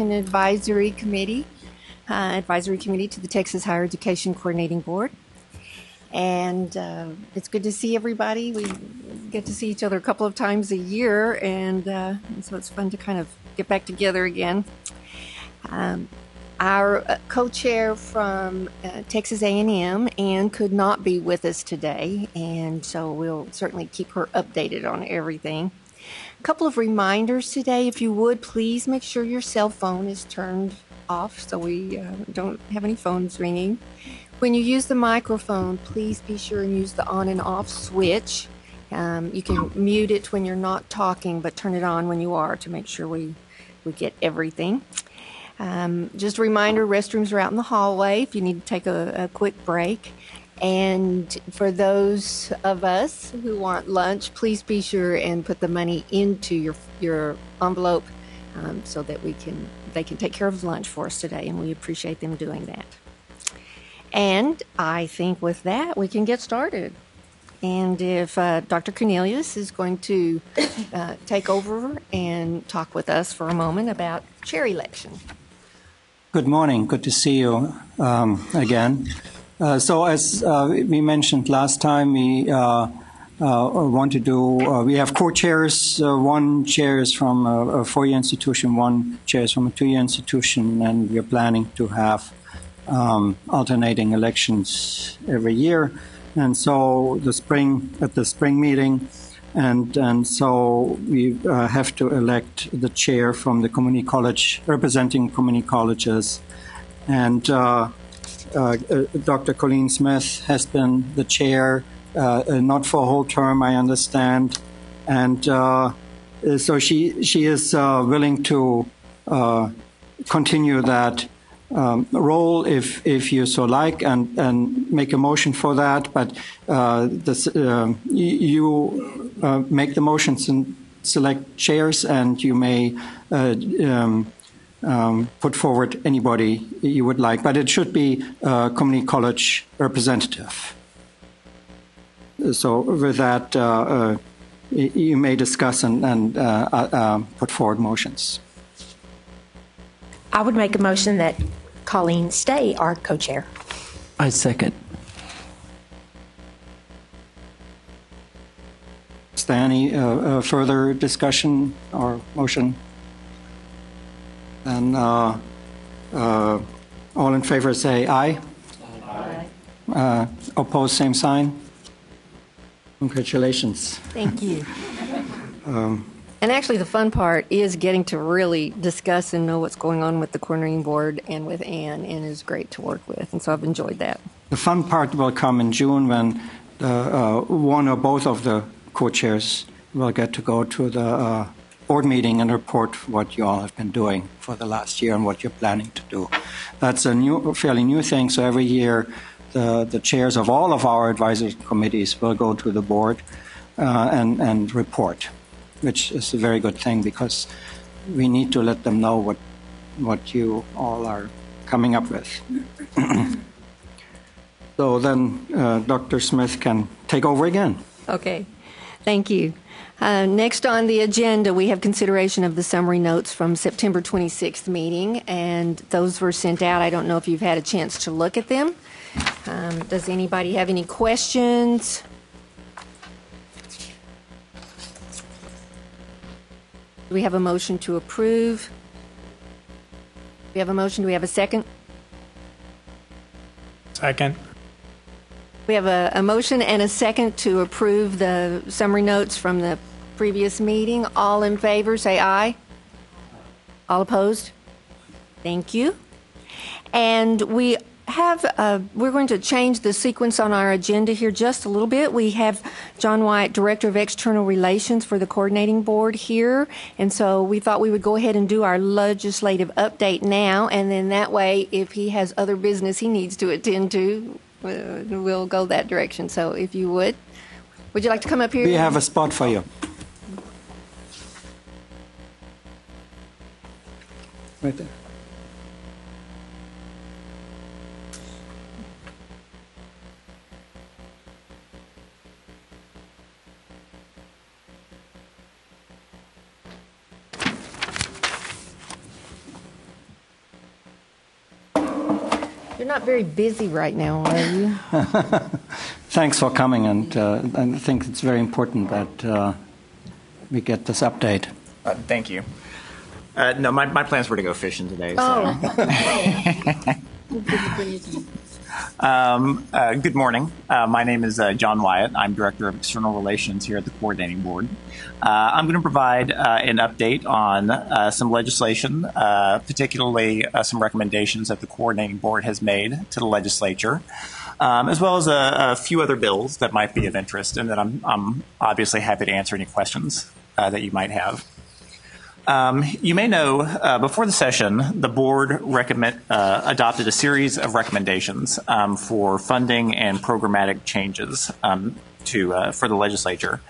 Advisory Committee to the Texas Higher Education Coordinating Board. And it's good to see everybody. We get to see each other a couple of times a year, and so it's fun to kind of get back together again. Our co-chair from Texas A&M, Ann, could not be with us today, and so we'll certainly keep her updated on everything. A couple of reminders today. If you would, please make sure your cell phone is turned off so we don't have any phones ringing. When you use the microphone, please be sure and use the on and off switch. You can mute it when you're not talking, but turn it on when you are to make sure we get everything. Just a reminder, restrooms are out in the hallway if you need to take a quick break. And for those of us who want lunch, please be sure and put the money into your envelope so that they can take care of lunch for us today, and we appreciate them doing that. And I think with that, we can get started. And if Dr. Cornelius is going to take over and talk with us for a moment about chair election. Good morning. Good to see you again. So as we mentioned last time, we want to do, we have co-chairs. One chair is from a four-year institution, one chair is from a two-year institution, and we're planning to have alternating elections every year. And so at the spring meeting, and so we have to elect the chair from the community college, representing community colleges. And Dr. Colleen Smith has been the chair, not for a whole term, I understand. And so she is willing to continue that role if you so like, and make a motion for that. But you make the motions and select chairs, and you may put forward anybody you would like, but it should be a community college representative. So with that, you may discuss and put forward motions. I would make a motion that Colleen stay our co-chair. I second. Is there any further discussion or motion? Then all in favor say aye. Aye. Opposed, same sign. Congratulations. Thank you. And actually, the fun part is getting to really discuss and know what's going on with the coordinating board and with Ann, and is great to work with. And so I've enjoyed that. The fun part will come in June when one or both of the co-chairs will get to go to the board meeting and report what you all have been doing for the last year and what you're planning to do. That's a fairly new thing. So every year, the chairs of all of our advisory committees will go to the board and report, which is a very good thing because we need to let them know what you all are coming up with. So then Dr. Smith can take over again. Okay, thank you. Next on the agenda, we have consideration of the summary notes from September 26th meeting, and those were sent out. I don't know if you've had a chance to look at them. Does anybody have any questions? Do we have a motion to approve? We have a motion. Do we have a second? Second. We have a motion and a second to approve the summary notes from the previous meeting. All in favor, say aye. All opposed? Thank you. And we're going to change the sequence on our agenda here just a little bit. We have John White, Director of External Relations for the Coordinating Board here, and so we thought we would go ahead and do our legislative update now, and then that way, if he has other business he needs to attend to, we'll go that direction. So if you would you like to come up here? We have a spot for you. Right there. You're not very busy right now, are you? Thanks for coming, and I think it's very important that we get this update. Thank you. No, my plans were to go fishing today. So. Good morning. My name is John Wyatt. I'm Director of External Relations here at the Coordinating Board. I'm going to provide an update on some legislation, particularly some recommendations that the Coordinating Board has made to the legislature, as well as a few other bills that might be of interest, and then I'm obviously happy to answer any questions that you might have. You may know, before the session, the board adopted a series of recommendations for funding and programmatic changes for the legislature.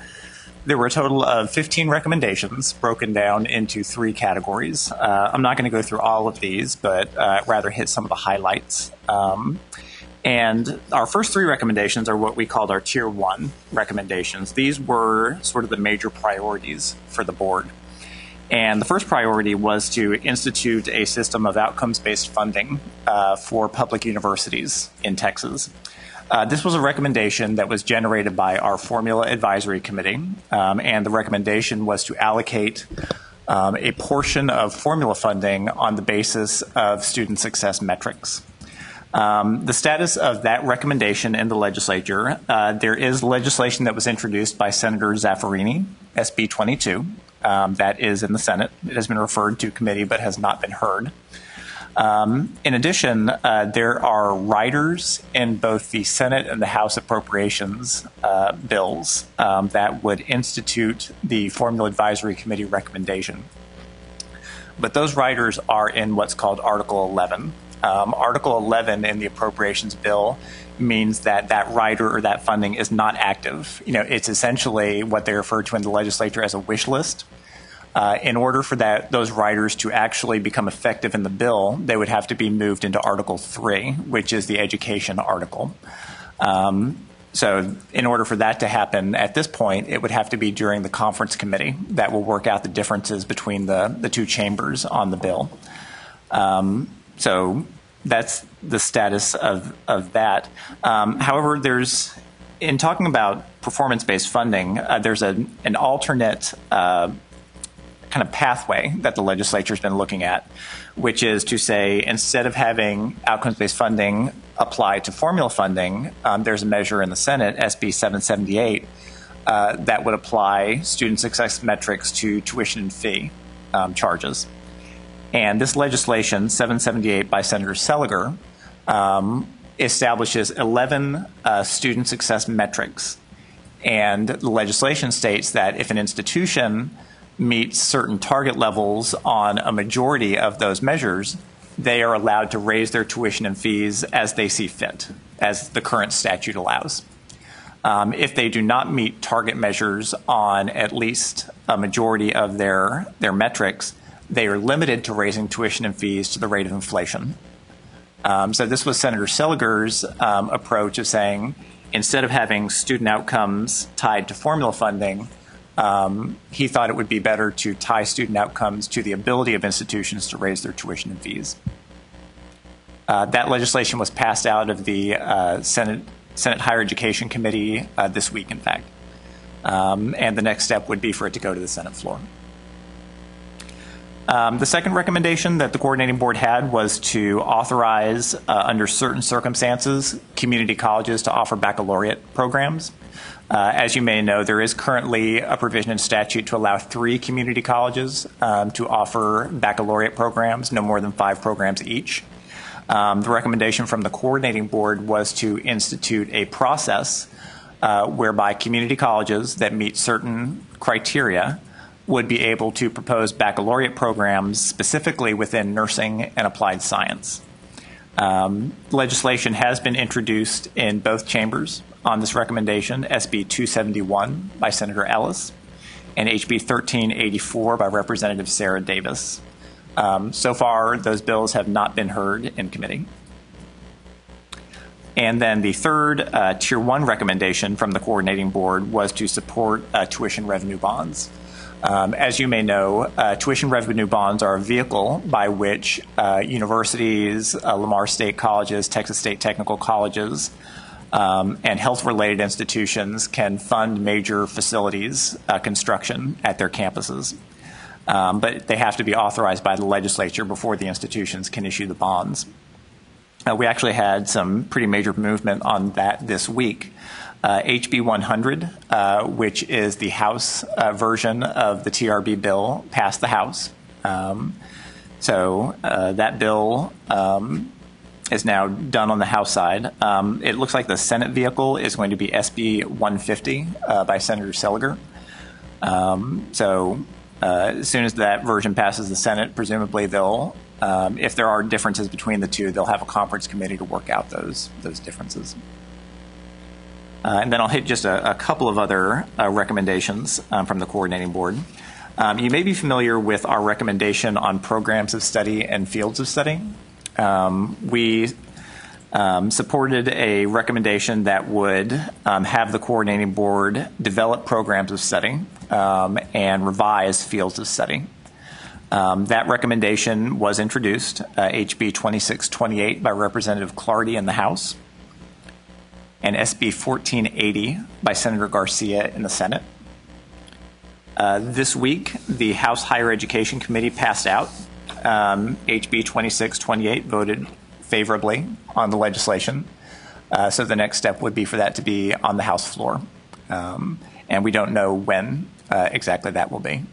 There were a total of 15 recommendations broken down into 3 categories. I'm not going to go through all of these, but rather hit some of the highlights. And our first 3 recommendations are what we called our Tier 1 recommendations. These were sort of the major priorities for the board. And the first priority was to institute a system of outcomes-based funding for public universities in Texas. This was a recommendation that was generated by our Formula Advisory Committee, and the recommendation was to allocate a portion of formula funding on the basis of student success metrics. The status of that recommendation in the legislature, there is legislation that was introduced by Senator Zaffirini, SB 22. That is in the Senate. It has been referred to committee but has not been heard. In addition, there are riders in both the Senate and the House appropriations bills that would institute the Formula Advisory Committee recommendation. But those riders are in what's called Article 11. Article 11 in the appropriations bill means that that rider or that funding is not active. It's essentially what they refer to in the legislature as a wish list. In order for those riders to actually become effective in the bill, they would have to be moved into Article 3, which is the education article. So in order for that to happen at this point, it would have to be during the conference committee that will work out the differences between the 2 chambers on the bill. So that's the status of that. However, in talking about performance-based funding, there's an alternate kind of pathway that the legislature has been looking at, which is to say, instead of having outcomes-based funding apply to formula funding, there's a measure in the Senate, SB 778, that would apply student success metrics to tuition and fee charges. And this legislation, 778 by Senator Seliger, establishes 11 student success metrics. And the legislation states that if an institution meets certain target levels on a majority of those measures, they are allowed to raise their tuition and fees as they see fit, as the current statute allows. If they do not meet target measures on at least a majority of their metrics, they are limited to raising tuition and fees to the rate of inflation. So this was Senator Seliger's approach of saying, instead of having student outcomes tied to formula funding, he thought it would be better to tie student outcomes to the ability of institutions to raise their tuition and fees. That legislation was passed out of the Senate Higher Education Committee this week, in fact. And the next step would be for it to go to the Senate floor. The second recommendation that the coordinating board had was to authorize, under certain circumstances, community colleges to offer baccalaureate programs. As you may know, there is currently a provision in statute to allow 3 community colleges to offer baccalaureate programs, no more than 5 programs each. The recommendation from the coordinating board was to institute a process whereby community colleges that meet certain criteria would be able to propose baccalaureate programs specifically within nursing and applied science. Legislation has been introduced in both chambers on this recommendation, SB 271 by Senator Ellis and HB 1384 by Representative Sarah Davis. So far, those bills have not been heard in committee. And then the third Tier 1 recommendation from the coordinating board was to support tuition revenue bonds. As you may know, tuition revenue bonds are a vehicle by which universities, Lamar State Colleges, Texas State Technical Colleges, and health-related institutions can fund major facilities construction at their campuses. But they have to be authorized by the legislature before the institutions can issue the bonds. We actually had some pretty major movement on that this week. HB 100, which is the House version of the TRB bill, passed the House. So that bill is now done on the House side. It looks like the Senate vehicle is going to be SB 150 by Senator Seliger. As soon as that version passes the Senate, presumably they'll, if there are differences between the two, they'll have a conference committee to work out those differences. And then I'll hit just a couple of other recommendations from the coordinating board. You may be familiar with our recommendation on programs of study and fields of study. We supported a recommendation that would have the coordinating board develop programs of study and revise fields of study. That recommendation was introduced, HB 2628 by Representative Clardy in the House, and SB 1480 by Senator Garcia in the Senate. This week, the House Higher Education Committee passed out HB 2628, voted favorably on the legislation. So the next step would be for that to be on the House floor. And we don't know when exactly that will be.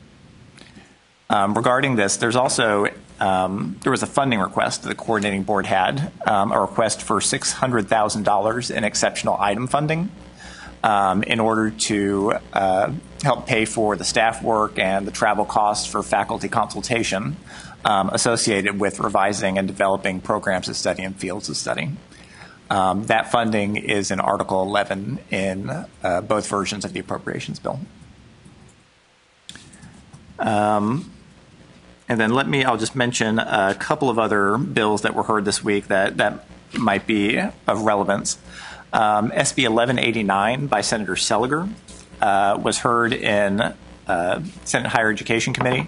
Regarding this, there's also there was a funding request that the coordinating board had, a request for $600,000 in exceptional item funding in order to help pay for the staff work and the travel costs for faculty consultation associated with revising and developing programs of study and fields of study. That funding is in Article 11 in both versions of the appropriations bill. And then I'll just mention a couple of other bills that were heard this week that might be of relevance. SB 1189 by Senator Seliger was heard in Senate Higher Education Committee.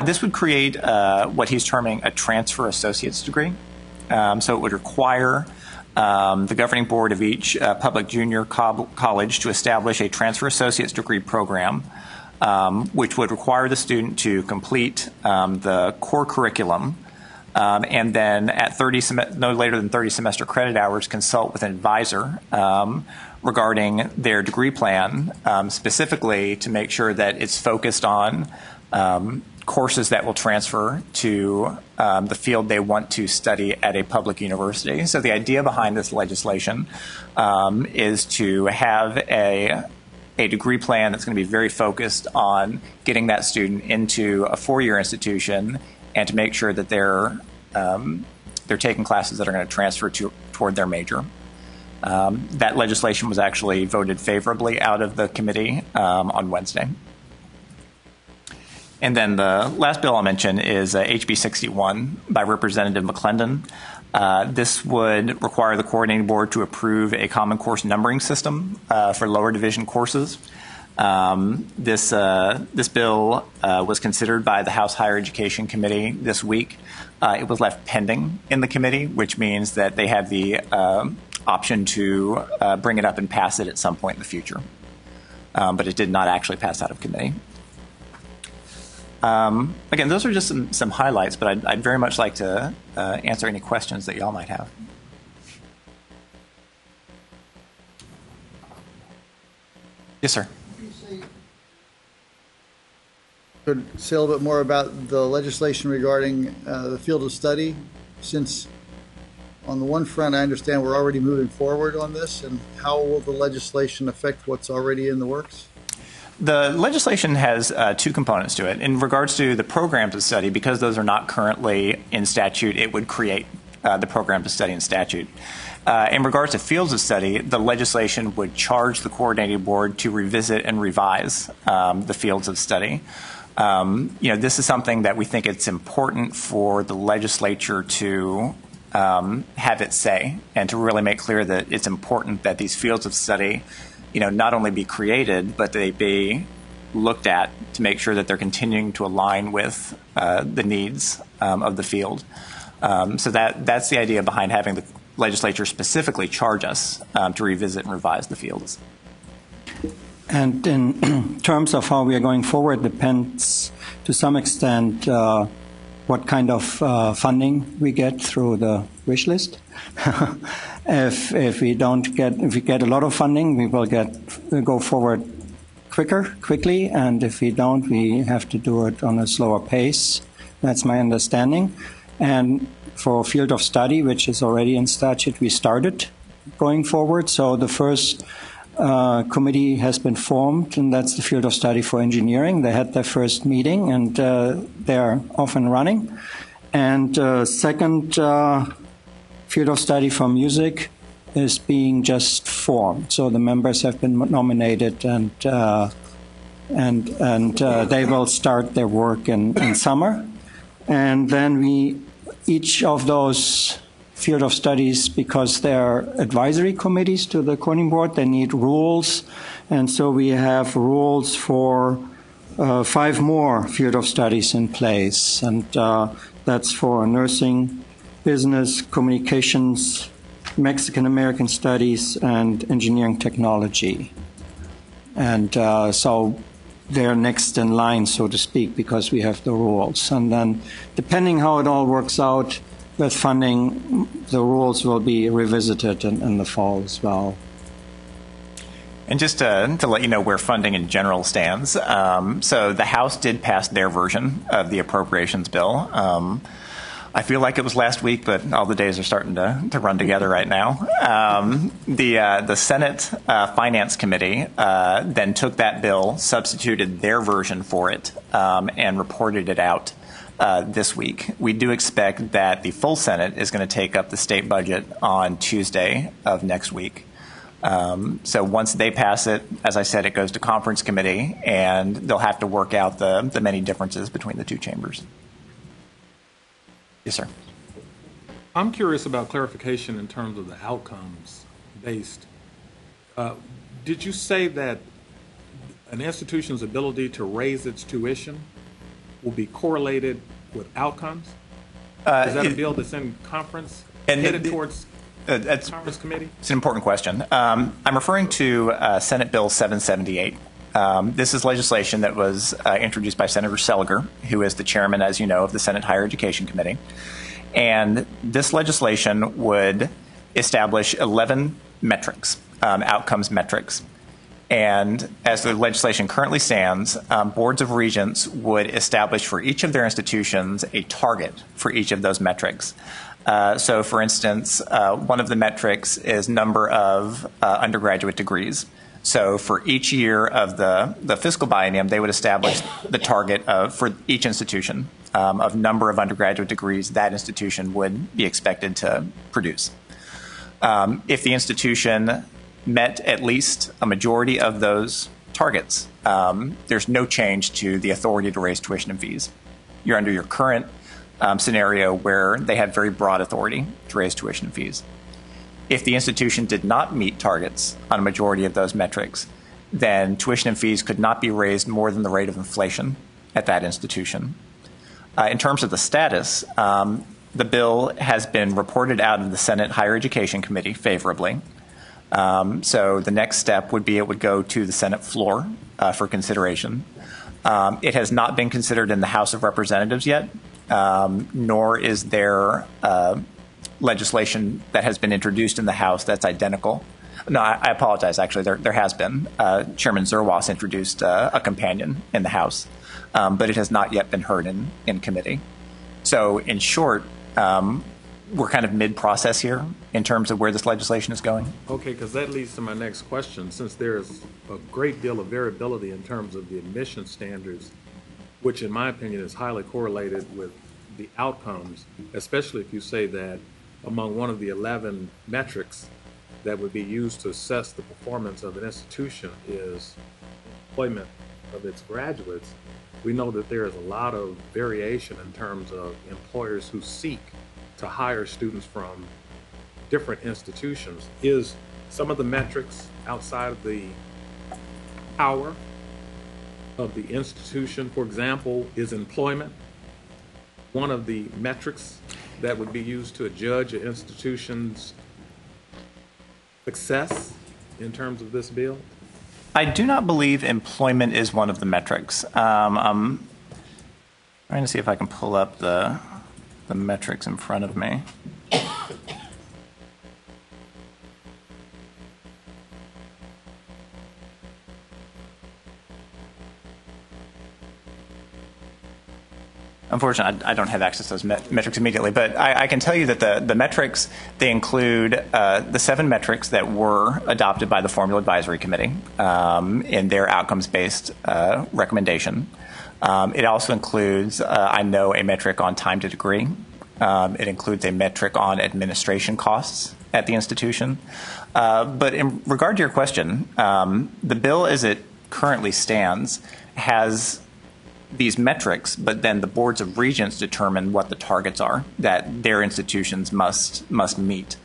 This would create what he's terming a transfer associate's degree. So it would require the governing board of each public junior college to establish a transfer associate's degree program, which would require the student to complete the core curriculum and then at no later than 30 semester credit hours consult with an advisor regarding their degree plan, specifically to make sure that it's focused on courses that will transfer to the field they want to study at a public university. So the idea behind this legislation is to have a degree plan that's going to be very focused on getting that student into a four-year institution and to make sure that they're taking classes that are going to transfer toward their major. That legislation was actually voted favorably out of the committee on Wednesday. And then the last bill I'll mention is HB 61 by Representative McClendon. This would require the coordinating board to approve a common course numbering system for lower division courses. This bill was considered by the House Higher Education Committee this week. It was left pending in the committee, which means that they have the option to bring it up and pass it at some point in the future. But it did not actually pass out of committee. Again, those are just some highlights, but I'd very much like to answer any questions that y'all might have. Yes, sir. Could say a little bit more about the legislation regarding the field of study, since on the one front, I understand we're already moving forward on this, and how will the legislation affect what's already in the works? The legislation has two components to it. In regards to the programs of study, because those are not currently in statute, it would create the programs of study in statute. In regards to fields of study, the legislation would charge the coordinating board to revisit and revise the fields of study. This is something that we think it's important for the legislature to have its say and to really make clear that it's important that these fields of study not only be created, but they be looked at to make sure that they're continuing to align with the needs of the field. So that's the idea behind having the legislature specifically charge us to revisit and revise the fields. And in terms of how we are going forward, depends to some extent what kind of funding we get through the wish list. If we get a lot of funding, we will go forward quickly, and if we don't, we have to do it on a slower pace. That's my understanding. And for field of study, which is already in statute, we started going forward. So the first committee has been formed, and that's the field of study for engineering. They had their first meeting, and they're off and running. And second field of study for music is being just formed. So the members have been nominated, and they will start their work in summer. And then each of those field of studies, because they're advisory committees to the coordinating board, they need rules. And so we have rules for 5 more field of studies in place. And that's for nursing, business, communications, Mexican-American studies, and engineering technology. And so they're next in line, so to speak, because we have the rules. And then, depending how it all works out with funding, the rules will be revisited in the fall as well. And just to let you know where funding in general stands, so the House did pass their version of the appropriations bill. I feel like it was last week, but all the days are starting to run together right now. The Senate Finance Committee then took that bill, substituted their version for it, and reported it out this week. We do expect that the full Senate is going to take up the state budget on Tuesday of next week. So once they pass it, as I said, it goes to conference committee, and they'll have to work out the many differences between the two chambers. Yes, sir. I'm curious about clarification in terms of the outcomes based. Did you say that an institution's ability to raise its tuition will be correlated with outcomes? Is that a bill that's in conference and headed towards conference committee? It's an important question. I'm referring to Senate Bill 778. This is legislation that was introduced by Senator Seliger, who is the chairman, as you know, of the Senate Higher Education Committee. And this legislation would establish 11 metrics, outcomes metrics. And as the legislation currently stands, boards of regents would establish for each of their institutions a target for each of those metrics. So, for instance, one of the metrics is number of undergraduate degrees. So for each year of the fiscal biennium, they would establish the target for each institution of number of undergraduate degrees that institution would be expected to produce. If the institution met at least a majority of those targets, there's no change to the authority to raise tuition and fees. You're under your current scenario where they have very broad authority to raise tuition and fees. If the institution did not meet targets on a majority of those metrics, then tuition and fees could not be raised more than the rate of inflation at that institution. In terms of the status, the bill has been reported out of the Senate Higher Education Committee favorably. So the next step would be it would go to the Senate floor for consideration. It has not been considered in the House of Representatives yet, nor is there legislation that has been introduced in the House that's identical. No, I apologize. Actually, there has been. Chairman Zerwas introduced a companion in the House, but it has not yet been heard in committee. So, in short, we're kind of mid-process here in terms of where this legislation is going. Okay, because that leads to my next question. Since there's a great deal of variability in terms of the admission standards, which in my opinion is highly correlated with the outcomes, especially if you say that among one of the 11 metrics that would be used to assess the performance of an institution is employment of its graduates, we know that there is a lot of variation in terms of employers who seek to hire students from different institutions. Is some of the metrics outside of the power of the institution? For example, is employment one of the metrics that would be used to judge an institution's success in terms of this bill? I do not believe employment is one of the metrics. I'm trying to see if I can pull up the metrics in front of me. Unfortunately, I don't have access to those metrics immediately, but I can tell you that the metrics, they include the 7 metrics that were adopted by the Formula Advisory Committee in their outcomes-based recommendation. It also includes, I know, a metric on time to degree. It includes a metric on administration costs at the institution. But in regard to your question, the bill as it currently stands has these metrics, but then the boards of regents determine what the targets are that their institutions must meet.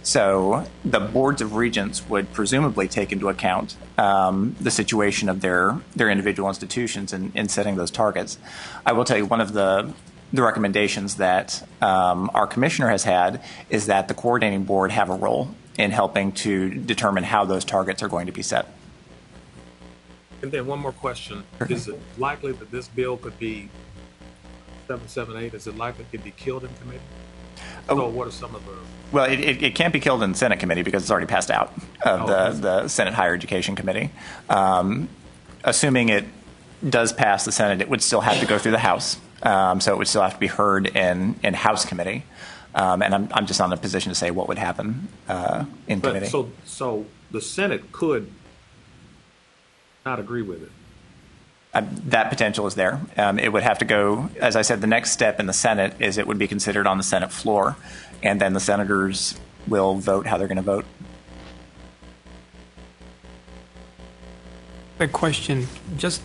So the boards of regents would presumably take into account the situation of their individual institutions in setting those targets. I will tell you one of the recommendations that our commissioner has had is that the coordinating board have a role in helping to determine how those targets are going to be set. And then one more question. Is it likely that this bill could be 778? Is it likely it could be killed in committee? So what are some of the... Well, it can't be killed in the Senate committee because it's already passed out of the Senate Higher Education Committee. Assuming it does pass the Senate, it would still have to go through the House. So it would still have to be heard in House committee. And I'm just not in a position to say what would happen in committee. So the Senate could not agree with it. That potential is there. It would have to go, as I said, the next step in the Senate is it would be considered on the Senate floor, and then the senators will vote how they're going to vote. A question, just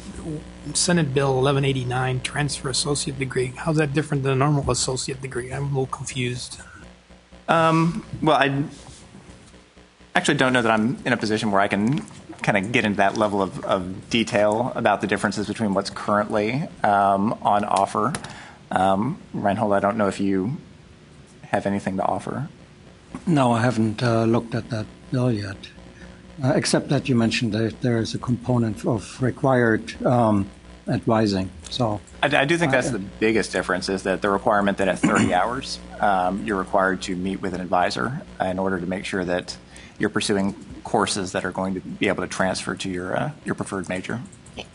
Senate Bill 1189, transfer associate degree. How's that different than a normal associate degree? I'm a little confused. Well, I actually don't know that I'm in a position where I can kind of get into that level of detail about the differences between what's currently on offer. Reinhold, I don't know if you have anything to offer. No, I haven't looked at that bill yet, except that you mentioned that there is a component of required advising. So I do think that's the biggest difference is that the requirement that at 30 hours you're required to meet with an advisor in order to make sure that you're pursuing courses that are going to be able to transfer to your preferred major.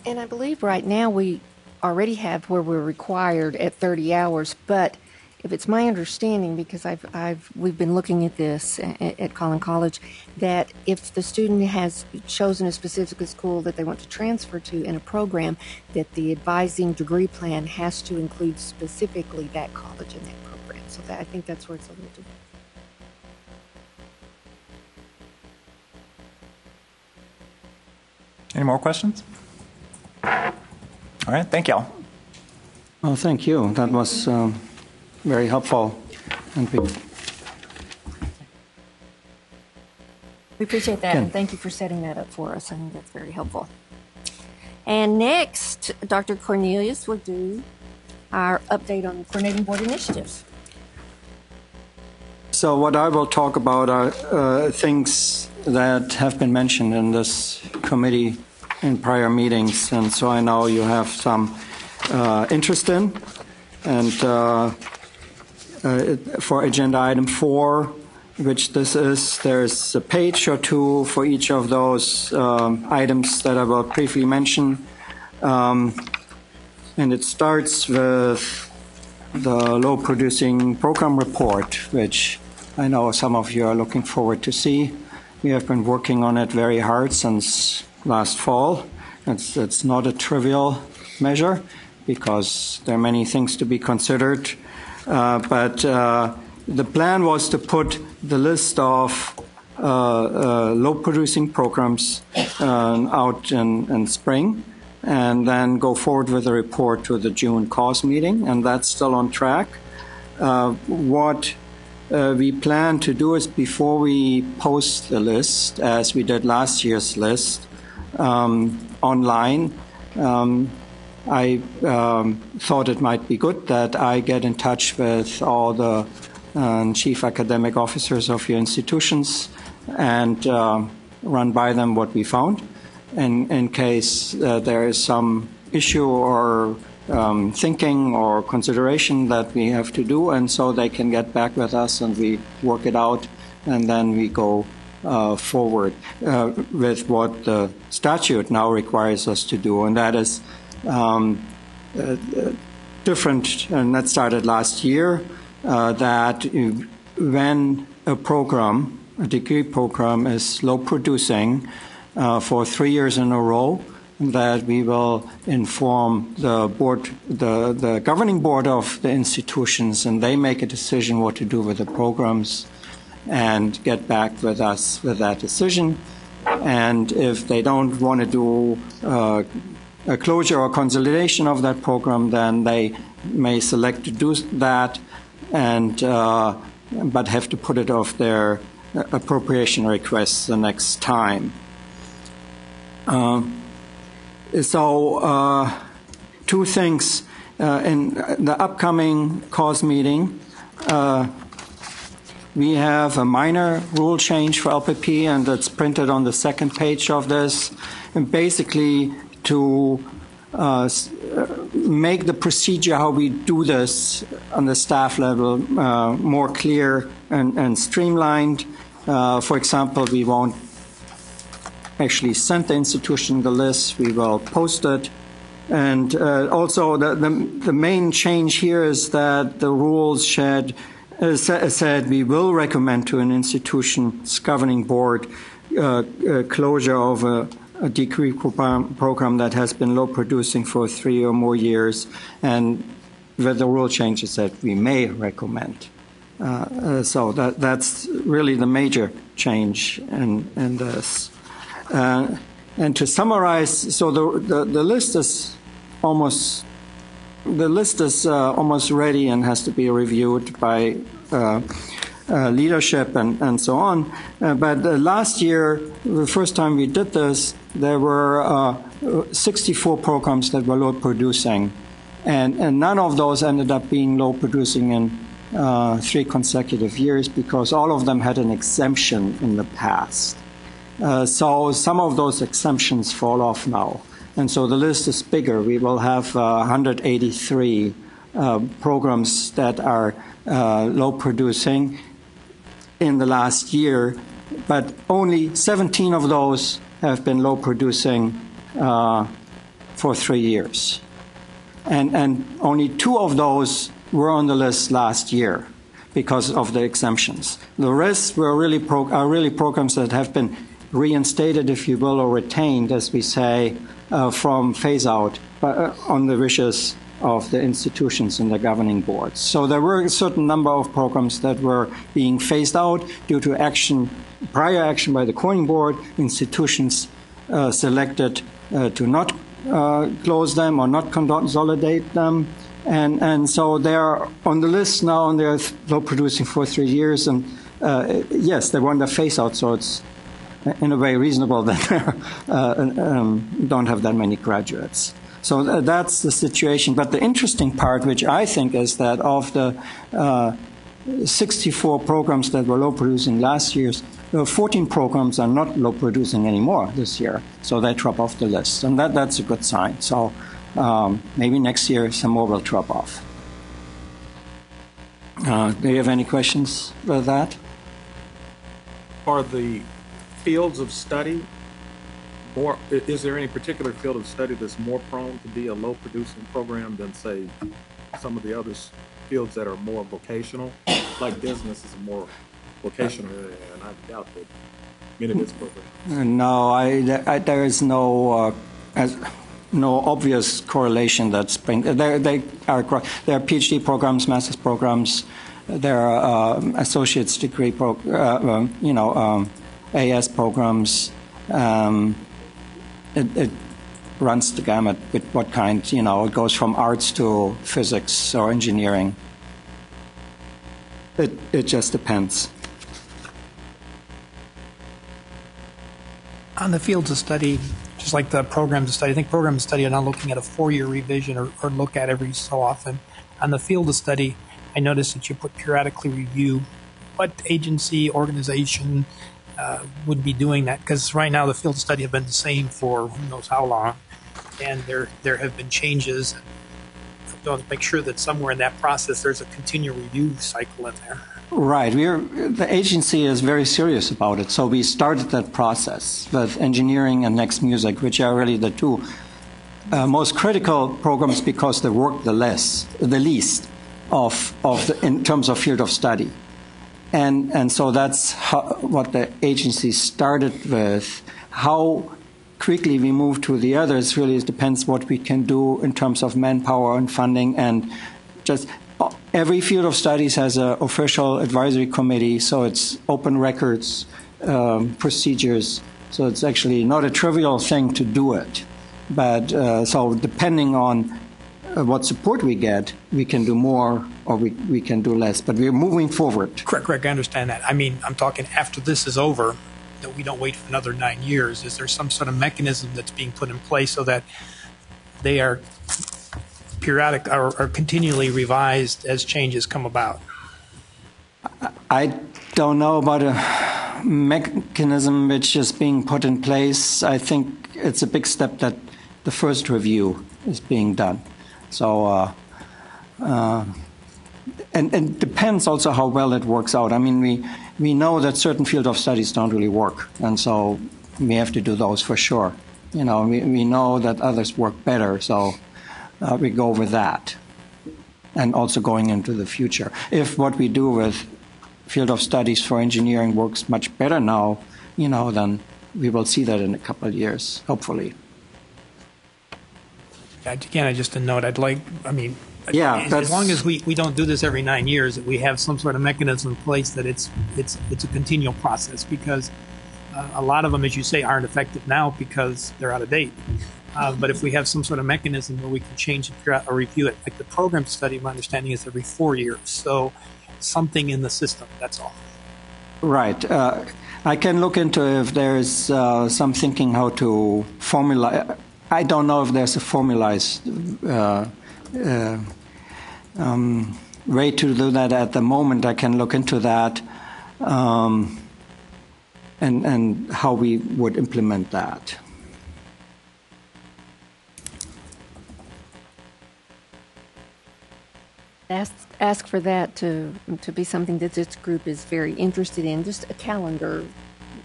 And I believe right now we already have where we're required at 30 hours, but if it's my understanding, because we've been looking at this at Collin College, that if the student has chosen a specific school that they want to transfer to in a program, that the advising degree plan has to include specifically that college and that program. So I think that's where it's a little different. Any more questions? All right, thank y'all. Oh, thank you. That was very helpful. And We appreciate that, and thank you for setting that up for us. I think that's very helpful. And next, Dr. Cornelius will do our update on coordinating board initiatives. So what I will talk about are things that have been mentioned in this committee in prior meetings, and so I know you have some interest in. And for agenda item 4, which this is, there's a page or two for each of those items that I will briefly mention. And it starts with the low producing program report, which I know some of you are looking forward to see. We have been working on it very hard since last fall. It's not a trivial measure because there are many things to be considered. But the plan was to put the list of low-producing programs out in spring and then go forward with a report to the June cause meeting, and that's still on track. What we plan to do is before we post the list, as we did last year's list, online, I thought it might be good that I get in touch with all the chief academic officers of your institutions and run by them what we found, in case there is some issue or thinking or consideration that we have to do, and so they can get back with us and we work it out, and then we go forward with what the statute now requires us to do, and that is different, and that started last year, that when a degree program is low producing for 3 years in a row, that we will inform the board, the governing board of the institutions, and they make a decision what to do with the programs and get back with us with that decision. And if they don't want to do a closure or consolidation of that program, then they may select to do that, and but have to put it off their appropriation requests the next time. So two things. In the upcoming cause meeting, we have a minor rule change for LPP, and it's printed on the second page of this, and basically to make the procedure how we do this on the staff level more clear and streamlined. For example, we won't actually send the institution the list, we will post it. And also the main change here is that the rules said we will recommend to an institution's governing board closure of a degree program that has been low producing for 3 or more years, and with the rule changes that we may recommend. So that's really the major change in this. And to summarize, so the list is almost ready and has to be reviewed by leadership and so on. But last year, the first time we did this, there were 64 programs that were low producing, and none of those ended up being low producing in 3 consecutive years because all of them had an exemption in the past. So some of those exemptions fall off now. And so the list is bigger. We will have 183 programs that are low producing in the last year, but only 17 of those have been low producing for 3 years. And only 2 of those were on the list last year because of the exemptions. The rest were really programs that have been reinstated, if you will, or retained, as we say, from phase out on the wishes of the institutions and the governing boards. So there were a certain number of programs that were being phased out due to prior action by the coordinating board. Institutions selected to not close them or not consolidate them. And so they're on the list now, and they're low producing for 3 years. And yes, they were under phase out, so it's in a way reasonable that they don't have that many graduates. So that's the situation. But the interesting part, which I think, is that of the 64 programs that were low producing last year, 14 programs are not low producing anymore this year. So they drop off the list. And that's a good sign. So maybe next year some more will drop off. Do you have any questions about that? Are the fields of study more, is there any particular field of study that's more prone to be a low producing program than, say, some of the other fields that are more vocational? Like business is a more vocational area, and I doubt that many of its programs. No, there is no obvious correlation that's there are PhD programs, master's programs, there are associate's degree AS programs. It runs the gamut with what kind, it goes from arts to physics or engineering. It just depends. On the fields of study, just like the program to study. I think program to study are now looking at a 4-year revision or look at every so often. On the field of study, I noticed that you put periodically review. What agency, organization would be doing that? Because right now the field of study have been the same for who knows how long, and there have been changes. To make sure that somewhere in that process there's a continual review cycle in there. Right. The agency is very serious about it. So we started that process with engineering and next music, which are really the two most critical programs because they work the least in terms of field of study. And so that's what the agency started with. How quickly we move to the others really depends what we can do in terms of manpower and funding, and just every field of studies has an official advisory committee, so it's open records, procedures, so it's actually not a trivial thing to do it. But so depending on what support we get, we can do more or we can do less, but we're moving forward. Correct, I understand that. I mean, I'm talking after this is over, that we don't wait for another 9 years. Is there some sort of mechanism that's being put in place so that they are periodic or continually revised as changes come about? I don't know about a mechanism which is being put in place. I think it's a big step that the first review is being done. So, and it depends also how well it works out. I mean, we know that certain field of studies don't really work, and so we have to do those for sure. You know, we know that others work better, so we go with that. And also going into the future. If what we do with field of studies for engineering works much better now, you know, then we will see that in a couple of years, hopefully. Again, just a note, yeah, as long as we don't do this every 9 years, that we have some sort of mechanism in place that it's a continual process, because a lot of them, as you say, aren't effective now because they're out of date. But if we have some sort of mechanism where we can change it or review it, like the program study, my understanding is every 4 years. So something in the system, that's all. Right. I can look into if there's some thinking how to formulate. I don't know if there's a formalized way to do that at the moment. I can look into that and how we would implement that. Ask for that to be something that this group is very interested in. Just a calendar,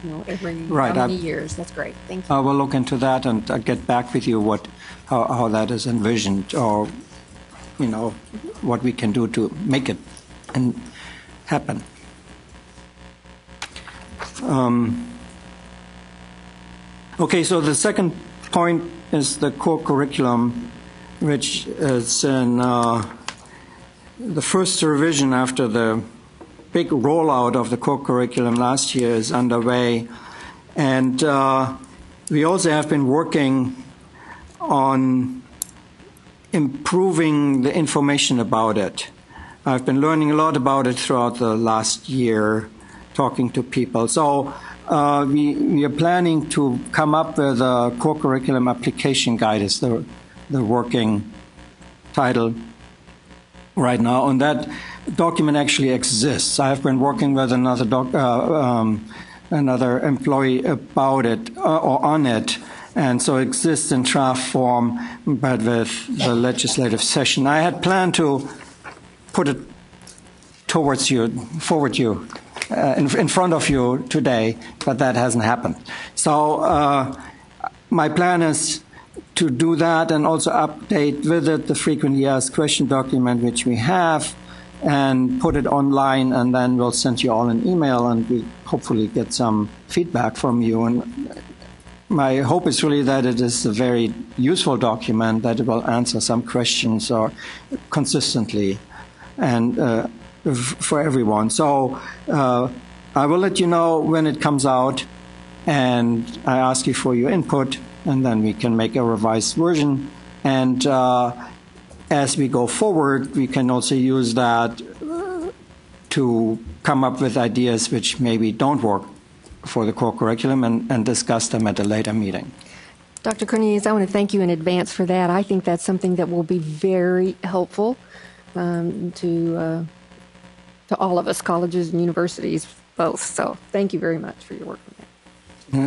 you know, every how many years. That's great. Thank you. I will look into that and I'll get back with you how that is envisioned, or you know what we can do to make it happen. Okay, so the second point is the core curriculum, which is in the first revision after the big rollout of the core curriculum last year is underway. And we also have been working on improving the information about it. I've been learning a lot about it throughout the last year, talking to people. So we are planning to come up with a core curriculum application guide, is the working title right now, and that document actually exists. I've been working with another employee about it or on it, and so it exists in draft form, but with the legislative session. I had planned to put it forward you, in front of you today, but that hasn't happened. So my plan is to do that and also update with it the frequently asked question document which we have, and put it online, and then we'll send you all an email and we hopefully get some feedback from you. And my hope is really that it is a very useful document, that it will answer some questions or consistently and for everyone. So I will let you know when it comes out, and I ask you for your input, and then we can make a revised version. And as we go forward, we can also use that to come up with ideas which maybe don't work for the core curriculum and discuss them at a later meeting. Dr. Cornelius, I want to thank you in advance for that. I think that's something that will be very helpful to all of us, colleges and universities, both. So thank you very much for your work on that.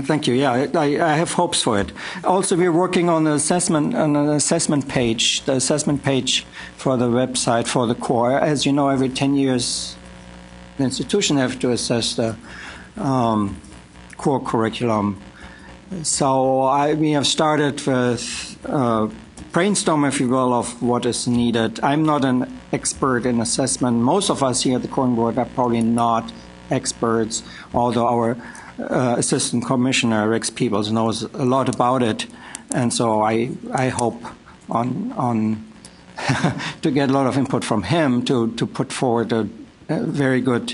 Thank you. Yeah, I have hopes for it. Also, we're working on an assessment page, the assessment page for the website for the core. As you know, every 10 years, the institution have to assess the core curriculum. So we have started with brainstorm, if you will, of what is needed. I'm not an expert in assessment. Most of us here at the core board are probably not experts, although our Assistant Commissioner Rex Peebles knows a lot about it, and so I hope on to get a lot of input from him to put forward a very good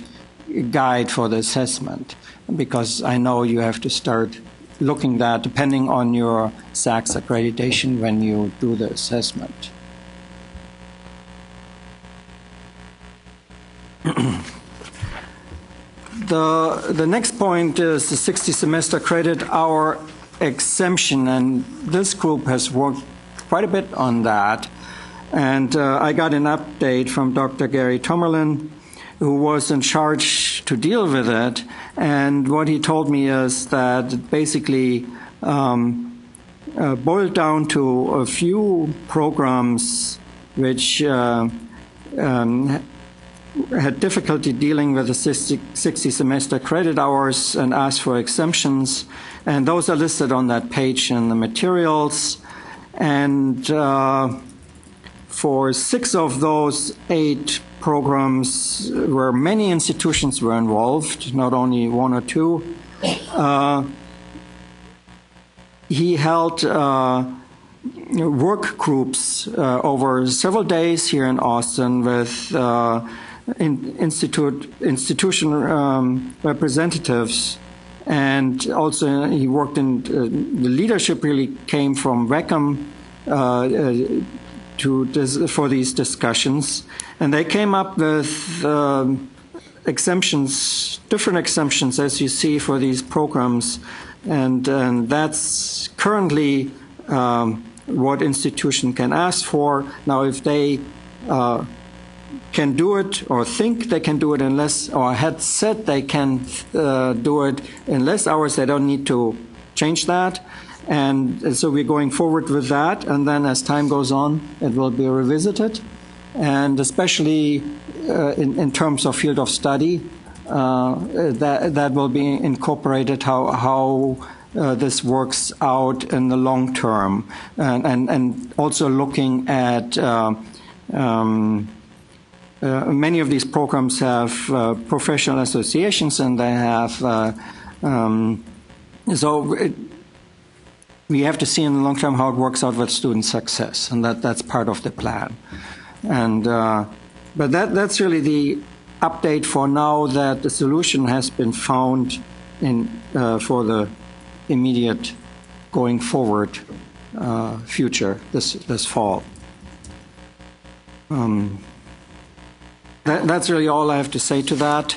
guide for the assessment, because I know you have to start looking that depending on your SACS accreditation when you do the assessment. The next point is the 60 semester credit hour exemption, and this group has worked quite a bit on that. And I got an update from Dr. Gary Tomerlin, who was in charge to deal with it. And what he told me is that it basically boiled down to a few programs which had difficulty dealing with the 60 semester credit hours and asked for exemptions. And those are listed on that page in the materials. And for 6 of those 8 programs where many institutions were involved, not only 1 or 2, he held work groups over several days here in Austin with institution representatives, and also he worked in the leadership really came from WECM for these discussions, and they came up with exemptions, different exemptions as you see for these programs, and that's currently what institution can ask for. Now, if they can do it or think they can do it in less, or had said they can do it in less hours, they don't need to change that. And so we're going forward with that, and then as time goes on, it will be revisited. And especially in terms of field of study, that will be incorporated how this works out in the long term, and also looking at many of these programs have professional associations, and they have we have to see in the long term how it works out with student success, and that's part of the plan. And but that's really the update for now, that the solution has been found in for the immediate going forward future this fall. That's really all I have to say to that.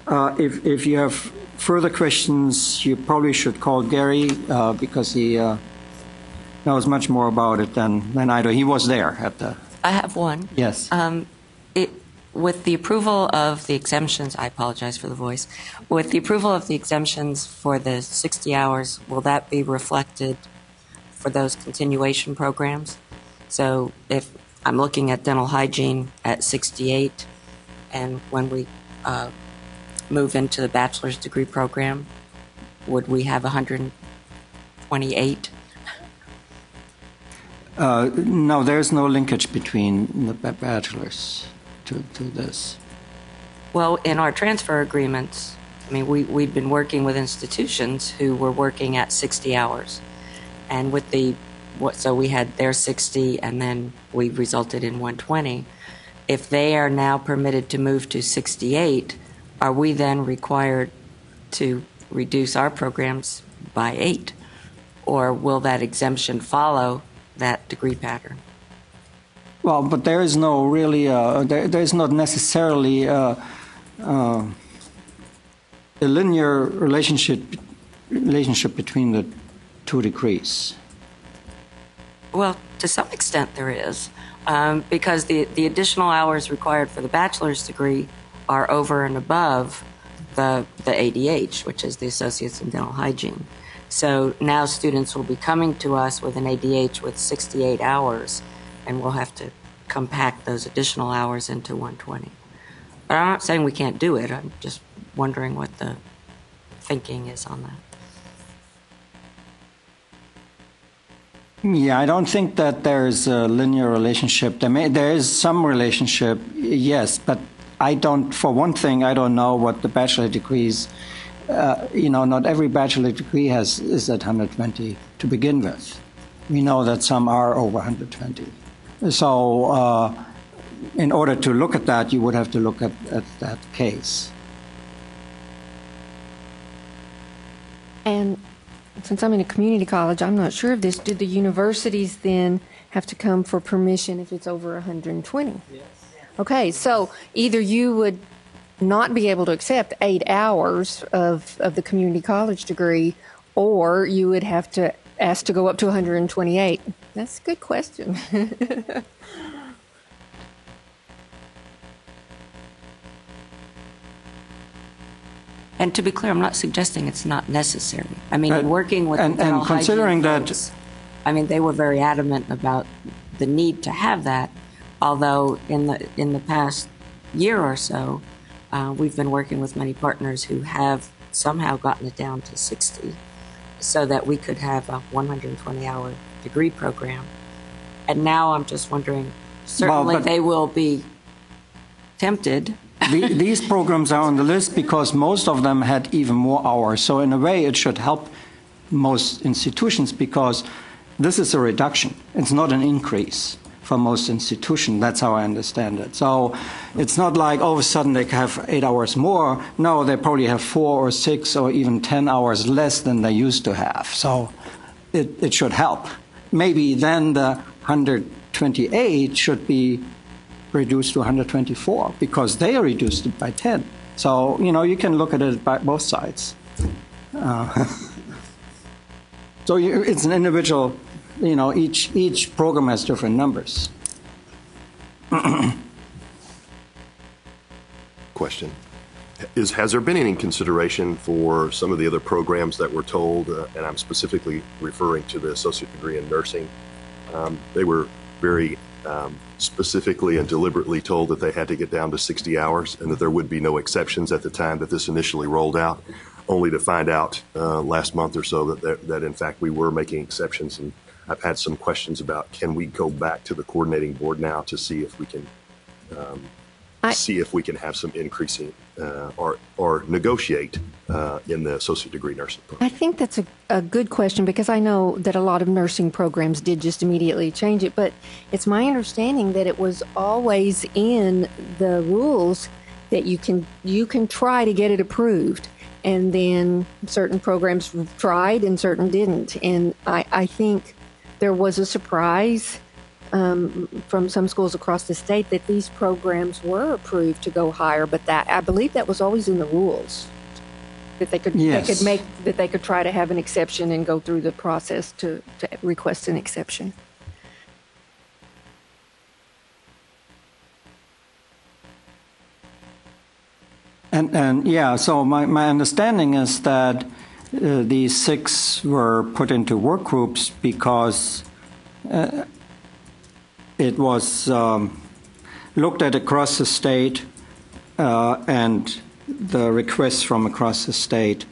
If you have further questions, you probably should call Gary because he knows much more about it than I do. He was there at the... I have one. Yes. With the approval of the exemptions, I apologize for the voice, with the approval of the exemptions for the 60 hours, will that be reflected for those continuation programs? So if I'm looking at dental hygiene at 68, and when we move into the bachelor's degree program, would we have 128? No, there's no linkage between the bachelor's to this. Well, in our transfer agreements, I mean, we've been working with institutions who were working at 60 hours. And with so we had their 60, and then we resulted in 120. If they are now permitted to move to 68, are we then required to reduce our programs by 8? Or will that exemption follow that degree pattern? Well, but there is no really, there is not necessarily a linear relationship between the 2 degrees. Well, to some extent there is, because the additional hours required for the bachelor's degree are over and above the ADH, which is the Associates in Dental Hygiene. So now students will be coming to us with an ADH with 68 hours, and we'll have to compact those additional hours into 120. But I'm not saying we can't do it. I'm just wondering what the thinking is on that. Yeah, I don't think that there's a linear relationship. There is some relationship, yes, but I don't. For one thing, I don't know what the bachelor degrees. Not every bachelor degree is at 120 to begin with. We know that some are over 120. So, in order to look at that, you would have to look at that case. And since I'm in a community college, I'm not sure of this. Do the universities then have to come for permission if it's over 120? Yes. Okay, so either you would not be able to accept 8 hours of the community college degree, or you would have to ask to go up to 128. That's a good question. And to be clear, I'm not suggesting it's not necessary. I mean, in working with and considering that, folks, I mean, they were very adamant about the need to have that. Although in the past year or so, we've been working with many partners who have somehow gotten it down to 60, so that we could have a 120-hour degree program. And now I'm just wondering, certainly they will be tempted. These programs are on the list because most of them had even more hours. So in a way, it should help most institutions because this is a reduction. It's not an increase for most institutions. That's how I understand it. So it's not like all of a sudden they have 8 hours more. No, they probably have 4 or 6 or even 10 hours less than they used to have. So it should help. Maybe then the 128 should be reduced to 124 because they reduced it by 10. So, you can look at it by both sides. So it's an individual, each program has different numbers. Question. Has there been any consideration for some of the other programs that were told, and I'm specifically referring to the associate degree in nursing, they were very specifically and deliberately told that they had to get down to 60 hours and that there would be no exceptions at the time that this initially rolled out, only to find out last month or so that in fact we were making exceptions. And I've had some questions about, can we go back to the coordinating board now to see if we can have some increasing or negotiate in the associate degree nursing program? I think that's a good question because I know that a lot of nursing programs did just immediately change it, but it's my understanding that it was always in the rules that you can try to get it approved, and then certain programs tried and certain didn't. And I think there was a surprise from some schools across the state that these programs were approved to go higher, but that I believe that was always in the rules that they could try to have an exception and go through the process to request an exception. And yeah, so my understanding is that these 6 were put into work groups because it was looked at across the state and the requests from across the state.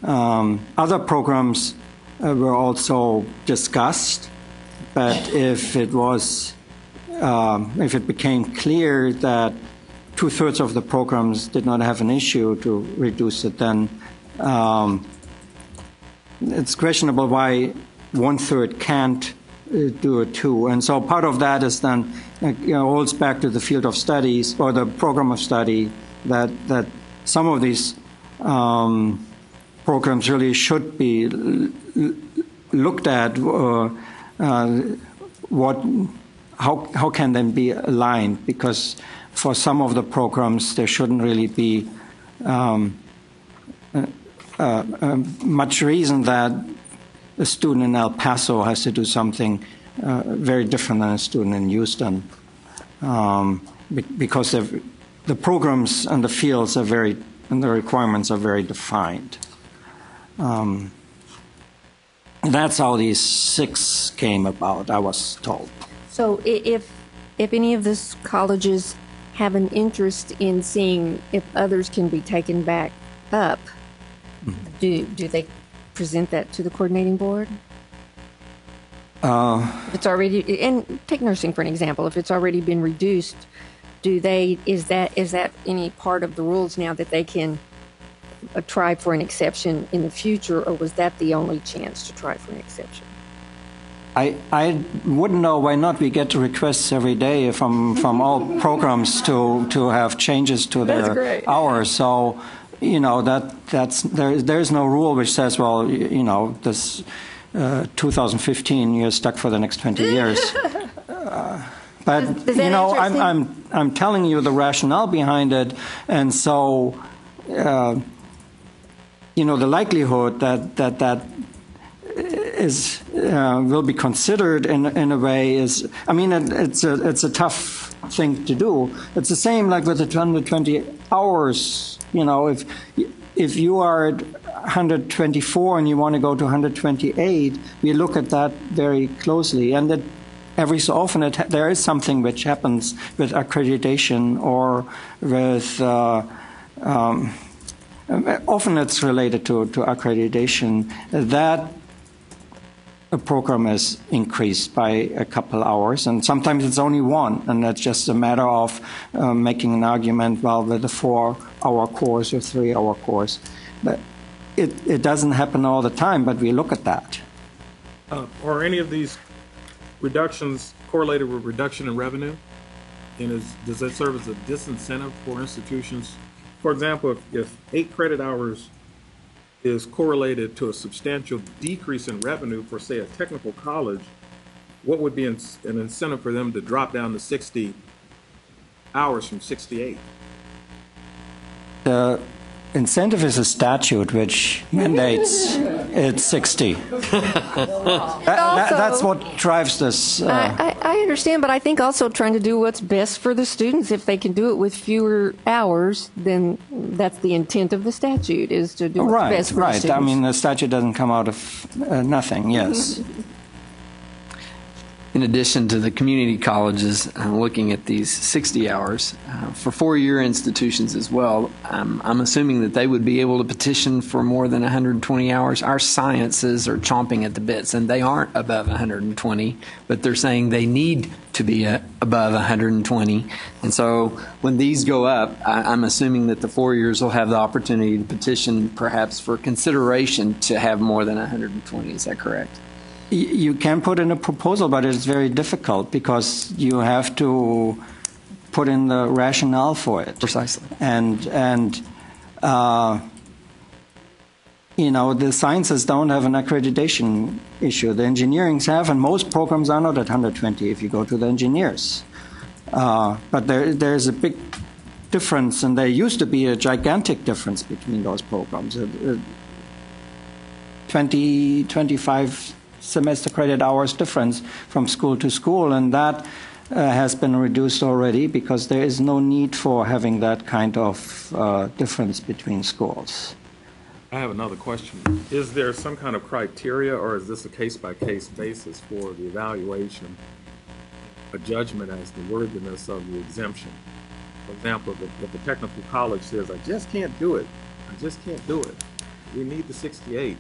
Other programs were also discussed, but if it became clear that 2/3 of the programs did not have an issue to reduce it, then it's questionable why 1/3 can't do it too. And so part of that is then holds back to the field of studies or the program of study that some of these programs really should be looked at. How can they be aligned? Because for some of the programs, there shouldn't really be much reason that a student in El Paso has to do something very different than a student in Houston, because the programs and the fields are very, and the requirements are very defined. That's how these 6 came about, I was told. So if any of these colleges have an interest in seeing if others can be taken back up, do they present that to the coordinating board? If it's already, and take nursing for an example. If it's already been reduced, is that any part of the rules now that they can try for an exception in the future, or was that the only chance to try for an exception? I wouldn't know why not. We get requests every day from all programs to have changes to their hours. So, there's no rule which says, well, this 2015 you're stuck for the next 20 years. But I'm telling you the rationale behind it, and so the likelihood that is will be considered in a way is, I mean, it's a tough thing to do. It's the same like with the 120 hours. If you are at 124 and you want to go to 128, we look at that very closely, and that every so often there is something which happens with accreditation or with. Often it's related to accreditation that a program is increased by a couple hours, and sometimes it's only one, and that's just a matter of making an argument, well, with a 4-hour course or 3-hour course. But it doesn't happen all the time, but we look at that. Are any of these reductions correlated with reduction in revenue? And does that serve as a disincentive for institutions? For example, if 8 credit hours is correlated to a substantial decrease in revenue for, say, a technical college, what would be an incentive for them to drop down to 60 hours from 68? The incentive is a statute which mandates it's 60. That's what drives this. I understand, but I think also trying to do what's best for the students. If they can do it with fewer hours, then that's the intent of the statute, is to do what's best for the students. Right. I mean, the statute doesn't come out of nothing, yes. In addition to the community colleges looking at these 60 hours, for 4-year institutions as well, I'm assuming that they would be able to petition for more than 120 hours. Our sciences are chomping at the bits, and they aren't above 120, but they're saying they need to be above 120. And so when these go up, I'm assuming that the 4 years will have the opportunity to petition perhaps for consideration to have more than 120. Is that correct? You can put in a proposal, but it's very difficult because you have to put in the rationale for it. Precisely. And the sciences don't have an accreditation issue. The engineerings have, and most programs are not at 120 if you go to the engineers. But there's a big difference, and there used to be a gigantic difference between those programs. 25 semester credit hours difference from school to school, and that has been reduced already because there is no need for having that kind of difference between schools. I have another question. Is there some kind of criteria, or is this a case-by-case basis for the evaluation, a judgment as the worthiness of the exemption? For example, if the technical college says, I just can't do it, we need the 68,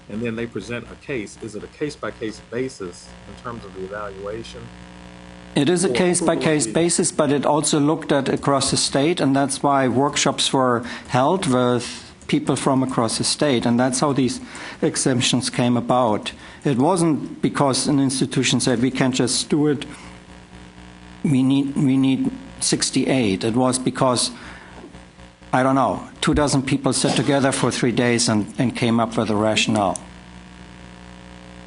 and then they present a case, is it a case-by-case basis in terms of the evaluation? It is a case-by-case basis, but it also looked at across the state, and that's why workshops were held with people from across the state, and that's how these exemptions came about. It wasn't because an institution said we can't just do it, we need 68. It was because, I don't know, 24 people sat together for 3 days and came up with a rationale.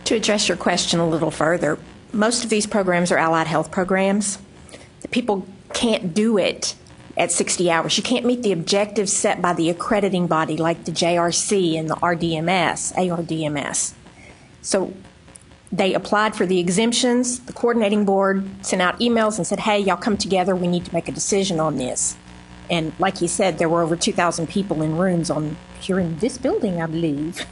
To address your question a little further, most of these programs are allied health programs. The people can't do it at 60 hours. You can't meet the objectives set by the accrediting body like the JRC and the RDMS, ARDMS. So they applied for the exemptions. The coordinating board sent out emails and said, hey, y'all come together. We need to make a decision on this. And like you said, there were over 2,000 people in rooms here in this building, I believe,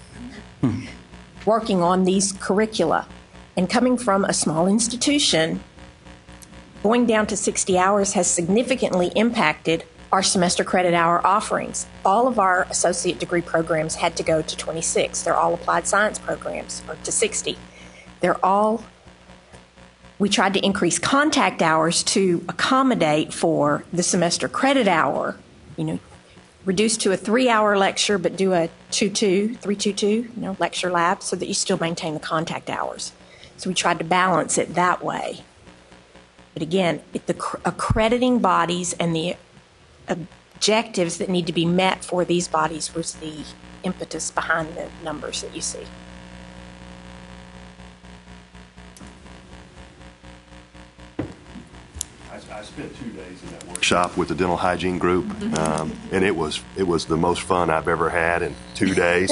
working on these curricula. And coming from a small institution, going down to 60 hours has significantly impacted our semester credit hour offerings. All of our associate degree programs had to go to 26. They're all applied science programs, or to 60. We tried to increase contact hours to accommodate for the semester credit hour, reduce to a 3-hour lecture, but do a 322, lecture lab, so that you still maintain the contact hours. So we tried to balance it that way. But again, the accrediting bodies and the objectives that need to be met for these bodies was the impetus behind the numbers that you see. I spent 2 days in that workshop with the dental hygiene group, and it was the most fun I've ever had in 2 days,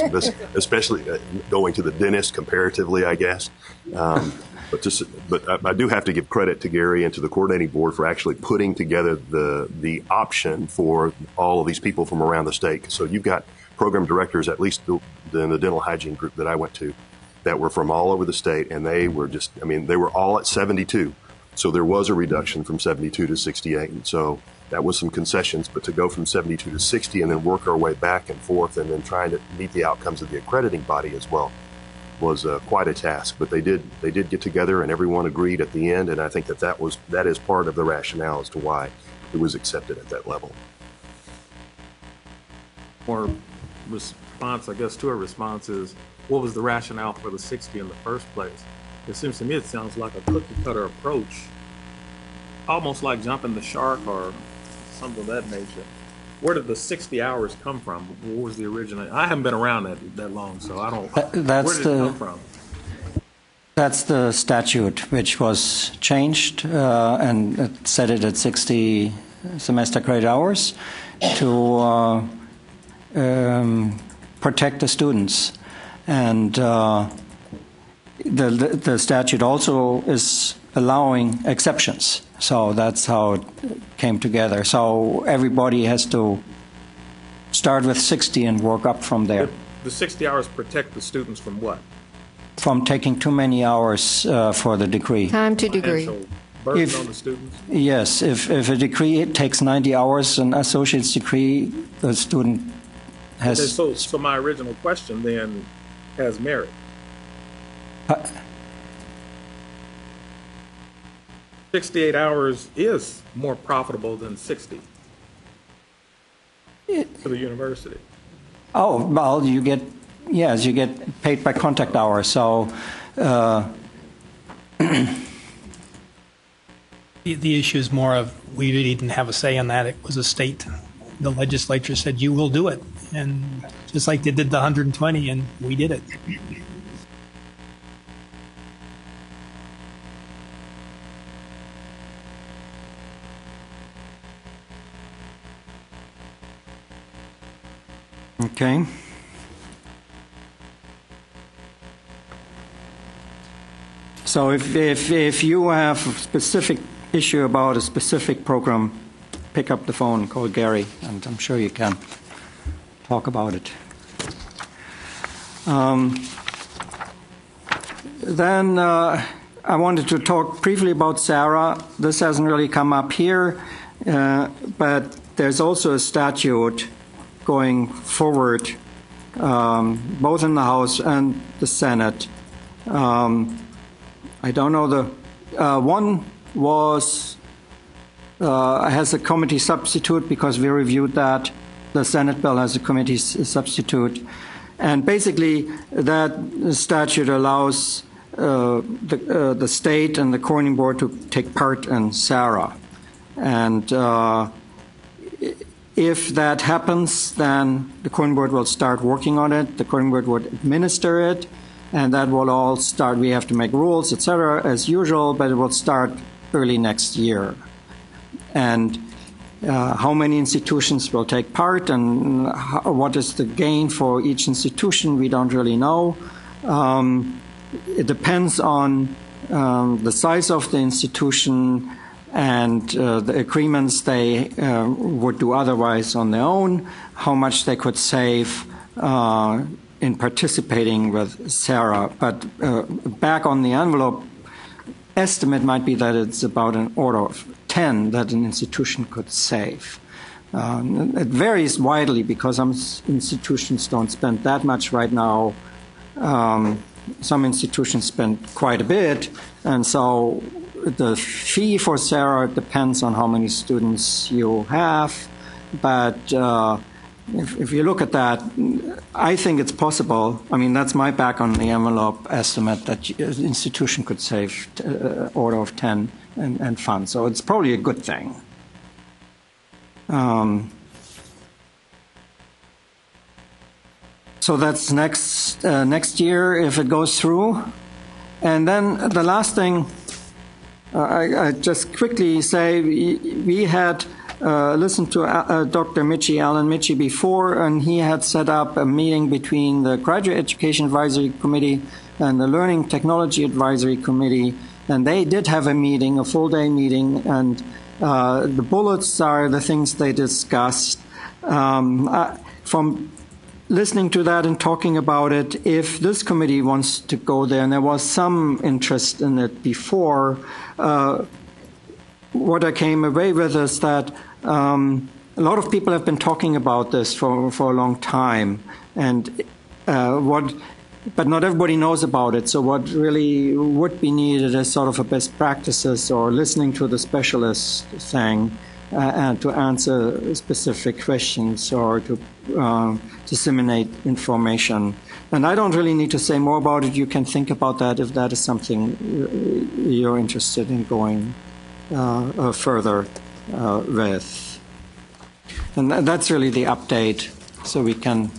especially going to the dentist comparatively, I guess. But I do have to give credit to Gary and to the coordinating board for actually putting together the option for all of these people from around the state. So you've got program directors, at least in the dental hygiene group that I went to, that were from all over the state, and they were they were all at 72. So there was a reduction from 72 to 68. And so that was some concessions, but to go from 72 to 60 and then work our way back and forth and then trying to meet the outcomes of the accrediting body as well was quite a task. But they did get together and everyone agreed at the end. And I think that is part of the rationale as to why it was accepted at that level. Or response, I guess, to a response is, what was the rationale for the 60 in the first place? It seems to me it sounds like a cookie-cutter approach, almost like jumping the shark or something of that nature. Where did the 60 hours come from? What was the original? I haven't been around that long, so I don't. Where did it come from? That's the statute, which was changed and it set it at 60 semester credit hours to protect the students. And the statute also is allowing exceptions. So that's how it came together. So everybody has to start with 60 and work up from there. The 60 hours protect the students from what? From taking too many hours for the degree. Time to degree. Burden on the students? Yes. If a degree takes 90 hours, an associate's degree, the student has... Okay, so my original question then has merit. 68 hours is more profitable than 60 for the university. Oh, well, you get paid by contact hours. So the issue is more of we really didn't have a say on that. It was a state. The legislature said you will do it, and just like they did the 120, and we did it. Okay. So if you have a specific issue about a specific program, pick up the phone and call Gary, and I'm sure you can talk about it. Then I wanted to talk briefly about Sarah. This hasn't really come up here, but there's also a statute going forward, both in the House and the Senate. I don't know, the one was has a committee substitute because we reviewed that. The Senate bill has a committee substitute. And basically that statute allows the state and the coordinating board to take part in SARA. And if that happens, then the coordinating board will start working on it. The coordinating board would administer it, and that will all start. We have to make rules, etc., as usual, but it will start early next year. And how many institutions will take part and what is the gain for each institution, we don't really know. it depends on the size of the institution and the agreements they would do otherwise on their own, how much they could save in participating with Sarah. But back on the envelope, estimate might be that it's about an order of 10 that an institution could save. It varies widely because some institutions don't spend that much right now. Some institutions spend quite a bit, and so the fee for Sarah depends on how many students you have. But if you look at that, I think it's possible. I mean, that's my back on the envelope estimate that an institution could save order of 10 and funds. So it's probably a good thing. So that's next year if it goes through. And then the last thing, I just quickly say, we had listened to Dr. Alan Michie before, and he had set up a meeting between the Graduate Education Advisory Committee and the Learning Technology Advisory Committee, and they did have a meeting, a full-day meeting, and the bullets are the things they discussed. From listening to that and talking about it, if this committee wants to go there, and there was some interest in it before, what I came away with is that a lot of people have been talking about this for a long time, and but not everybody knows about it. So what really would be needed is sort of a best practices or listening to the specialist thing and to answer specific questions or to disseminate information. And I don't really need to say more about it. You can think about that if that is something you're interested in going further with. And that's really the update, so we can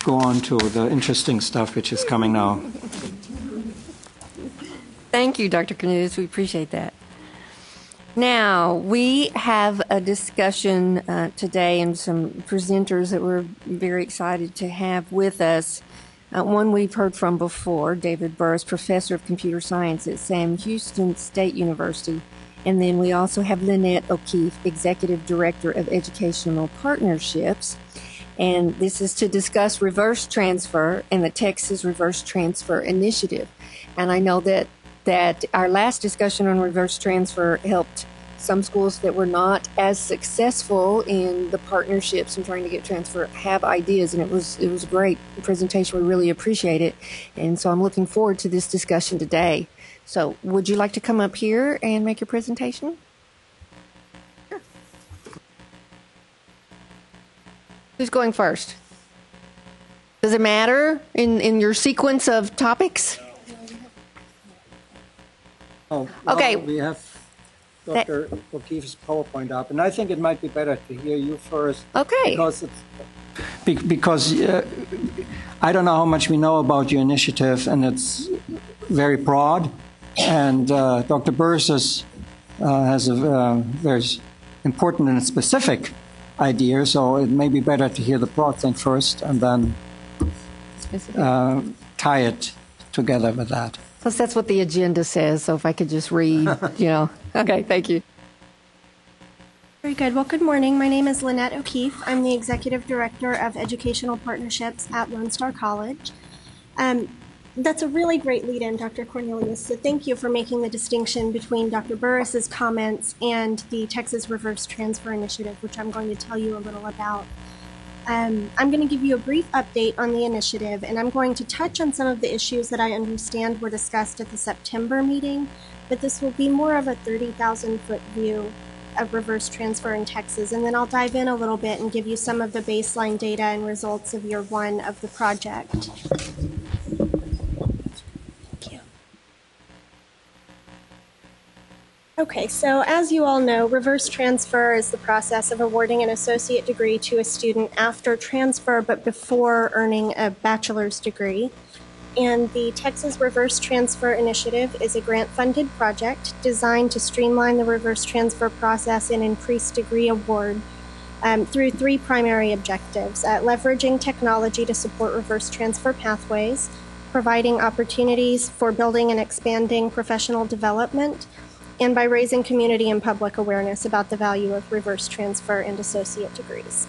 go on to the interesting stuff which is coming now. Thank you, Dr. Knudis. We appreciate that. Now, we have a discussion today and some presenters that we're very excited to have with us. One we've heard from before, David Burris, Professor of Computer Science at Sam Houston State University. And then we also have Lynette O'Keefe, Executive Director of Educational Partnerships. And this is to discuss reverse transfer and the Texas Reverse Transfer Initiative. And I know that our last discussion on reverse transfer helped some schools that were not as successful in the partnerships and trying to get transfer have ideas, and it was a great presentation. We really appreciate it, and so I'm looking forward to this discussion today. So would you like to come up here and make your presentation? Sure. Who's going first? Does it matter in your sequence of topics? Oh, well, okay. We have Dr. O'Keefe's PowerPoint up, and I think it might be better to hear you first. Okay. Because I don't know how much we know about your initiative, and it's very broad. And Dr. Burris has a very important and specific idea, so it may be better to hear the broad thing first and then tie it together with that. Plus, that's what the agenda says, so if I could just read, Okay, thank you. Very good. Well, good morning. My name is Lynette O'Keefe. I'm the Executive Director of Educational Partnerships at Lone Star College. That's a really great lead-in, Dr. Cornelius, so thank you for making the distinction between Dr. Burris's comments and the Texas Reverse Transfer Initiative, which I'm going to tell you a little about. I'm going to give you a brief update on the initiative, and I'm going to touch on some of the issues that I understand were discussed at the September meeting, but this will be more of a 30,000-foot view of reverse transfer in Texas, and then I'll dive in a little bit and give you some of the baseline data and results of year one of the project. Okay, so as you all know, reverse transfer is the process of awarding an associate degree to a student after transfer but before earning a bachelor's degree. And the Texas Reverse Transfer Initiative is a grant-funded project designed to streamline the reverse transfer process and increase degree award through three primary objectives: leveraging technology to support reverse transfer pathways, providing opportunities for building and expanding professional development, and by raising community and public awareness about the value of reverse transfer and associate degrees.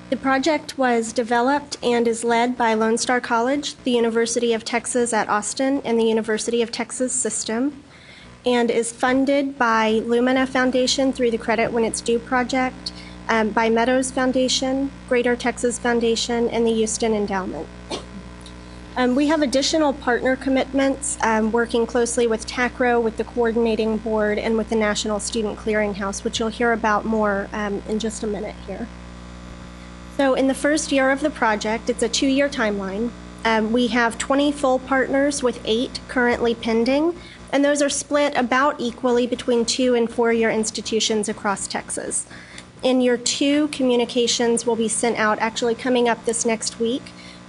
The project was developed and is led by Lone Star College, the University of Texas at Austin, and the University of Texas System, and is funded by Lumina Foundation through the Credit When It's Due project, by Meadows Foundation, Greater Texas Foundation, and the Houston Endowment. We have additional partner commitments, working closely with TACRO, with the coordinating board, and with the National Student Clearinghouse, which you'll hear about more in just a minute here. So in the first year of the project, it's a 2-year timeline. We have 20 full partners with 8 currently pending, and those are split about equally between 2- and 4-year institutions across Texas. In year 2, communications will be sent out, actually coming up this next week,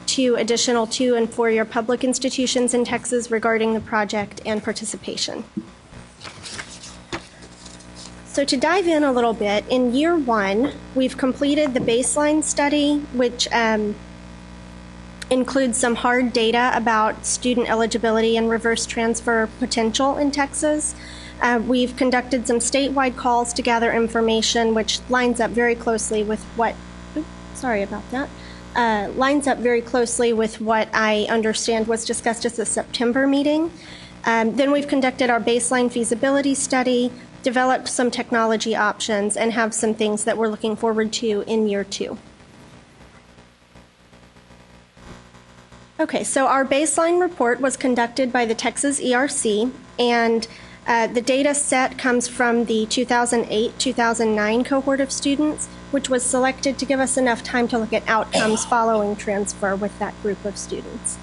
to additional 2- and 4-year public institutions in Texas regarding the project and participation. So to dive in a little bit, in year 1, we've completed the baseline study, which includes some hard data about student eligibility and reverse transfer potential in Texas. We've conducted some statewide calls to gather information, which lines up very closely with what, lines up very closely with what I understand was discussed at the September meeting. Then we've conducted our baseline feasibility study, developed some technology options, and have some things that we're looking forward to in year 2. Okay, so our baseline report was conducted by the Texas ERC, and the data set comes from the 2008-2009 cohort of students, which was selected to give us enough time to look at outcomes following transfer with that group of students.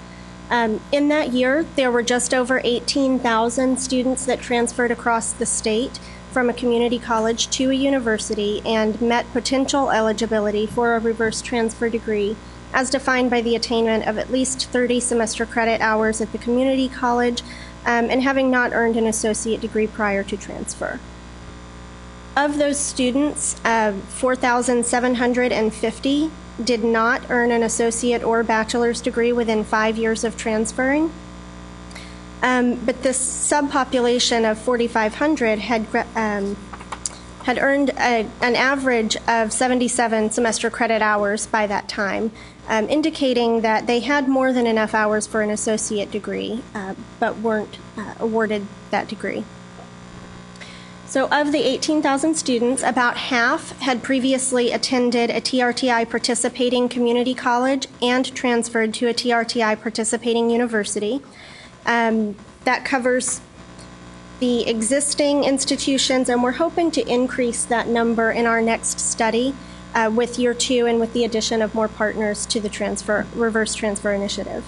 In that year, there were just over 18,000 students that transferred across the state from a community college to a university and met potential eligibility for a reverse transfer degree as defined by the attainment of at least 30 semester credit hours at the community college and having not earned an associate degree prior to transfer. Of those students, 4,750 did not earn an associate or bachelor's degree within 5 years of transferring. But this subpopulation of 4,500 had earned an average of 77 semester credit hours by that time, indicating that they had more than enough hours for an associate degree, but weren't awarded that degree. So of the 18,000 students, about half had previously attended a TRTI participating community college and transferred to a TRTI participating university. That covers the existing institutions, and we're hoping to increase that number in our next study with year 2 and with the addition of more partners to the reverse transfer initiative.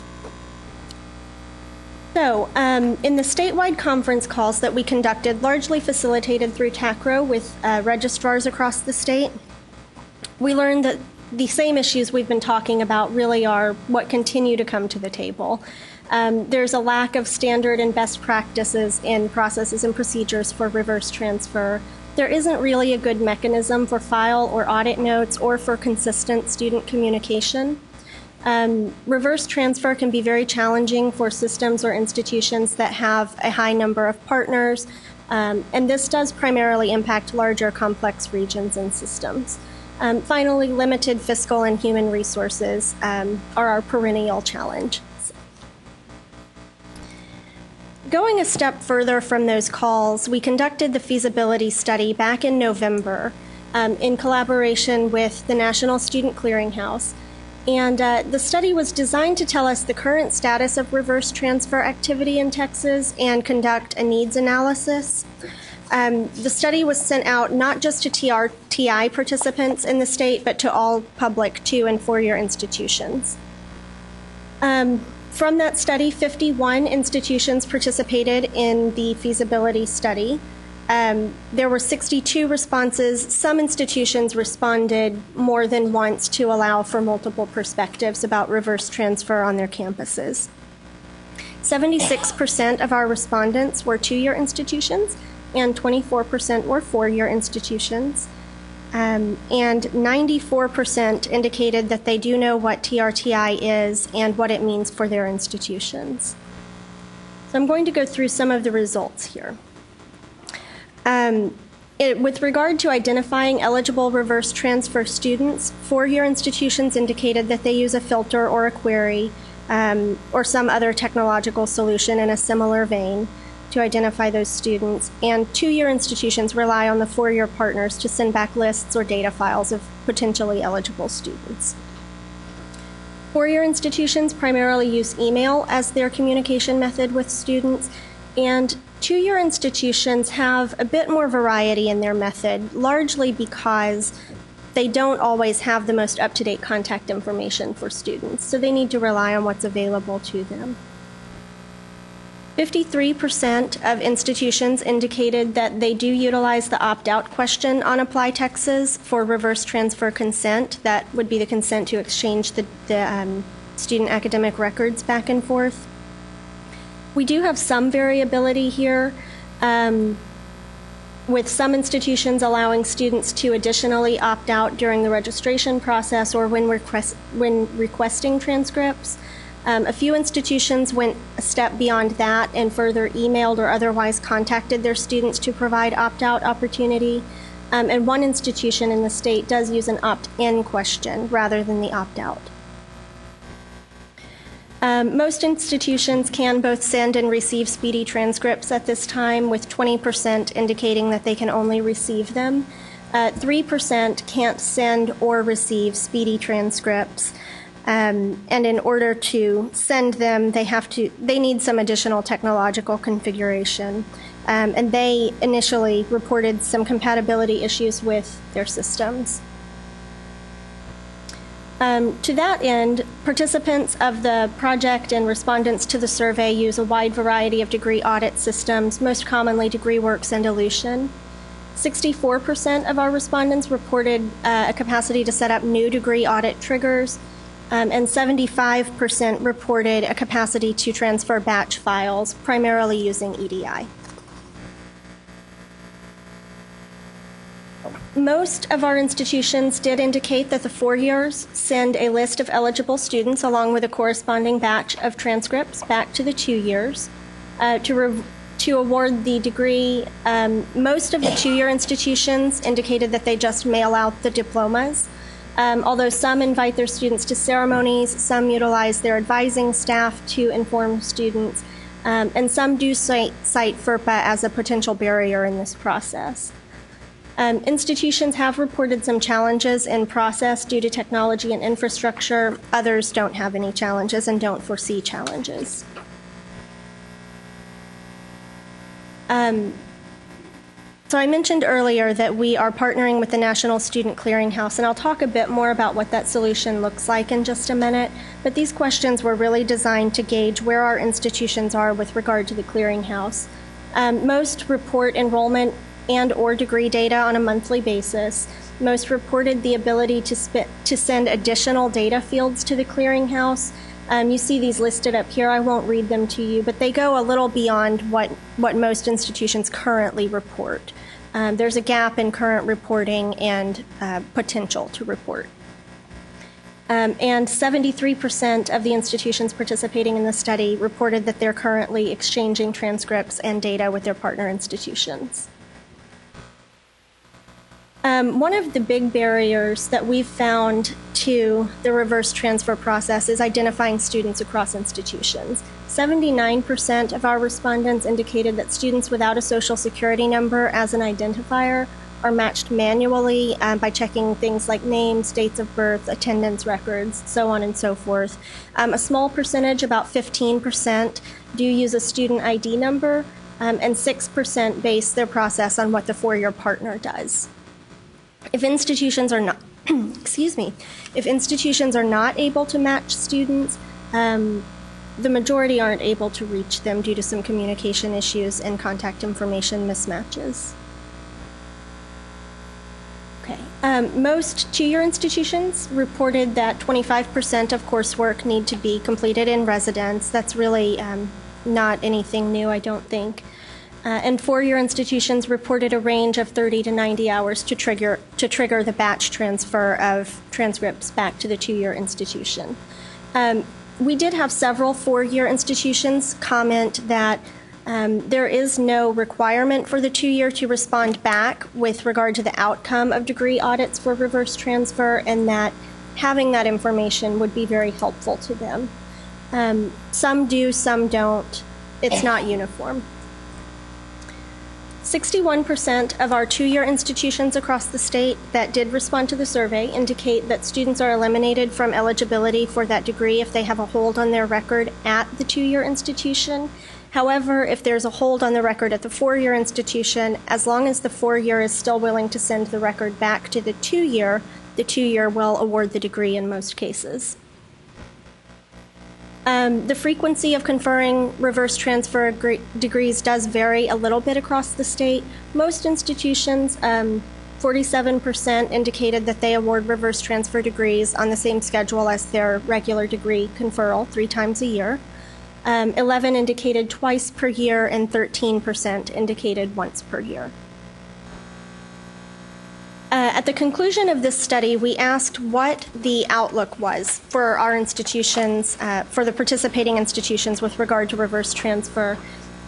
So, in the statewide conference calls that we conducted, largely facilitated through TACRO with registrars across the state, we learned that the same issues we've been talking about really are what continue to come to the table. There's a lack of standard and best practices in processes and procedures for reverse transfer. There isn't really a good mechanism for file or audit notes or for consistent student communication. Reverse transfer can be very challenging for systems or institutions that have a high number of partners, and this does primarily impact larger complex regions and systems. Finally, limited fiscal and human resources are our perennial challenge. Going a step further from those calls, we conducted the feasibility study back in November in collaboration with the National Student Clearinghouse. And the study was designed to tell us the current status of reverse transfer activity in Texas and conduct a needs analysis. The study was sent out not just to TRTI participants in the state, but to all public 2- and 4-year institutions. From that study, 51 institutions participated in the feasibility study. There were 62 responses. Some institutions responded more than once to allow for multiple perspectives about reverse transfer on their campuses. 76% of our respondents were 2-year institutions, and 24% were 4-year institutions. And 94% indicated that they do know what TRTI is and what it means for their institutions. So I'm going to go through some of the results here. With regard to identifying eligible reverse transfer students, four-year institutions indicated that they use a filter or a query or some other technological solution in a similar vein to identify those students. And two-year institutions rely on the four-year partners to send back lists or data files of potentially eligible students. Four-year institutions primarily use email as their communication method with students, and two-year institutions have a bit more variety in their method, largely because they don't always have the most up-to-date contact information for students, so they need to rely on what's available to them. 53% of institutions indicated that they do utilize the opt-out question on apply texts for reverse transfer consent. That would be the consent to exchange the student academic records back and forth. We do have some variability here, with some institutions allowing students to additionally opt out during the registration process or when requesting transcripts. A few institutions went a step beyond that and further emailed or otherwise contacted their students to provide opt-out opportunity. And one institution in the state does use an opt-in question rather than the opt-out. Most institutions can both send and receive speedy transcripts at this time, with 20% indicating that they can only receive them. 3% can't send or receive speedy transcripts. And in order to send them, they need some additional technological configuration. And they initially reported some compatibility issues with their systems. To that end, participants of the project and respondents to the survey use a wide variety of degree audit systems, most commonly DegreeWorks and Ellucian. 64% of our respondents reported a capacity to set up new degree audit triggers, and 75% reported a capacity to transfer batch files, primarily using EDI. Most of our institutions did indicate that the 4 years send a list of eligible students along with a corresponding batch of transcripts back to the 2 years. To award the degree, most of the 2-year institutions indicated that they just mail out the diplomas. Although some invite their students to ceremonies, some utilize their advising staff to inform students, and some do cite FERPA as a potential barrier in this process. Institutions have reported some challenges in process due to technology and infrastructure. Others don't have any challenges and don't foresee challenges. So I mentioned earlier that we are partnering with the National Student Clearinghouse, and I'll talk a bit more about what that solution looks like in just a minute. But these questions were really designed to gauge where our institutions are with regard to the clearinghouse. Most report enrollment and or degree data on a monthly basis. Most reported the ability to send additional data fields to the clearinghouse. You see these listed up here. I won't read them to you, but they go a little beyond what most institutions currently report. There's a gap in current reporting and potential to report. And 73% of the institutions participating in the study reported that they're currently exchanging transcripts and data with their partner institutions. One of the big barriers that we've found to the reverse transfer process is identifying students across institutions. 79% of our respondents indicated that students without a social security number as an identifier are matched manually by checking things like names, dates of birth, attendance records, so on and so forth. A small percentage, about 15%, do use a student ID number, and 6% base their process on what the four-year partner does. If institutions are not, if institutions are not able to match students, the majority aren't able to reach them due to some communication issues and contact information mismatches. Okay. Most two-year institutions reported that 25% of coursework need to be completed in residence. That's really not anything new, I don't think. And four-year institutions reported a range of 30 to 90 hours to trigger the batch transfer of transcripts back to the two-year institution. We did have several four-year institutions comment that there is no requirement for the two-year to respond back with regard to the outcome of degree audits for reverse transfer, and that having that information would be very helpful to them. Some do, some don't. It's not uniform. 61% of our two-year institutions across the state that did respond to the survey indicate that students are eliminated from eligibility for that degree if they have a hold on their record at the two-year institution. However, if there's a hold on the record at the four-year institution, as long as the four-year is still willing to send the record back to the two-year will award the degree in most cases. The frequency of conferring reverse transfer degrees does vary a little bit across the state. Most institutions, 47% indicated that they award reverse transfer degrees on the same schedule as their regular degree conferral, 3 times a year. 11 indicated twice per year, and 13% indicated once per year. At the conclusion of this study, we asked what the outlook was for our institutions, for the participating institutions with regard to reverse transfer,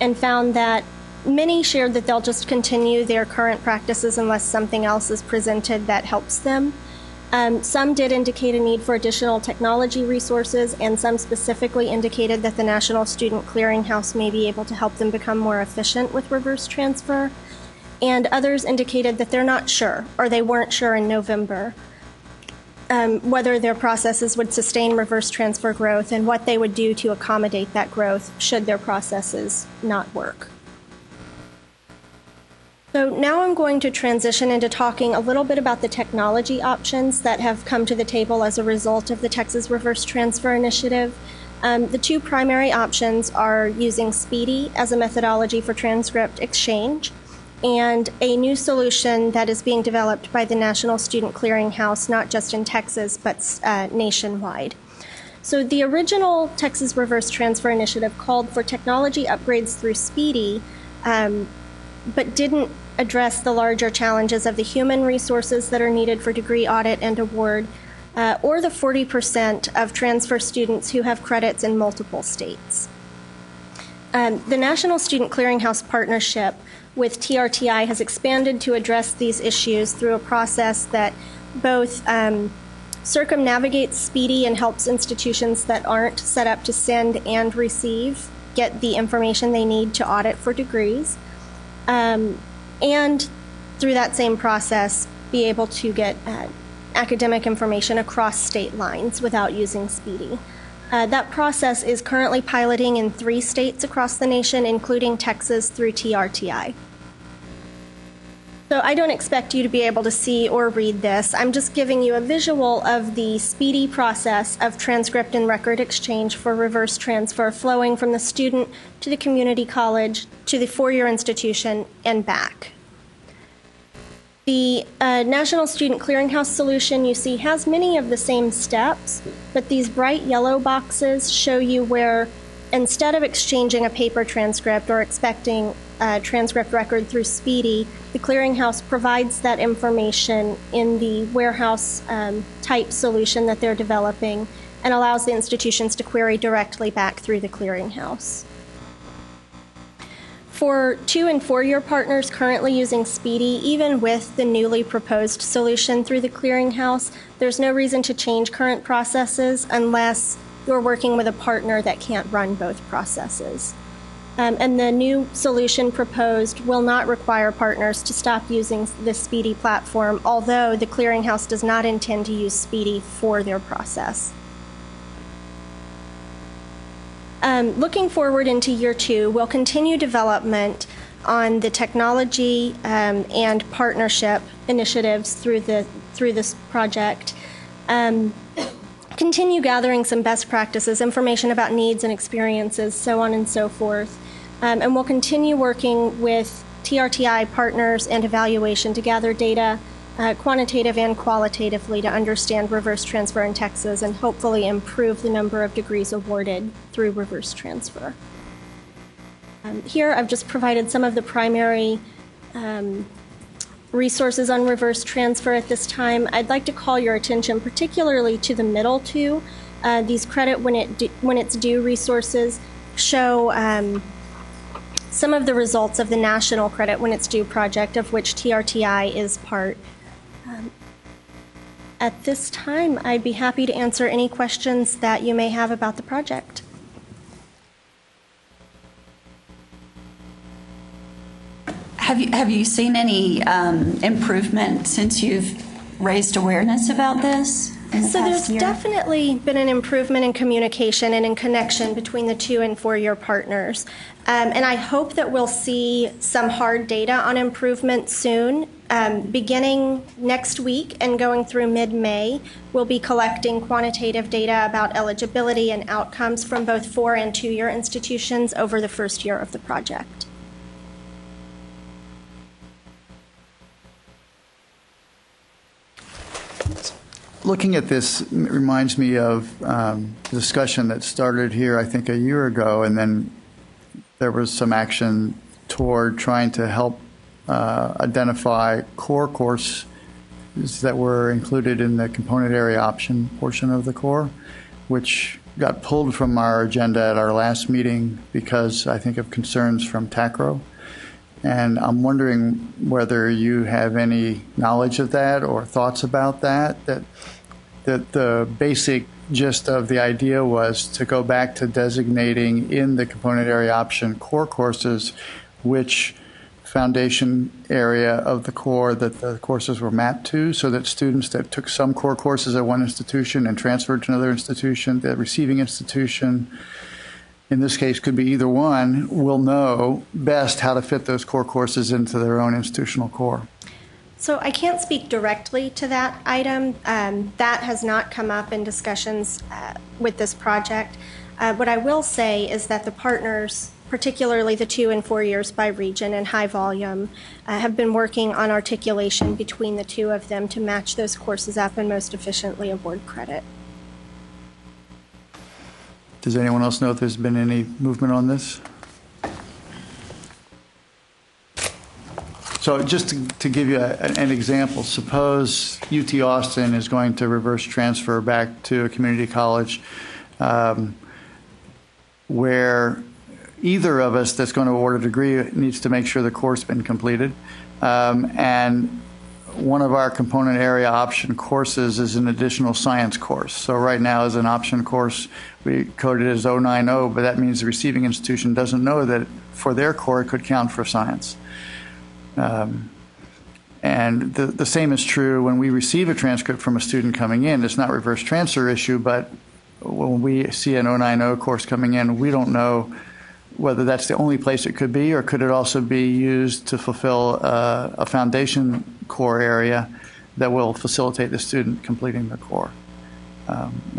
and found that many shared that they'll just continue their current practices unless something else is presented that helps them. Some did indicate a need for additional technology resources, and some specifically indicated that the National Student Clearinghouse may be able to help them become more efficient with reverse transfer. And others indicated that they're not sure, or they weren't sure in November, whether their processes would sustain reverse transfer growth and what they would do to accommodate that growth should their processes not work. So now I'm going to transition into talking a little bit about the technology options that have come to the table as a result of the Texas Reverse Transfer Initiative. The two primary options are using SPEEDY as a methodology for transcript exchange, and a new solution that is being developed by the National Student Clearinghouse, not just in Texas, but nationwide. So the original Texas Reverse Transfer Initiative called for technology upgrades through SPEEDY, but didn't address the larger challenges of the human resources that are needed for degree audit and award, or the 40% of transfer students who have credits in multiple states. The National Student Clearinghouse partnership with TRTI has expanded to address these issues through a process that both circumnavigates SPEEDY and helps institutions that aren't set up to send and receive get the information they need to audit for degrees, and through that same process be able to get academic information across state lines without using SPEEDY. That process is currently piloting in 3 states across the nation, including Texas through TRTI. So I don't expect you to be able to see or read this. I'm just giving you a visual of the SPEEDY process of transcript and record exchange for reverse transfer flowing from the student to the community college to the four-year institution and back. The National Student Clearinghouse solution you see has many of the same steps, but these bright yellow boxes show you where, instead of exchanging a paper transcript or expecting a transcript record through SPEEDY, the Clearinghouse provides that information in the warehouse type solution that they're developing and allows the institutions to query directly back through the Clearinghouse. For 2- and 4-year partners currently using SPEEDY, even with the newly proposed solution through the Clearinghouse, there's no reason to change current processes unless you're working with a partner that can't run both processes. And the new solution proposed will not require partners to stop using the SPEEDY platform, although the Clearinghouse does not intend to use SPEEDY for their process. Looking forward into year 2, we'll continue development on the technology and partnership initiatives through this project. Continue gathering some best practices, information about needs and experiences, so on and so forth. And we'll continue working with TRTI partners and evaluation to gather data, quantitative and qualitatively, to understand reverse transfer in Texas and hopefully improve the number of degrees awarded through reverse transfer. Here I've just provided some of the primary resources on reverse transfer at this time. I'd like to call your attention particularly to the middle two. These credit when it's due resources show some of the results of the National Credit When It's Due project, of which TRTI is part. At this time, I'd be happy to answer any questions that you may have about the project. Have you seen any improvement since you've raised awareness about this? So there's definitely been an improvement in communication and in connection between the 2- and 4-year partners. And I hope that we'll see some hard data on improvement soon. Beginning next week and going through mid-May, we'll be collecting quantitative data about eligibility and outcomes from both 4- and 2-year institutions over the first year of the project. Looking at this reminds me of the discussion that started here, I think, a year ago, and then there was some action toward trying to help identify core courses that were included in the component area option portion of the core, which got pulled from our agenda at our last meeting because, I think, of concerns from TACRO. And I'm wondering whether you have any knowledge of that or thoughts about that the basic gist of the idea was to go back to designating in the component area option core courses which foundation area of the core that the courses were mapped to, so that students that took some core courses at one institution and transferred to another institution, the receiving institution, in this case could be either one, will know best how to fit those core courses into their own institutional core. So I can't speak directly to that item. That has not come up in discussions with this project. What I will say is that the partners, particularly the 2- and 4 years by region and high volume, have been working on articulation between the two of them to match those courses up and most efficiently award credit. Does anyone else know if there's been any movement on this? So just to give you an example, suppose UT Austin is going to reverse transfer back to a community college where either of us that's going to award a degree needs to make sure the course has been completed. And one of our component area option courses is an additional science course. So right now as an option course, we code it as 090, but that means the receiving institution doesn't know that for their core it could count for science. And the same is true when we receive a transcript from a student coming in. It's not a reverse transfer issue, but when we see an 090 course coming in, we don't know whether that's the only place it could be, or could it also be used to fulfill a foundation core area that will facilitate the student completing the core.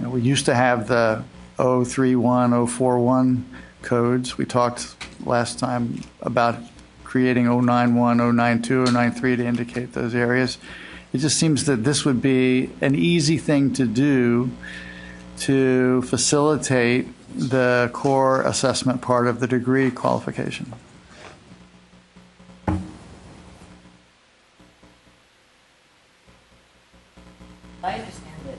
We used to have the 031, 041 codes. We talked last time about creating 091, 092, 093 to indicate those areas. It just seems that this would be an easy thing to do to facilitate the core assessment part of the degree qualification. I understand that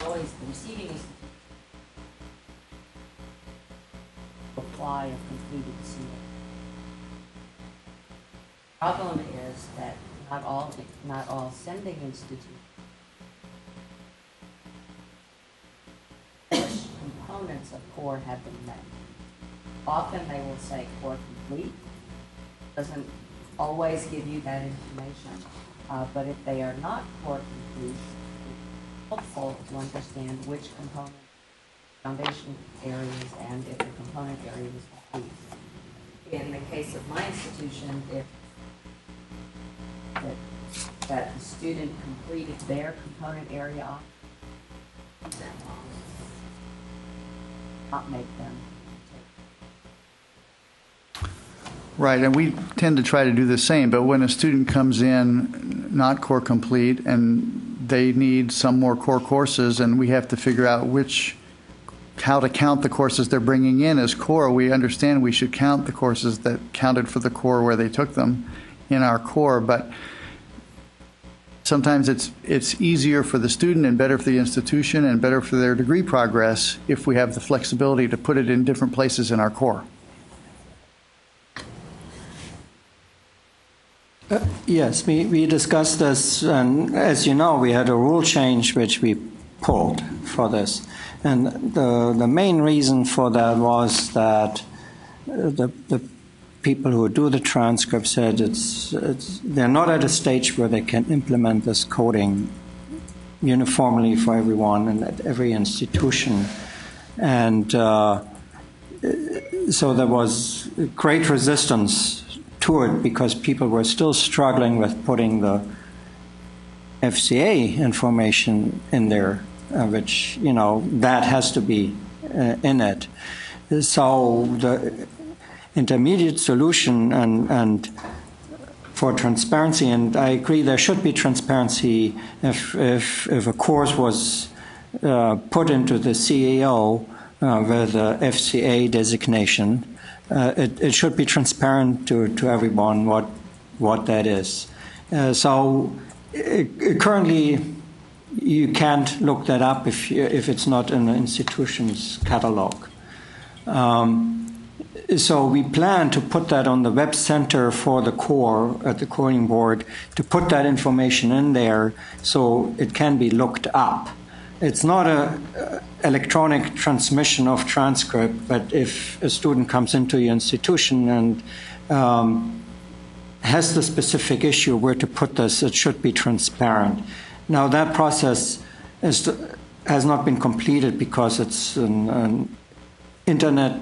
always the receiving institution apply a completed CA. Problem is that not all sending institutions components of core have been met. Often they will say core complete. Doesn't always give you that information. But if they are not core complete, it's helpful to understand which component foundation areas and if the component area is complete. In the case of my institution, if that the student completed their component area, not make them. Right, and we tend to try to do the same, but when a student comes in not core complete and they need some more core courses, and we have to figure out which how to count the courses they're bringing in as core. We understand we should count the courses that counted for the core where they took them in our core, but sometimes it's easier for the student and better for the institution and better for their degree progress if we have the flexibility to put it in different places in our core. Yes, we discussed this, and as you know, we had a rule change which we pulled for this. And the main reason for that was that the people who do the transcript said they're not at a stage where they can implement this coding uniformly for everyone and at every institution. And so there was great resistance to it because people were still struggling with putting the FCA information in there, which, that has to be in it. So the intermediate solution and for transparency, and I agree there should be transparency if a course was put into the CAO with the FCA designation, it should be transparent to everyone what that is. Currently, you can't look that up if it's not in the institution's catalog. So we plan to put that on the web center for the core at the coding board, to put that information in there so it can be looked up. It's not a electronic transmission of transcript, but if a student comes into your institution and has the specific issue where to put this, it should be transparent. Now that process has not been completed because it's an internet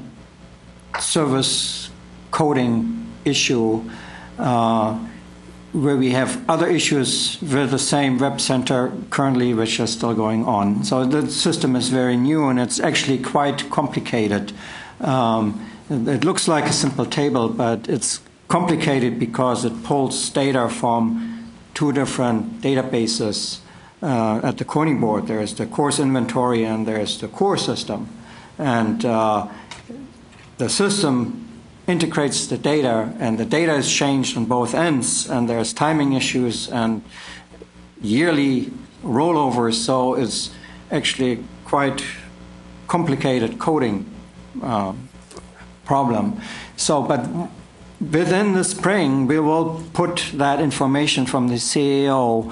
service coding issue where we have other issues with the same web center currently which are still going on. So the system is very new and it's actually quite complicated. It looks like a simple table, but it's complicated because it pulls data from two different databases at the coding board. There's the course inventory and there's the core system. And the system integrates the data, and the data is changed on both ends, and there's timing issues and yearly rollovers, so it's actually quite complicated coding problem. So, but within the spring, we will put that information from the CAO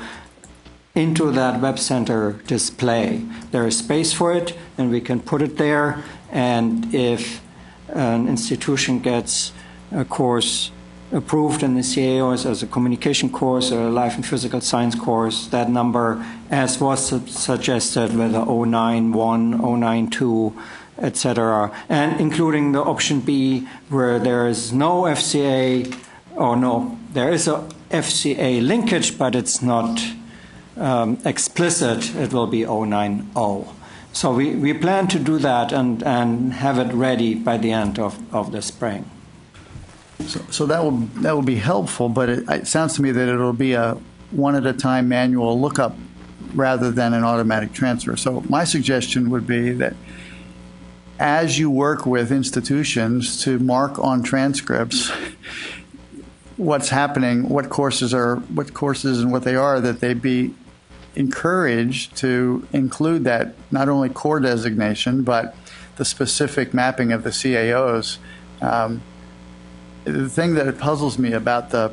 into that web center display. There is space for it, and we can put it there, and if an institution gets a course approved in the CAO as a communication course or a life and physical science course, that number, as was suggested with the 091, 092, etc., and including the option B where there is no FCA, or no, there is a FCA linkage, but it's not explicit, it will be 090. So we plan to do that and have it ready by the end of the spring. So that will be helpful, but it sounds to me that it'll be a one-at-a-time manual lookup rather than an automatic transfer. So my suggestion would be that as you work with institutions to mark on transcripts what's happening, what courses and what they are, that they be encouraged to include that not only core designation but the specific mapping of the CAOs. The thing that puzzles me about the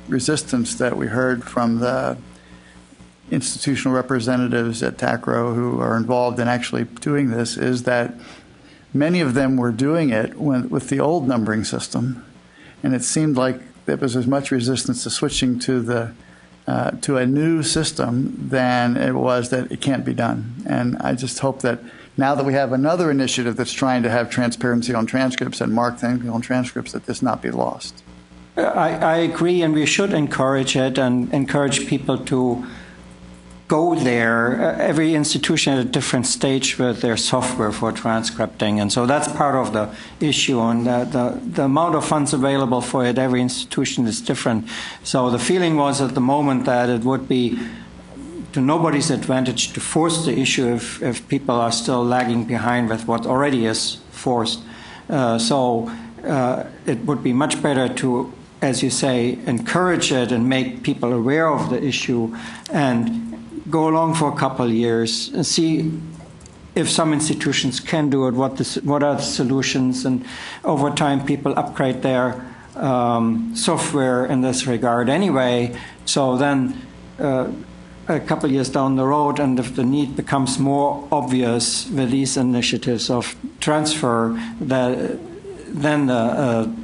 resistance that we heard from the institutional representatives at TACRO who are involved in actually doing this is that many of them were doing it with the old numbering system, and it seemed like there was as much resistance to switching to a new system than it was that it can't be done. And I just hope that now that we have another initiative that's trying to have transparency on transcripts and mark things on transcripts, that this not be lost. I agree, and we should encourage it and encourage people to go there. Every institution at a different stage with their software for transcripting, and so that's part of the issue, and the amount of funds available for it, every institution is different. So the feeling was at the moment that it would be to nobody's advantage to force the issue if people are still lagging behind with what already is forced. So it would be much better to, as you say, encourage it and make people aware of the issue and go along for a couple of years and see if some institutions can do it, what are the solutions, and over time people upgrade their software in this regard anyway. So then a couple of years down the road, and if the need becomes more obvious with these initiatives of transfer, then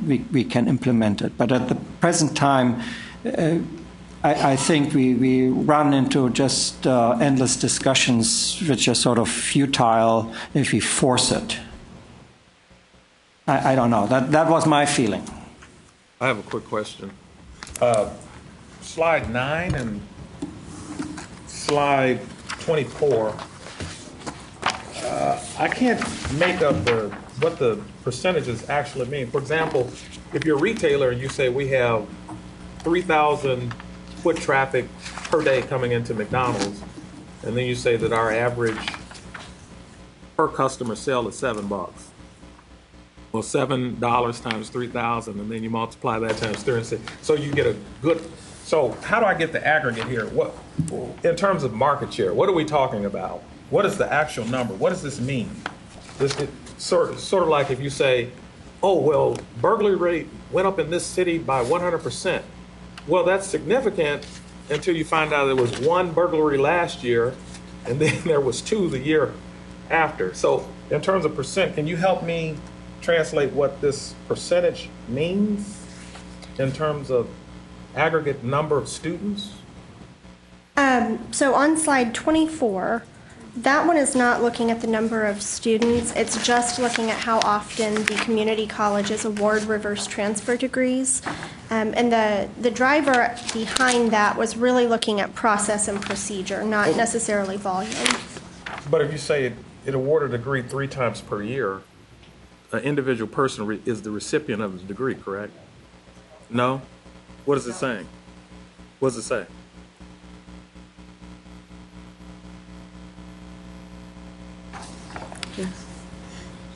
we can implement it. But at the present time, I think we run into just endless discussions which are sort of futile if we force it. I don't know. That was my feeling. I have a quick question. Slide 9 and slide 24. I can't make up what the percentages actually mean. For example, if you're a retailer and you say we have 3,000 foot traffic per day coming into McDonald's, and then you say that our average per customer sale is $7. Well, $7 times 3,000, and then you multiply that times 30. So you get a good. So how do I get the aggregate here? What, in terms of market share, what are we talking about? What is the actual number? What does this mean? Sort of like if you say, oh, well, burglary rate went up in this city by 100%. Well, that's significant until you find out there was one burglary last year, and then there was 2 the year after. So in terms of percent, can you help me translate what this percentage means in terms of aggregate number of students? So on slide 24, that one is not looking at the number of students. It's just looking at how often the community colleges award reverse transfer degrees. And the driver behind that was really looking at process and procedure, not necessarily volume. But if you say it awarded a degree 3 times per year, an individual person is the recipient of the degree, correct? No? What is it saying? What does it say?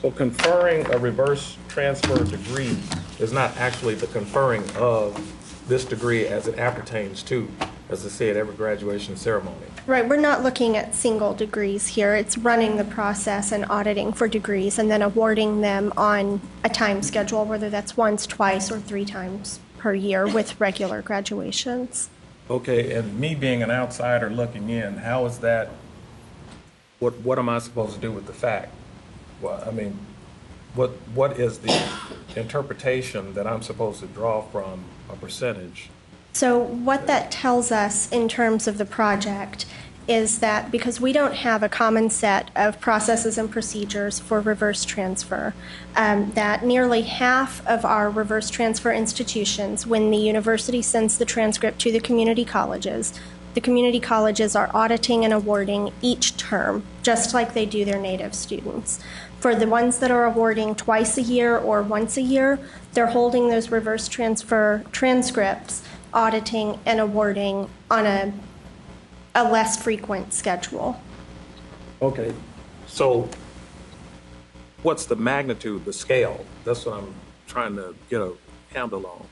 So conferring a reverse transfer degree is not actually the conferring of this degree as it appertains to, as I said, every graduation ceremony. Right, we're not looking at single degrees here. It's running the process and auditing for degrees and then awarding them on a time schedule, whether that's once, twice, or 3 times per year with regular graduations. Okay, and me being an outsider looking in, how is that, what am I supposed to do with the fact? Well, I mean, what is the interpretation that I'm supposed to draw from a percentage? So what that tells us in terms of the project is that because we don't have a common set of processes and procedures for reverse transfer, that nearly half of our reverse transfer institutions, when the university sends the transcript to the community colleges are auditing and awarding each term, just like they do their native students. For the ones that are awarding twice a year or once a year, they're holding those reverse transfer transcripts, auditing and awarding on a less frequent schedule. Okay, so what's the magnitude, the scale? That's what I'm trying to get a handle on.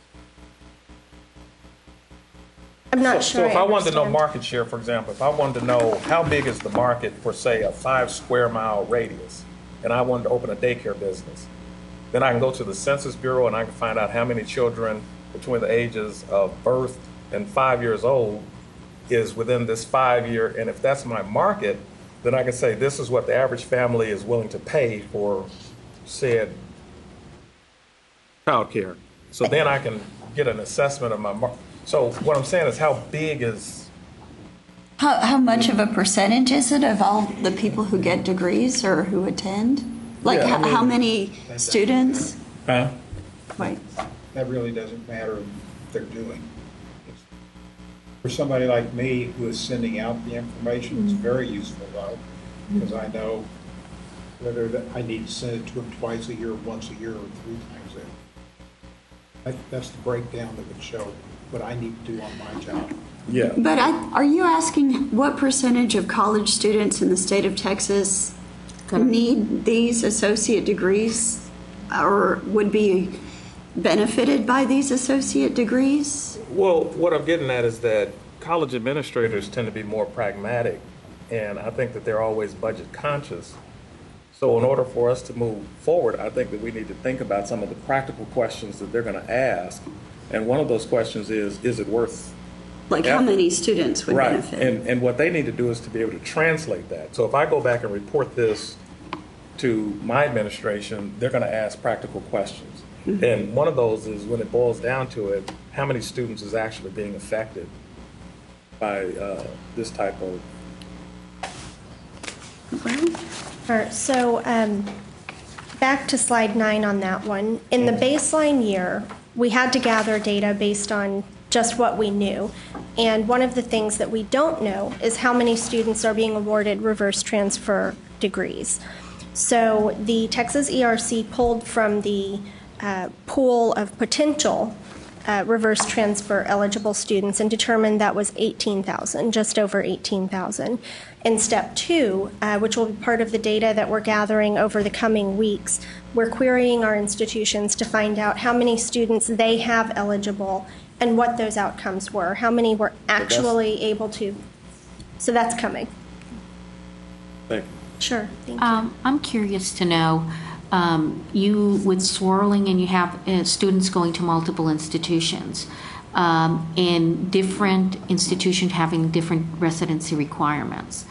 I'm not sure. So if I wanted to know market share, for example, if I wanted to know how big is the market for, say, a 5 square mile radius, and I wanted to open a daycare business, then I can go to the Census Bureau and I can find out how many children between the ages of birth and 5 years old is within this 5 year, and if that's my market, then I can say this is what the average family is willing to pay for said child care. So then I can get an assessment of my market. So what I'm saying is how big is... How much of a percentage is it of all the people who get degrees or who attend? Like Yeah, I mean- how many students? Huh? Wait. That really doesn't matter what they're doing. For somebody like me who is sending out the information, it's very useful though, because I know whether I need to send it to them twice a year, once a year, or 3 times a year. That's the breakdown that would show what I need to do on my job. Yeah. But are you asking what percentage of college students in the state of Texas need these associate degrees or would be benefited by these associate degrees? Well, what I'm getting at is that college administrators tend to be more pragmatic, and I think that they're always budget conscious. So in order for us to move forward, I think that we need to think about some of the practical questions that they're going to ask. And one of those questions is it worth Like how many students would right. benefit? And what they need to do is to be able to translate that. So if I go back and report this to my administration, they're going to ask practical questions. Mm-hmm. And one of those is, when it boils down to it, how many students is actually being affected by this type of... Sure. So back to slide 9 on that one. In the baseline year, we had to gather data based on just what we knew. And one of the things that we don't know is how many students are being awarded reverse transfer degrees. So the Texas ERC pulled from the pool of potential reverse transfer eligible students and determined that was 18,000, just over 18,000. In step 2, which will be part of the data that we're gathering over the coming weeks, we're querying our institutions to find out how many students they have eligible and what those outcomes were, how many were actually able to. So that's coming. Thank you. Sure, thank you. I'm curious to know, you with swirling and you have students going to multiple institutions, and different institutions having different residency requirements.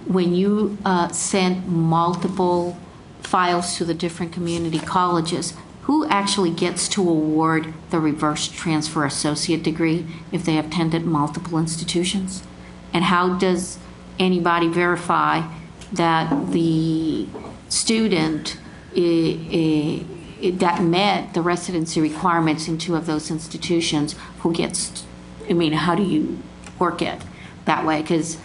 When you send multiple files to the different community colleges, who actually gets to award the reverse transfer associate degree if they have attended multiple institutions? And how does anybody verify that the student that met the residency requirements in 2 of those institutions, who gets, how do you work it that way? Because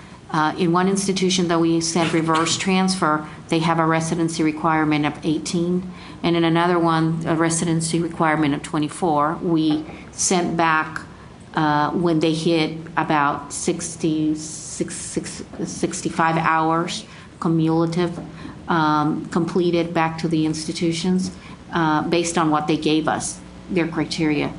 in one institution, though we said reverse transfer, they have a residency requirement of 18, and in another one, a residency requirement of 24. We sent back when they hit about 65 hours cumulative completed back to the institutions based on what they gave us, their criteria.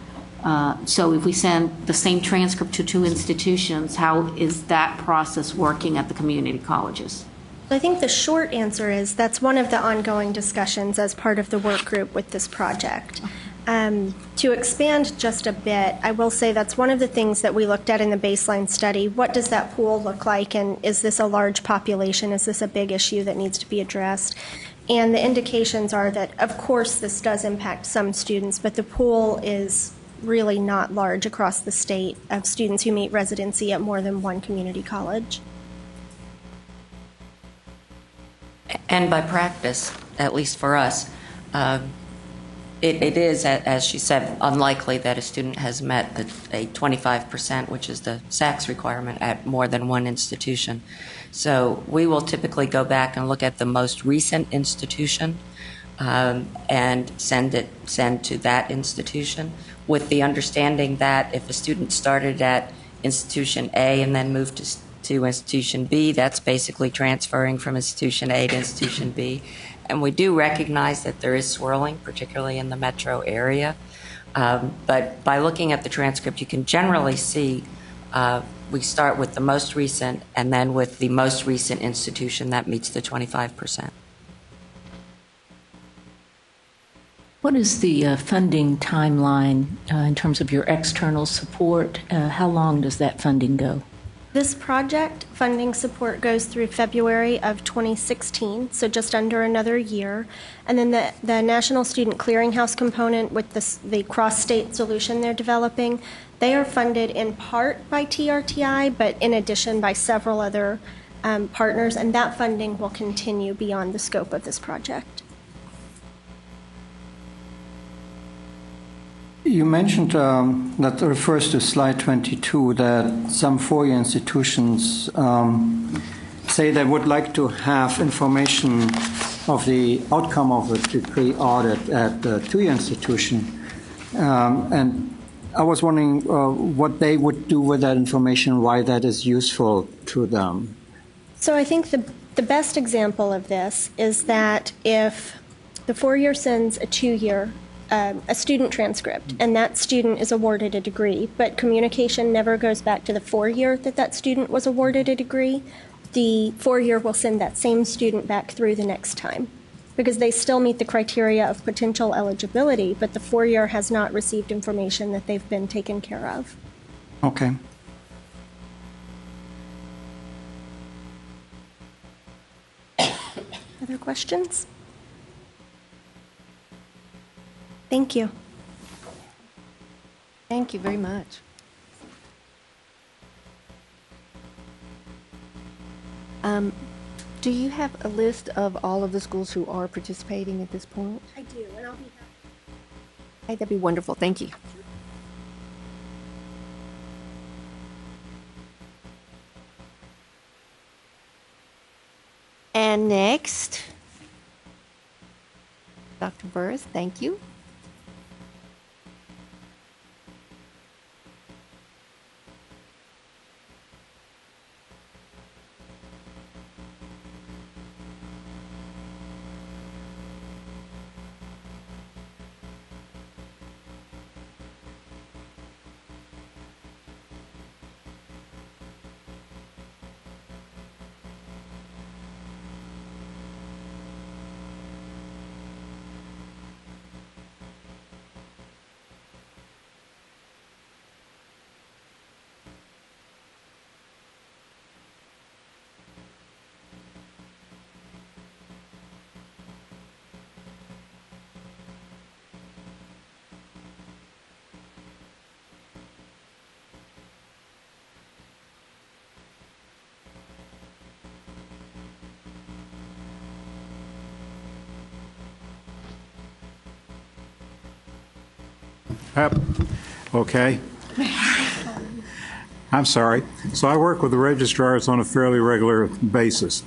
So if we send the same transcript to 2 institutions, how is that process working at the community colleges? I think the short answer is that's one of the ongoing discussions as part of the work group with this project. To expand just a bit, I will say that's one of the things that we looked at in the baseline study. What does that pool look like, and is this a large population? Is this a big issue that needs to be addressed? And the indications are that, of course, this does impact some students, but the pool is really not large across the state of students who meet residency at more than one community college. And by practice, at least for us, it is, as she said, unlikely that a student has met a 25%, which is the SACS requirement, at more than one institution. So we will typically go back and look at the most recent institution and send to that institution, with the understanding that if a student started at institution A and then moved to institution B, that's basically transferring from institution A to institution B. And we do recognize that there is swirling, particularly in the metro area. But by looking at the transcript, you can generally see we start with the most recent, and then with the most recent institution that meets the 25%. What is the funding timeline in terms of your external support? How long does that funding go? This project funding support goes through February of 2016, so just under another year. And then the National Student Clearinghouse component with the cross-state solution they're developing, they are funded in part by TRTI, but in addition by several other partners, and that funding will continue beyond the scope of this project. You mentioned that refers to slide 22 that some four-year institutions say they would like to have information of the outcome of a degree audit at the two-year institution. And I was wondering what they would do with that information, why that is useful to them. So I think the best example of this is that if the four-year sends a two-year, a student transcript, and that student is awarded a degree, but communication never goes back to the four-year that student was awarded a degree, the four-year will send that same student back through the next time, because they still meet the criteria of potential eligibility, but the four-year has not received information that they've been taken care of. Okay. Other questions? Thank you. Thank you very much. Do you have a list of all of the schools who are participating at this point? I do, and I'll be happy. Hey, that'd be wonderful. Thank you. And next, Dr. Burris, thank you. Okay. I'm sorry. So I work with the registrars on a fairly regular basis.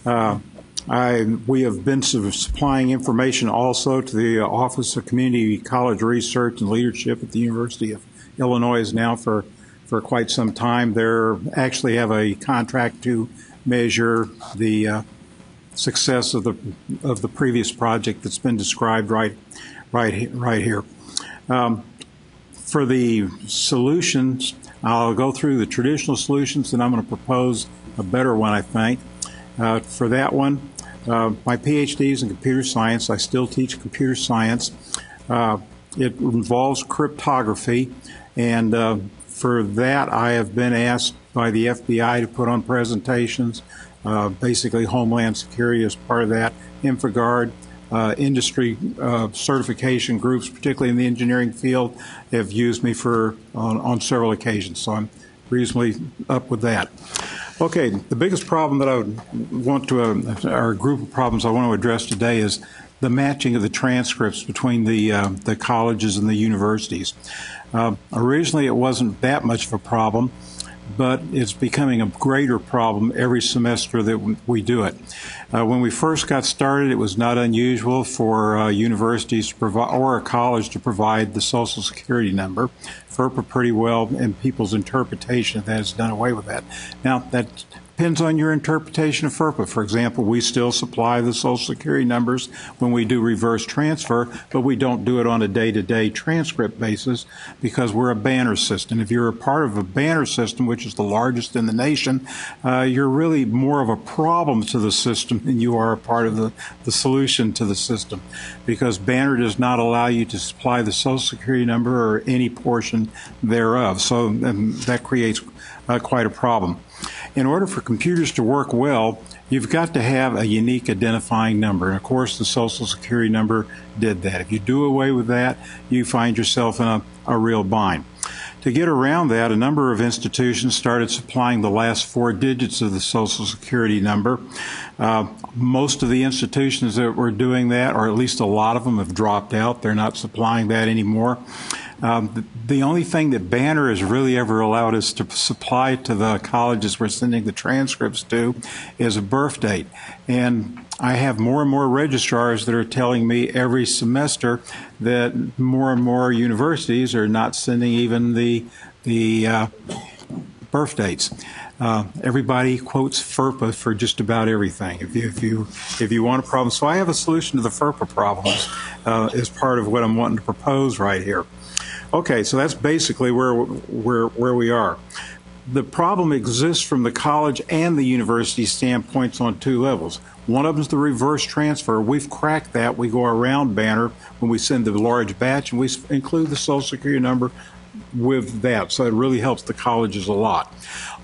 We have been supplying information also to the Office of Community College Research and Leadership at the University of Illinois now for quite some time. They actually have a contract to measure the success of the previous project that's been described right here. For the solutions, I'll go through the traditional solutions, and I'm going to propose a better one, I think. For that one, my PhD is in computer science. I still teach computer science. It involves cryptography, and for that, I have been asked by the FBI to put on presentations, basically Homeland Security as part of that, InfraGard, industry certification groups, particularly in the engineering field, have used me on several occasions, so I'm reasonably up with that. Okay, the biggest problem that I would want to, or a group of problems I want to address today is the matching of the transcripts between the colleges and the universities. Originally, it wasn't that much of a problem, but it's becoming a greater problem every semester that we do it. When we first got started, it was not unusual for universities to provide, or a college to provide the Social Security number. FERPA pretty well, and people's interpretation of that has done away with that. Now, that depends on your interpretation of FERPA. For example, we still supply the Social Security numbers when we do reverse transfer, but we don't do it on a day-to-day transcript basis because we're a banner system. If you're a part of a banner system, which is the largest in the nation, you're really more of a problem to the system than you are a part of the solution to the system, because banner does not allow you to supply the Social Security number or any portion thereof. So that creates quite a problem. In order for computers to work well, you've got to have a unique identifying number. And of course, the Social Security number did that. If you do away with that, you find yourself in a real bind. To get around that, a number of institutions started supplying the last 4 digits of the Social Security number. Most of the institutions that were doing that, or at least a lot of them, have dropped out. They're not supplying that anymore. The only thing that Banner has really ever allowed us to supply to the colleges we're sending the transcripts to is a birth date. And I have more and more registrars that are telling me every semester that more and more universities are not sending even the birth dates. Everybody quotes FERPA for just about everything. If you want a problem, so I have a solution to the FERPA problems as part of what I'm wanting to propose right here. Okay, so that's basically where we are. The problem exists from the college and the university standpoints on two levels. One of them is the reverse transfer. We've cracked that. We go around banner when we send the large batch, and we include the Social Security number with that. So it really helps the colleges a lot.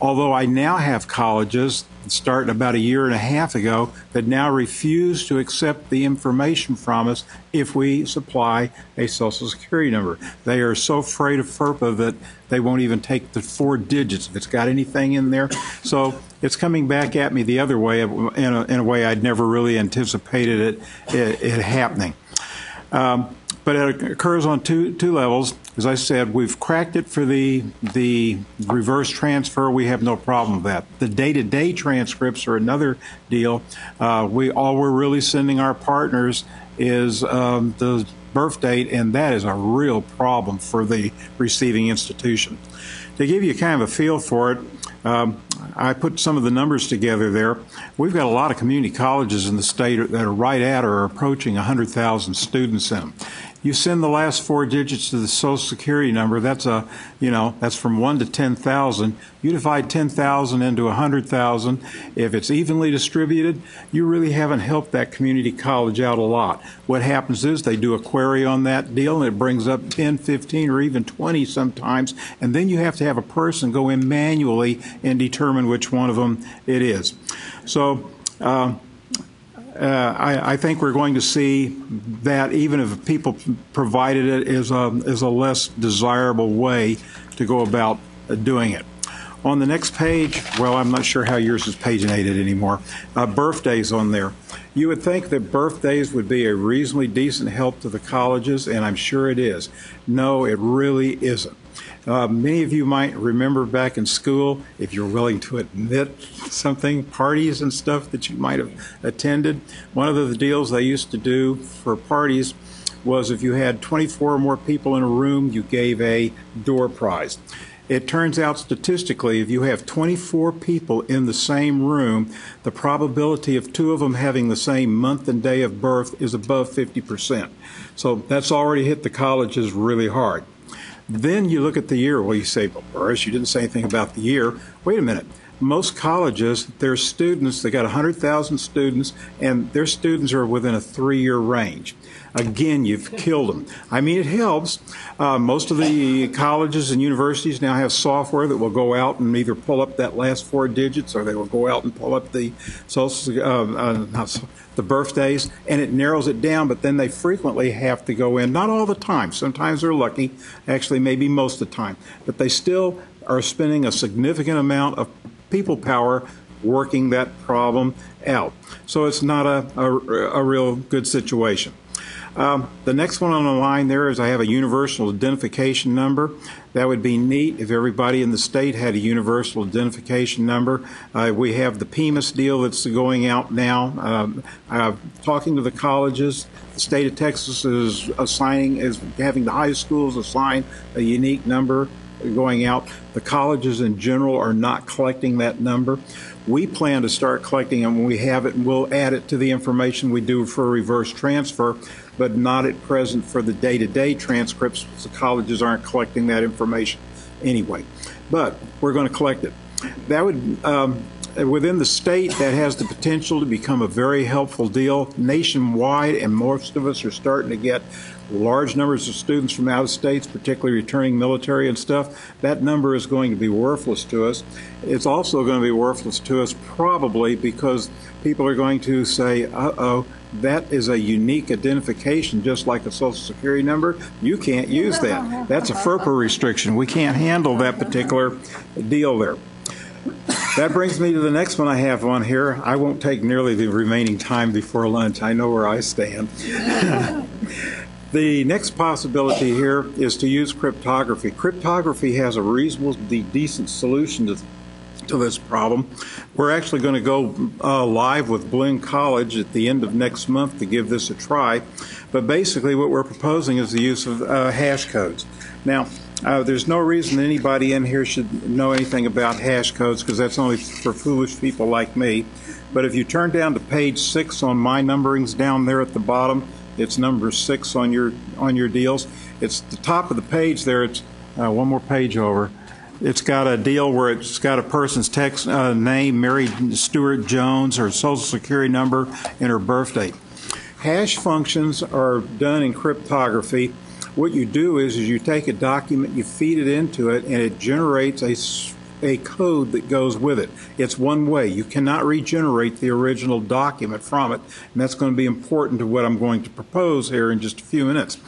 Although I now have colleges, starting about 1.5 years ago, that now refuse to accept the information from us if we supply a Social Security number. They are so afraid of FERPA that they won't even take the 4 digits if it's got anything in there. So it's coming back at me the other way in a way I'd never really anticipated it happening. But it occurs on two levels. As I said, we've cracked it for the reverse transfer. We have no problem with that. The day-to-day transcripts are another deal. All we're really sending our partners is the birth date, and that is a real problem for the receiving institution. To give you kind of a feel for it, I put some of the numbers together there. We've got a lot of community colleges in the state that are right at or approaching 100,000 students in them. You send the last 4 digits to the Social Security number, that's that's from 1 to 10,000. You divide 10,000 into 100,000. If it's evenly distributed, you really haven't helped that community college out a lot. What happens is they do a query on that deal, and it brings up 10, 15, or even 20 sometimes, and then you have to have a person go in manually and determine which one of them it is. So I think we're going to see that even if people provided it is a less desirable way to go about doing it. On the next page, well, I'm not sure how yours is paginated anymore, birthdays on there. You would think that birthdays would be a reasonably decent help to the colleges, and I'm sure it is. No, it really isn't. Many of you might remember back in school, if you're willing to admit something, parties and stuff that you might have attended. One of the deals they used to do for parties was if you had 24 or more people in a room, you gave a door prize. It turns out statistically, if you have 24 people in the same room, the probability of 2 of them having the same month and day of birth is above 50%. So that's already hit the colleges really hard. Then you look at the year. Well, you say, well, Boris, you didn't say anything about the year. Wait a minute. Most colleges, their students, they got 100,000 students, and their students are within a 3-year range. Again, you've killed them. I mean, it helps. Most of the colleges and universities now have software that will go out and either pull up that last 4 digits, or they will go out and pull up the the birthdays, and it narrows it down, but then they frequently have to go in, not all the time, sometimes they're lucky, actually maybe most of the time, but they still are spending a significant amount of people power working that problem out. So it's not a real good situation. The next one on the line there is I have a universal identification number. That would be neat if everybody in the state had a universal identification number. We have the PEMIS deal that's going out now. Talking to the colleges, the state of Texas is having the high schools assign a unique number going out. The colleges in general are not collecting that number. We plan to start collecting it when we have it, and we'll add it to the information we do for reverse transfer, but not at present for the day-to-day transcripts. The colleges aren't collecting that information anyway. But we're going to collect it. That would, within the state, that has the potential to become a very helpful deal nationwide, and most of us are starting to get large numbers of students from out of states, particularly returning military and stuff. That number is going to be worthless to us. It's also going to be worthless to us probably because people are going to say, uh-oh, that is a unique identification, just like a Social Security number. You can't use that. That's a FERPA restriction. We can't handle that particular deal there. That brings me to the next one I have on here. I won't take nearly the remaining time before lunch. I know where I stand. The next possibility here is to use cryptography. Cryptography has a reasonably decent solution to this problem. We're actually going to go live with Blinn College at the end of next month to give this a try. But basically what we're proposing is the use of hash codes. Now, there's no reason anybody in here should know anything about hash codes, because that's only for foolish people like me. But if you turn down to page 6 on my numberings down there at the bottom, it's number 6 on your deals. It's the top of the page there. It's one more page over. It's got a deal where it's got a person's text name, Mary Stewart Jones, her social security number, and her birth date. Hash functions are done in cryptography. What you do is you take a document, you feed it into it, and it generates a code that goes with it. It's one way. You cannot regenerate the original document from it, and that's going to be important to what I'm going to propose here in just a few minutes.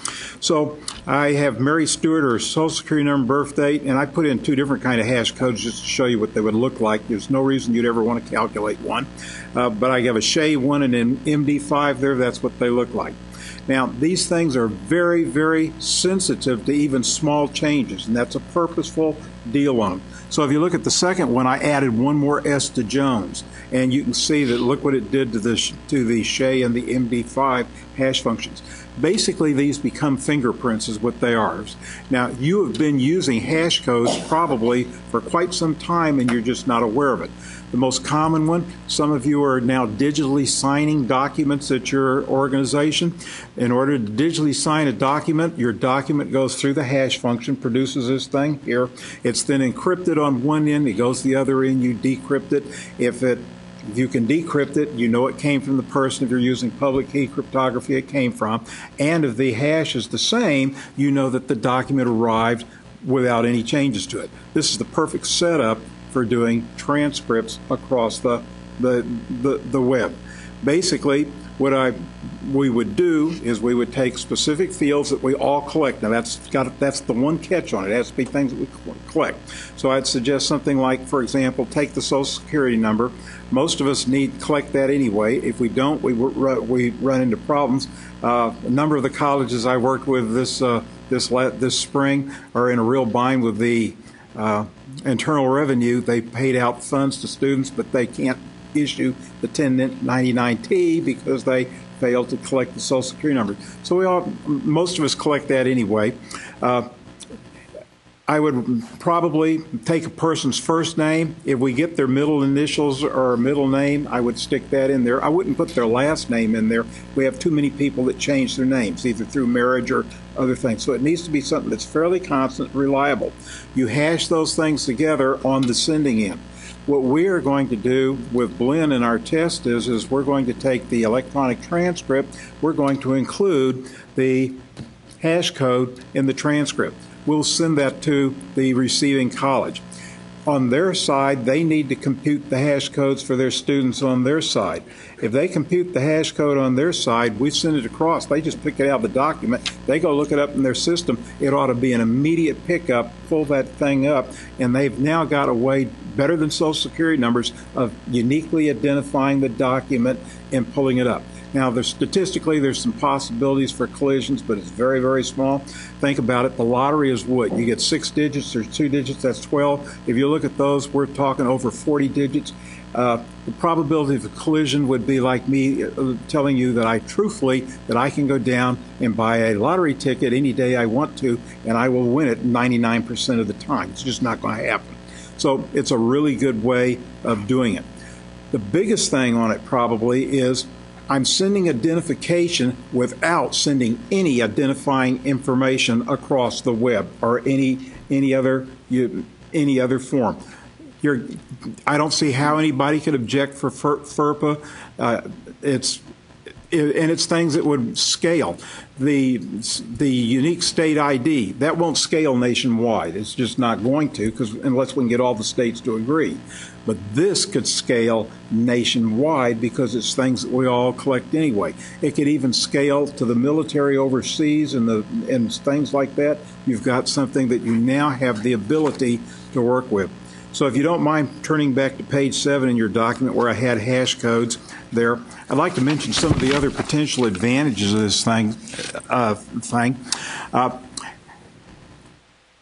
So I have Mary Stewart, her social security number, birth date, and I put in 2 different kind of hash codes just to show you what they would look like. There's no reason you'd ever want to calculate one. But I have a SHA 1 and an MD5 there. That's what they look like. Now, these things are very, very sensitive to even small changes, and that's a purposeful deal on them. So if you look at the second one, I added one more S to Jones, and you can see that look what it did to the SHA and the MD5 hash functions. Basically, these become fingerprints is what they are. Now, you have been using hash codes probably for quite some time, and you're just not aware of it. The most common one, some of you are now digitally signing documents at your organization. In order to digitally sign a document, your document goes through the hash function, produces this thing here. It's then encrypted on one end, it goes the other end, you decrypt it. If you can decrypt it, you know it came from the person. If you're using public key cryptography, it came from. And if the hash is the same, you know that the document arrived without any changes to it. This is the perfect setup for doing transcripts across the web. Basically, what we would do is we would take specific fields that we all collect. Now that's the one catch on it. It has to be things that we collect. So I'd suggest something like, for example, take the Social Security number. Most of us need to collect that anyway. If we don't, we run into problems. A number of the colleges I worked with this spring are in a real bind with the Internal Revenue. They paid out funds to students, but they can't issue the 1099-T because they failed to collect the Social Security number. So most of us collect that anyway. I would probably take a person's first name. If we get their middle initials or middle name, I would stick that in there. I wouldn't put their last name in there. We have too many people that change their names, either through marriage or other things. So it needs to be something that's fairly constant, reliable. You hash those things together on the sending end. What we are going to do with Blinn in our test is we're going to take the electronic transcript. We're going to include the hash code in the transcript. We'll send that to the receiving college. On their side, they need to compute the hash codes for their students on their side. If they compute the hash code on their side, we send it across. They just pick it out of the document. They go look it up in their system. It ought to be an immediate pickup, pull that thing up, and they've now got a way, better than Social Security numbers, of uniquely identifying the document and pulling it up. Now, statistically, there's some possibilities for collisions, but it's very, very small. Think about it. The lottery is what? You get 6 digits, there's 2 digits, that's 12. If you look at those, we're talking over 40 digits. The probability of a collision would be like me telling you that I can go down and buy a lottery ticket any day I want to, and I will win it 99% of the time. It's just not going to happen. So it's a really good way of doing it. The biggest thing on it probably is I'm sending identification without sending any identifying information across the web or any other form. I don't see how anybody could object for FERPA. It's things that would scale. The unique state ID, that won't scale nationwide. It's just not going to, unless we can get all the states to agree. But this could scale nationwide because it's things that we all collect anyway. It could even scale to the military overseas and things like that. You've got something that you now have the ability to work with. So if you don't mind turning back to page 7 in your document where I had hash codes there, I'd like to mention some of the other potential advantages of this thing.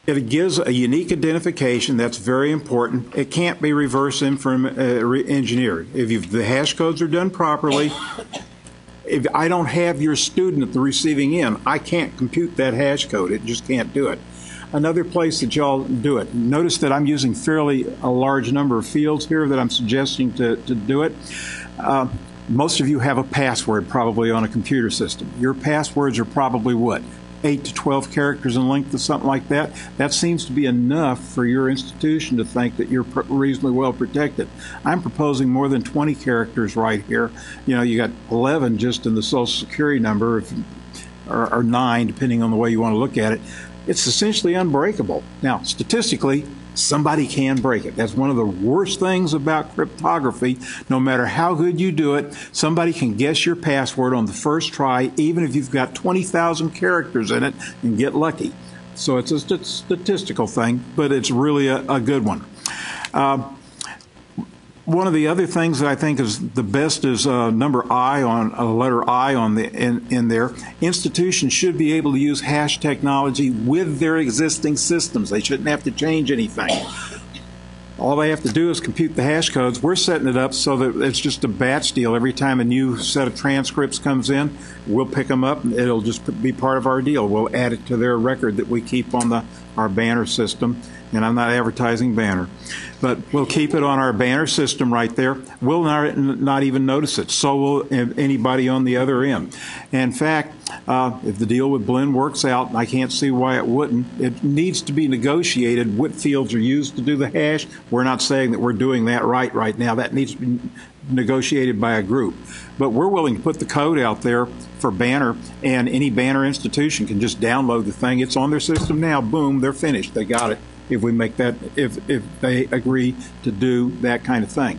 It gives a unique identification that's very important. It can't be reverse engineered. If the hash codes are done properly, if I don't have your student at the receiving end, I can't compute that hash code. It just can't do it. Another place that y'all do it. Notice that I'm using fairly a large number of fields here that I'm suggesting to do it. Most of you have a password probably on a computer system. Your passwords are probably what? 8 to 12 characters in length or something like that. That seems to be enough for your institution to think that you're reasonably well protected. I'm proposing more than 20 characters right here. You know, you got 11 just in the Social Security number, or 9, depending on the way you want to look at it. It's essentially unbreakable. Now, statistically, somebody can break it. That's one of the worst things about cryptography. No matter how good you do it, somebody can guess your password on the first try, even if you've got 20,000 characters in it, and get lucky. So it's a statistical thing, but it's really a good one. One of the other things that I think is the best is letter I on the in there. Institutions should be able to use hash technology with their existing systems. They shouldn't have to change anything. All they have to do is compute the hash codes. We're setting it up so that it's just a batch deal. Every time a new set of transcripts comes in, we'll pick them up. It'll just be part of our deal. We'll add it to their record that we keep on our Banner system. And I'm not advertising Banner, but we'll keep it on our Banner system right there. We'll not even notice it. So will anybody on the other end. In fact, if the deal with Blend works out, and I can't see why it wouldn't, it needs to be negotiated what fields are used to do the hash. We're not saying that we're doing that right now. That needs to be negotiated by a group. But we're willing to put the code out there for Banner, and any Banner institution can just download the thing. It's on their system now. Boom, they're finished. They got it. If we make that, if they agree to do that kind of thing.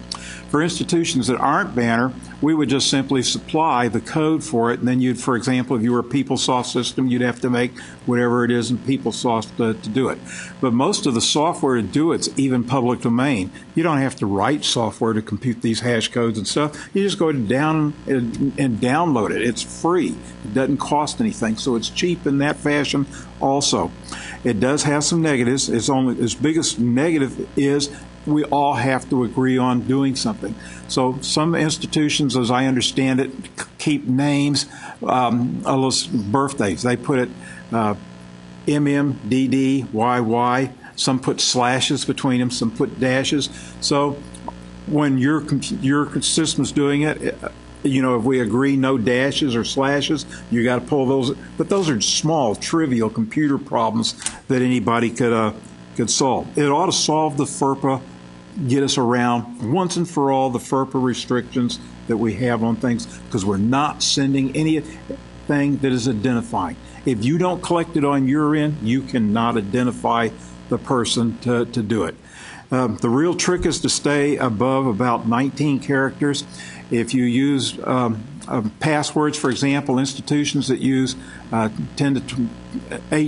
For institutions that aren't Banner, we would just simply supply the code for it, and then you'd, for example, if you were a PeopleSoft system, you'd have to make whatever it is in PeopleSoft to do it. But most of the software to do it's even public domain. You don't have to write software to compute these hash codes and stuff. You just go down and download it. It's free. It doesn't cost anything, so it's cheap in that fashion also. It does have some negatives. Its biggest negative is we all have to agree on doing something. So some institutions, as I understand it, keep names, birthdays. They put it MMDD, Some put slashes between them. Some put dashes. So when your system's doing it, you know, if we agree no dashes or slashes, you got to pull those. But those are small, trivial computer problems that anybody could solve. It ought to solve the FERPA, get us around once and for all the FERPA restrictions that we have on things, because we're not sending anything that is identifying. If you don't collect it on your end, you cannot identify the person to do it. The real trick is to stay above about 19 characters. If you use passwords, for example, institutions that use 8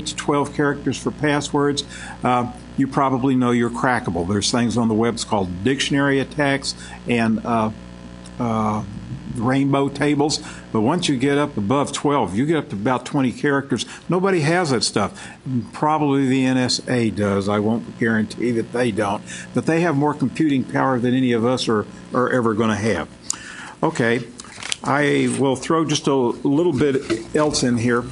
to 12 characters for passwords, you probably know you're crackable. There's things on the web called dictionary attacks and rainbow tables. But once you get up above 12, you get up to about 20 characters. Nobody has that stuff. Probably the NSA does. I won't guarantee that they don't. But they have more computing power than any of us are ever going to have. Okay, I will throw just a little bit else in here.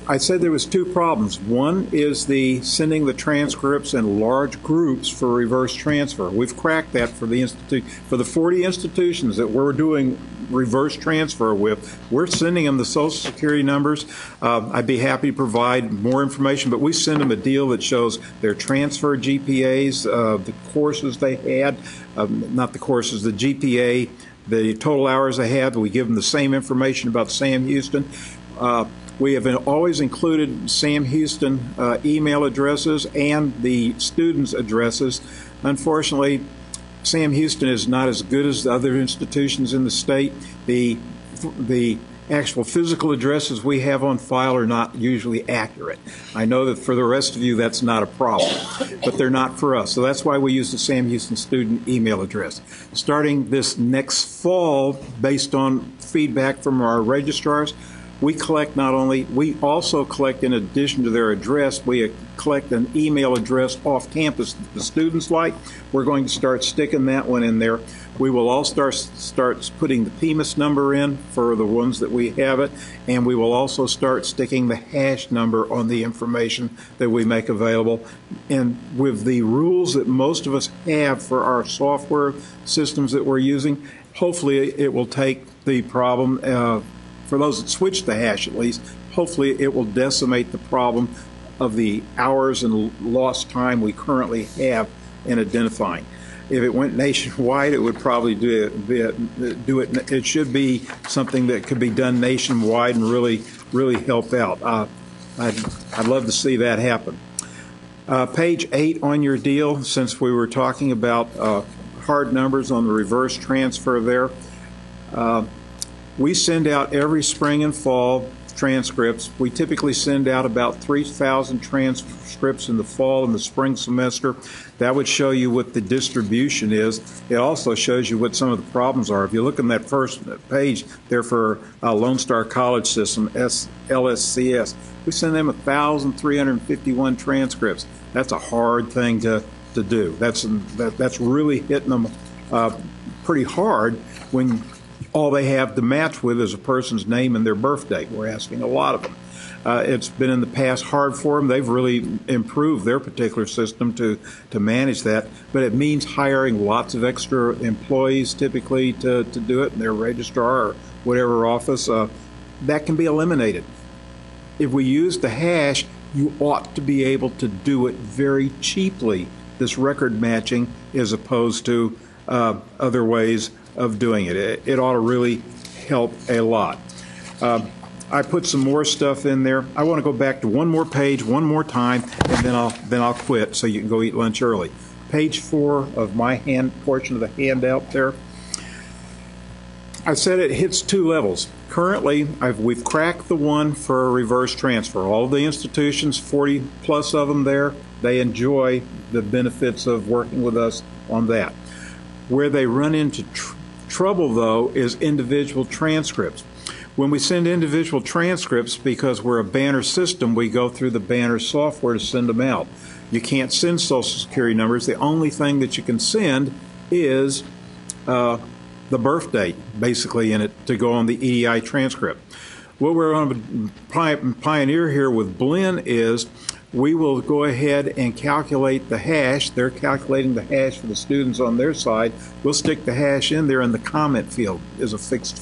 I said there was 2 problems. One is the sending the transcripts in large groups for reverse transfer. We've cracked that for the 40 institutions that we're doing reverse transfer with. We're sending them the Social Security numbers. I'd be happy to provide more information, but we send them a deal that shows their transfer GPAs, the courses they had, not the courses, the GPA, the total hours they had. We give them the same information about Sam Houston. We have always included Sam Houston email addresses and the students' addresses. Unfortunately, Sam Houston is not as good as the other institutions in the state. The actual physical addresses we have on file are not usually accurate. I know that for the rest of you that's not a problem, but they're not for us. So that's why we use the Sam Houston student email address. Starting this next fall, based on feedback from our registrars, we collect we also collect, in addition to their address, we collect an email address off campus that the students like. We're going to start sticking that one in there. We will also start putting the PMIS number in for the ones that we have it, and we will also start sticking the hash number on the information that we make available. And with the rules that most of us have for our software systems that we're using, hopefully it will take the problem, for those that switch the hash at least, hopefully it will decimate the problem of the hours and lost time we currently have in identifying. If it went nationwide, it would probably do it. It should be something that could be done nationwide and really help out. I'd love to see that happen. Page 8 on your deal, since we were talking about hard numbers on the reverse transfer there, we send out every spring and fall transcripts. We typically send out about 3,000 transcripts in the fall and the spring semester. That would show you what the distribution is. It also shows you what some of the problems are. If you look on that first page there for Lone Star College System, LSCS, we send them 1,351 transcripts. That's a hard thing to do. That's really hitting them pretty hard when all they have to match with is a person's name and their birth date. We're asking a lot of them. It's been in the past hard for them. They've really improved their particular system to manage that, but it means hiring lots of extra employees typically to do it in their registrar or whatever office. That can be eliminated. If we use the hash, you ought to be able to do it very cheaply, this record matching, as opposed to other ways of doing it. It ought to really help a lot. I put some more stuff in there. I want to go back to one more page, one more time, and then I'll quit so you can go eat lunch early. Page 4 of my portion of the handout there. I said it hits 2 levels. Currently, we've cracked the one for a reverse transfer. All of the institutions, 40 plus of them there, they enjoy the benefits of working with us on that. Where they run into trouble, though, is individual transcripts. When we send individual transcripts, because we're a banner system, we go through the banner software to send them out. You can't send Social Security numbers. The only thing that you can send is the birth date, basically, in it to go on the EDI transcript. What we're going to pioneer here with Blinn is we will go ahead and calculate the hash. They're calculating the hash for the students on their side. We'll stick the hash in there, and the comment field is a fixed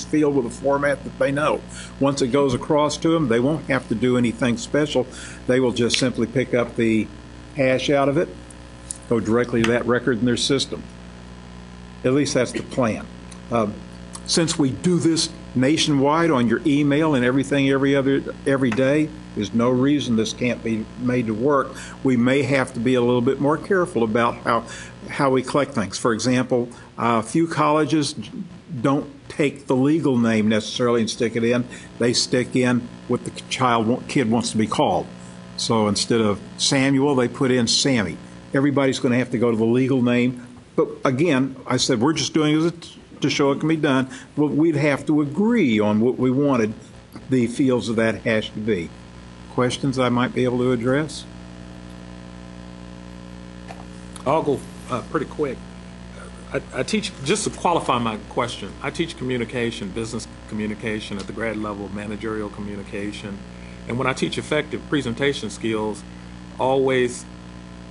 field with a format that they know. Once it goes across to them, they won't have to do anything special. They will just simply pick up the hash out of it, go directly to that record in their system. At least that's the plan. Since we do this nationwide on your email and everything every day, there's no reason this can't be made to work. We may have to be a little bit more careful about how we collect things. For example, a few colleges don't take the legal name necessarily and stick it in. They stick in what the kid wants to be called. So instead of Samuel, they put in Sammy. Everybody's going to have to go to the legal name. But again, I said we're just doing it to show it can be done. Well, we'd have to agree on what we wanted the fields of that hash to be. Questions I might be able to address? I'll go pretty quick. I teach, just to qualify my question, I teach communication, business communication at the grad level, managerial communication. And when I teach effective presentation skills, always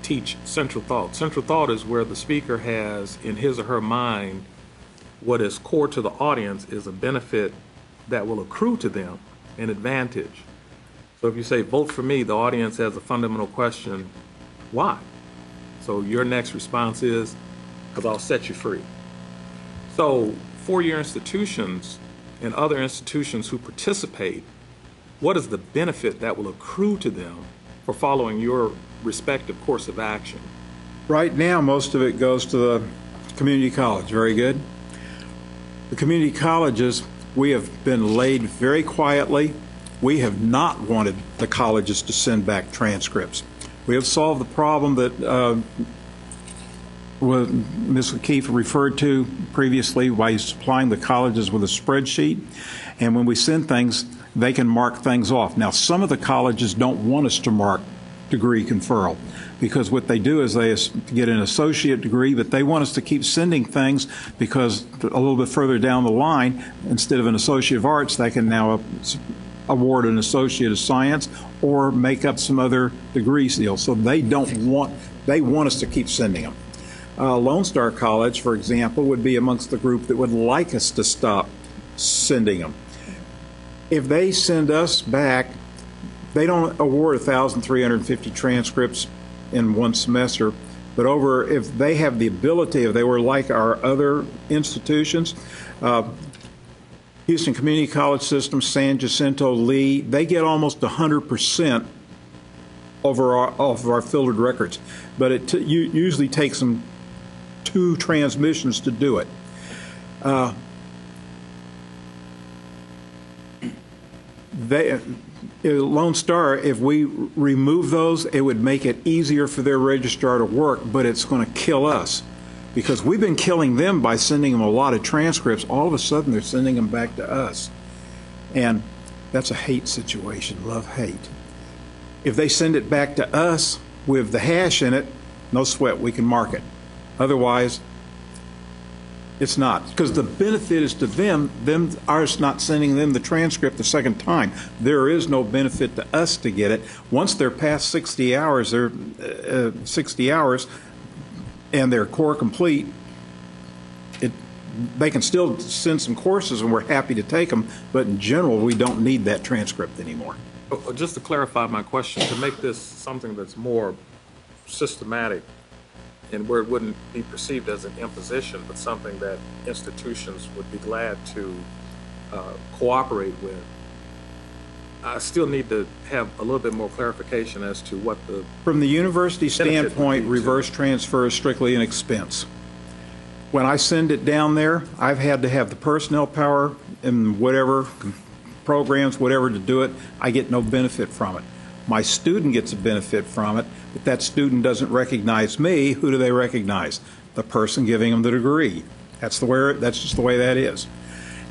teach central thought. Central thought is where the speaker has in his or her mind what is core to the audience is a benefit that will accrue to them, an advantage. So if you say, vote for me, the audience has a fundamental question, why? So your next response is, because I'll set you free. So four-year institutions and other institutions who participate, what is the benefit that will accrue to them for following your respective course of action? Right now, most of it goes to the community college. Very good. The community colleges, we have been laid very quietly. We have not wanted the colleges to send back transcripts. We have solved the problem that what Ms. O'Keefe referred to previously by supplying the colleges with a spreadsheet. And when we send things, they can mark things off. Now, some of the colleges don't want us to mark degree conferral, because what they do is they get an associate degree, but they want us to keep sending things because a little bit further down the line, instead of an associate of arts, they can now award an associate of science or make up some other degree deal. So they want us to keep sending them. Lone Star College, for example, would be amongst the group that would like us to stop sending them. If they send us back, they don't award 1,350 transcripts in one semester, but if they have the ability, if they were like our other institutions, Houston Community College System, San Jacinto, Lee, they get almost 100% of our filtered records, but it usually takes them 2 transmissions to do it. Lone Star, if we remove those, it would make it easier for their registrar to work, but it's going to kill us because we've been killing them by sending them a lot of transcripts. All of a sudden, they're sending them back to us. And that's a hate situation, love-hate. If they send it back to us with the hash in it, no sweat, we can mark it. Otherwise, it's not, because the benefit is to them ours not sending them the transcript the second time. There is no benefit to us to get it. Once they're past 60 hours, they're 60 hours, and they're core complete. They can still send some courses, and we're happy to take them. But in general, we don't need that transcript anymore. Just to clarify my question, to make this something that's more systematic, and where it wouldn't be perceived as an imposition, but something that institutions would be glad to cooperate with. I still need to have a little bit more clarification as to what the... From the university standpoint, reverse transfer is strictly an expense. When I send it down there, I've had to have the personnel power and whatever, programs, whatever to do it. I get no benefit from it. My student gets a benefit from it, but that student doesn't recognize me. Who do they recognize? The person giving them the degree. That's just the way that is.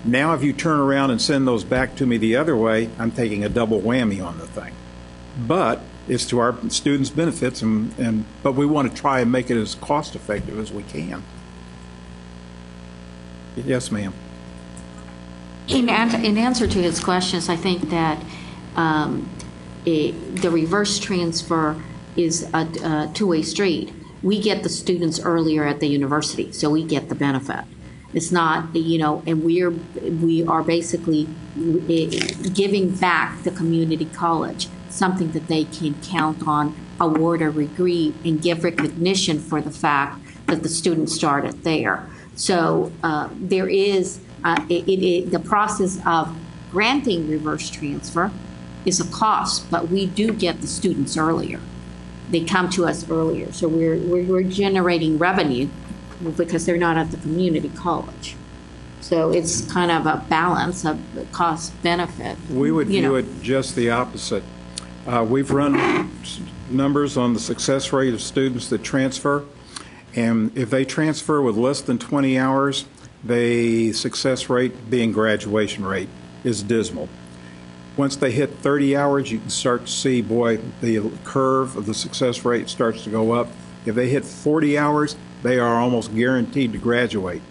Now if you turn around and send those back to me the other way, I'm taking a double whammy on the thing. But it's to our students' benefits, but we want to try and make it as cost effective as we can. Yes, ma'am. In answer to his questions, I think that the reverse transfer is a two-way street. We get the students earlier at the university, so we get the benefit. It's not, and we are basically giving back the community college something that they can count on, award a degree, and give recognition for the fact that the student started there. So there is the process of granting reverse transfer is a cost, but we do get the students earlier. They come to us earlier, so we're generating revenue because they're not at the community college. So it's kind of a balance of the cost benefit. We would view it just the opposite. We've run numbers on the success rate of students that transfer, and if they transfer with less than 20 hours, the success rate, being graduation rate, is dismal. Once they hit 30 hours, you can start to see, boy, the curve of the success rate starts to go up. If they hit 40 hours, they are almost guaranteed to graduate.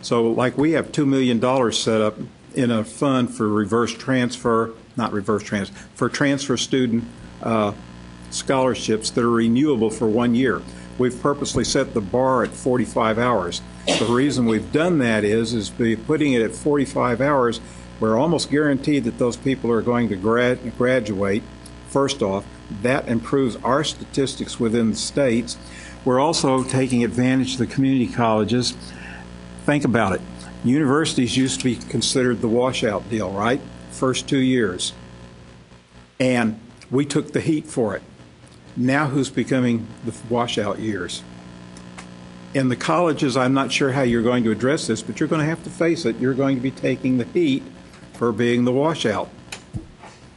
So like we have $2 million set up in a fund for reverse transfer, not reverse transfer, for transfer student scholarships that are renewable for 1 year. We've purposely set the bar at 45 hours. The reason we've done that is by putting it at 45 hours, we're almost guaranteed that those people are going to graduate. First off, that improves our statistics within the states. We're also taking advantage of the community colleges. Think about it. Universities used to be considered the washout deal, right? First 2 years. And we took the heat for it. Now who's becoming the washout years? In the colleges, I'm not sure how you're going to address this, but you're going to have to face it. You're going to be taking the heat for being the washout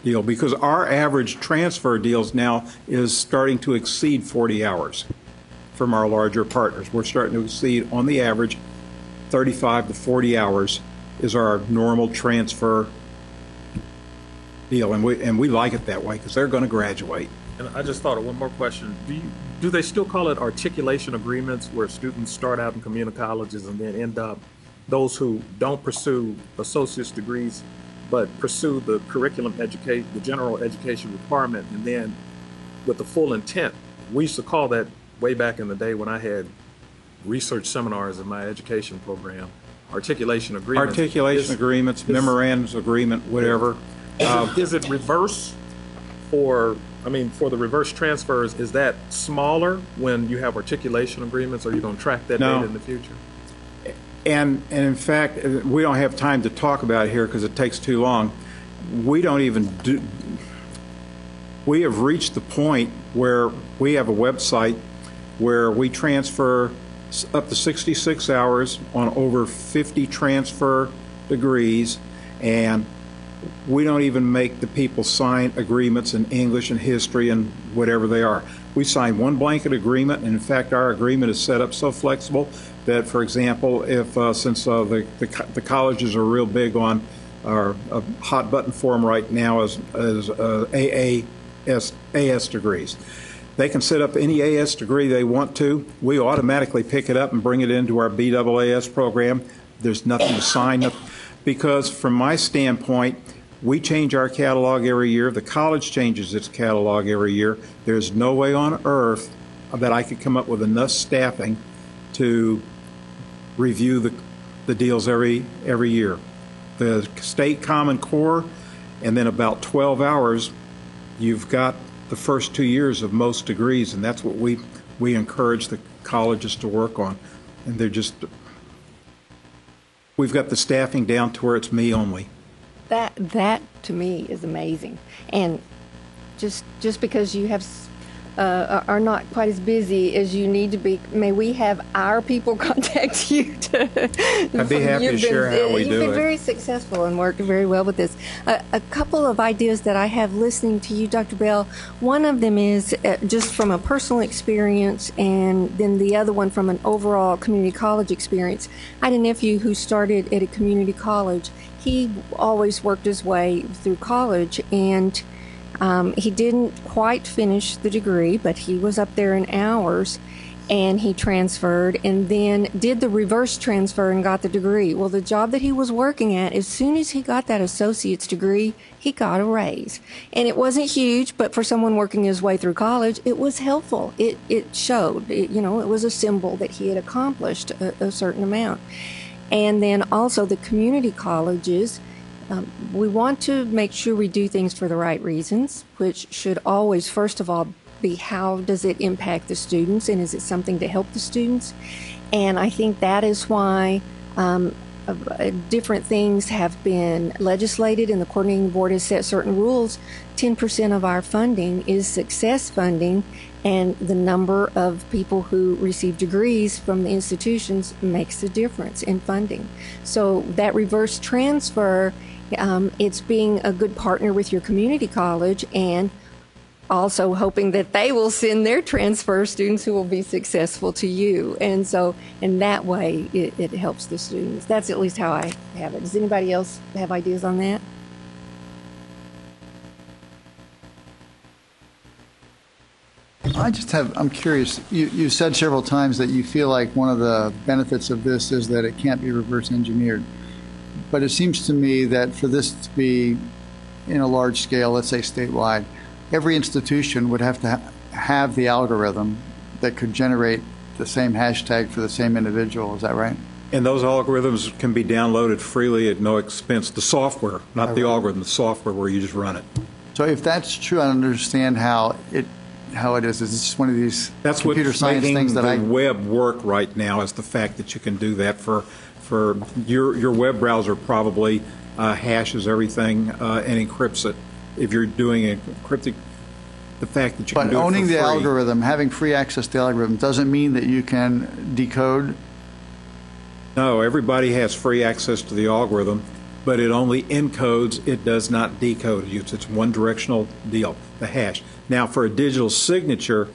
deal, because our average transfer deals now is starting to exceed 40 hours. from our larger partners. We're starting to exceed, on the average, 35 to 40 hours is our normal transfer deal, and we like it that way because they're going to graduate. And I just thought of one more question. Do they still call it articulation agreements where students start out in community colleges and then end up, those who don't pursue associate's degrees but pursue the curriculum education, the general education requirement, and then with the full intent? We used to call that way back in the day when I had research seminars in my education program, articulation agreements. Articulation agreements, memorandums agreement, whatever. Is it reverse for the reverse transfers? Is that smaller when you have articulation agreements, or are you going to track that data in the future? And in fact, we don't have time to talk about it here because it takes too long. We don't even do. We have reached the point where we have a website where we transfer up to 66 hours on over 50 transfer degrees, and we don't even make the people sign agreements in English and history and whatever they are. We sign one blanket agreement, and in fact, our agreement is set up so flexible that, for example, if since the colleges are real big on our hot button form right now as AS degrees. They can set up any AS degree they want to. We automatically pick it up and bring it into our BAAS program. There's nothing to sign up because, from my standpoint, we change our catalog every year. The college changes its catalog every year. There's no way on earth that I could come up with enough staffing to review the deals every year. The state Common Core, and then about 12 hours, you've got the first 2 years of most degrees, and that's what we encourage the colleges to work on. And we've got the staffing down to where it's me only. That to me is amazing, and just because you have are not quite as busy as you need to be, may we have our people contact you? I'd be happy to share how we do it. You've been very successful and worked very well with this. A couple of ideas that I have listening to you, Dr. Bell. One of them is just from a personal experience, and then the other one from an overall community college experience. I had a nephew who started at a community college. He always worked his way through college, and he didn't quite finish the degree, but he was up there in hours, and he transferred and then did the reverse transfer and got the degree. Well, the job that he was working at, as soon as he got that associate's degree, he got a raise. And it wasn't huge, but for someone working his way through college, it was helpful. It showed, it was a symbol that he had accomplished a certain amount. And then also the community colleges, we want to make sure we do things for the right reasons, which should always, first of all, be how does it impact the students, and is it something to help the students? And I think that is why different things have been legislated, and the coordinating board has set certain rules. 10% of our funding is success funding, and the number of people who receive degrees from the institutions makes a difference in funding. So that reverse transfer, it's being a good partner with your community college and also hoping that they will send their transfer students who will be successful to you. And so in that way, it helps the students. That's at least how I have it. Does anybody else have ideas on that? I'm curious, you said several times that you feel like one of the benefits of this is that it can't be reverse engineered. But it seems to me that for this to be in a large scale, let's say statewide, every institution would have to have the algorithm that could generate the same hashtag for the same individual. Is that right? And those algorithms can be downloaded freely at no expense. The software, not the algorithm, the software where you just run it. So if that's true, I understand how it is. It's just one of these computer science things that the web work right now is the fact that you can do that for your web browser probably hashes everything and encrypts it. If you're doing encrypting, the fact that you can do it for free. But owning the algorithm, having free access to the algorithm, doesn't mean that you can decode? No, everybody has free access to the algorithm. but it only encodes, it does not decode. It's one directional deal, the hash. Now for a digital signature,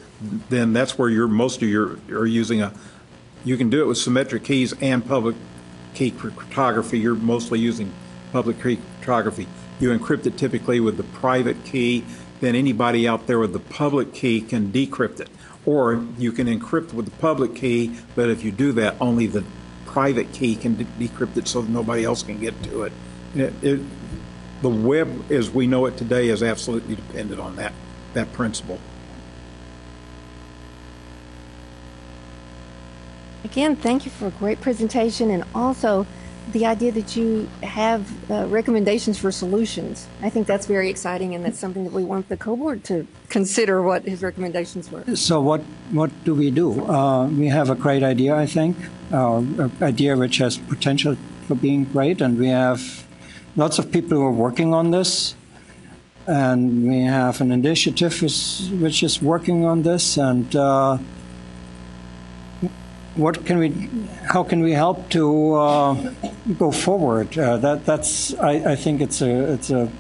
then that's where you're using you can do it with symmetric keys and public key cryptography. You're mostly using public key cryptography. You encrypt it typically with the private key, then anybody out there with the public key can decrypt it. Or you can encrypt with the public key, but if you do that, only the private key can decrypt it so that nobody else can get to it. The web, as we know it today, is absolutely dependent on that principle. Again, thank you for a great presentation, and also the idea that you have recommendations for solutions. I think that's very exciting, and that's something that we want the co-board to consider what his recommendations were. So what do? We have a great idea, I think, an idea which has potential for being great, and we have lots of people who are working on this, and we have an initiative which is working on this, and how can we help to go forward? I think it's an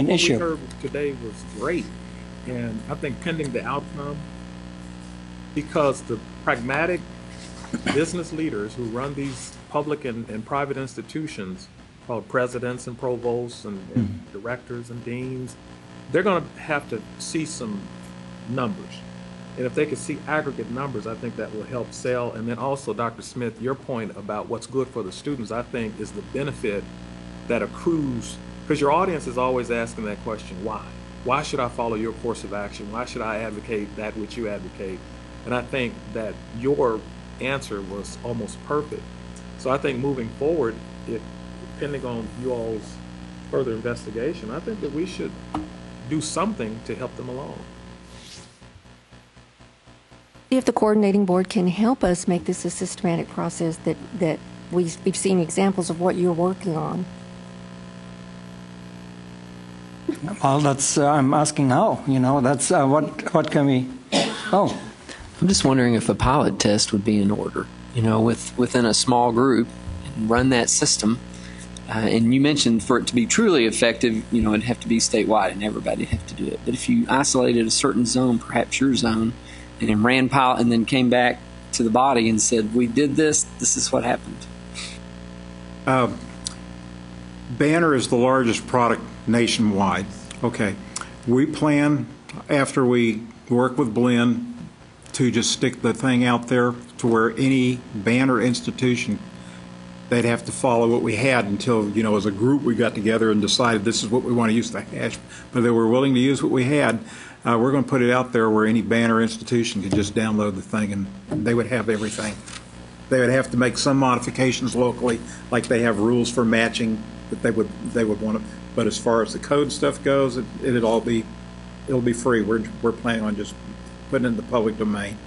issue. What we heard today was great, and I think pending the outcome, because the pragmatic business leaders who run these public and private institutions, called presidents and provosts and directors and deans, they're going to have to see some numbers. And if they can see aggregate numbers, I think that will help sell. And then also, Dr. Smith, your point about what's good for the students, I think, is the benefit that accrues, because your audience is always asking that question, why? Why should I follow your course of action? Why should I advocate that which you advocate? And I think that your answer was almost perfect. So I think moving forward, depending on you all's further investigation, I think that we should do something to help them along. If the coordinating board can help us make this a systematic process that we've seen examples of what you're working on. Well, that's I'm asking how. That's what can we? Oh, I'm just wondering if a pilot test would be in order. Within a small group, and run that system. And you mentioned for it to be truly effective, it'd have to be statewide and everybody'd have to do it. But if you isolated a certain zone, perhaps your zone, and then ran pilot and then came back to the body and said, we did this is what happened. Banner is the largest product nationwide. Okay. We plan, after we work with Blinn, to just stick the thing out there to where any Banner institution, they'd have to follow what we had until, as a group we got together and decided this is what we want to use the hash. But they were willing to use what we had. We're going to put it out there where any Banner institution could just download the thing and they would have everything. They would have to make some modifications locally, like they have rules for matching that they would want to. But as far as the code stuff goes, it'll be free. We're planning on just putting it in the public domain.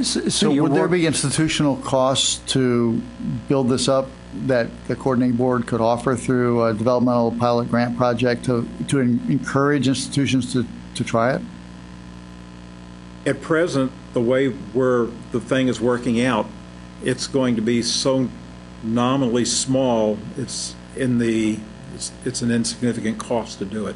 So would there be institutional costs to build this up that the coordinating board could offer through a developmental pilot grant project to encourage institutions to try it? At present, the way the thing is working out, it's going to be so nominally small. It's an insignificant cost to do it.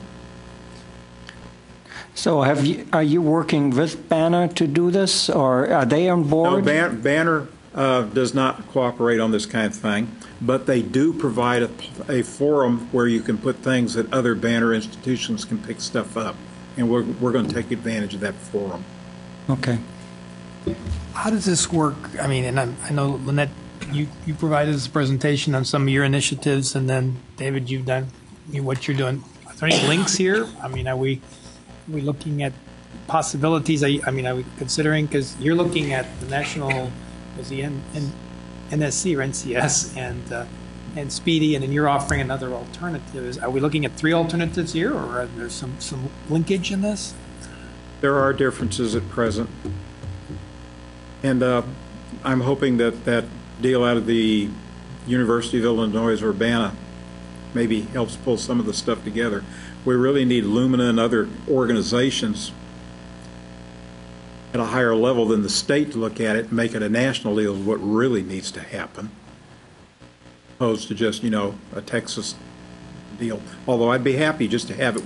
So are you working with Banner to do this, or are they on board? No, Banner does not cooperate on this kind of thing, but they do provide a forum where you can put things that other Banner institutions can pick stuff up, and we're going to take advantage of that forum. Okay. How does this work? I mean, and I know, Lynette, you provided this presentation on some of your initiatives, and then, David, you've done what you're doing. Are there any links here? I mean, are we looking at possibilities? Are we considering, because you're looking at the national, was the NSC or NCS and Speedy, and then you're offering another alternative. Are we looking at three alternatives here, or are there some linkage in this? There are differences at present, and I'm hoping that deal out of the University of Illinois Urbana maybe helps pull some of the stuff together. We really need Lumina and other organizations at a higher level than the state to look at it and make it a national deal is what really needs to happen. opposed to just, a Texas deal. Although I'd be happy just to have it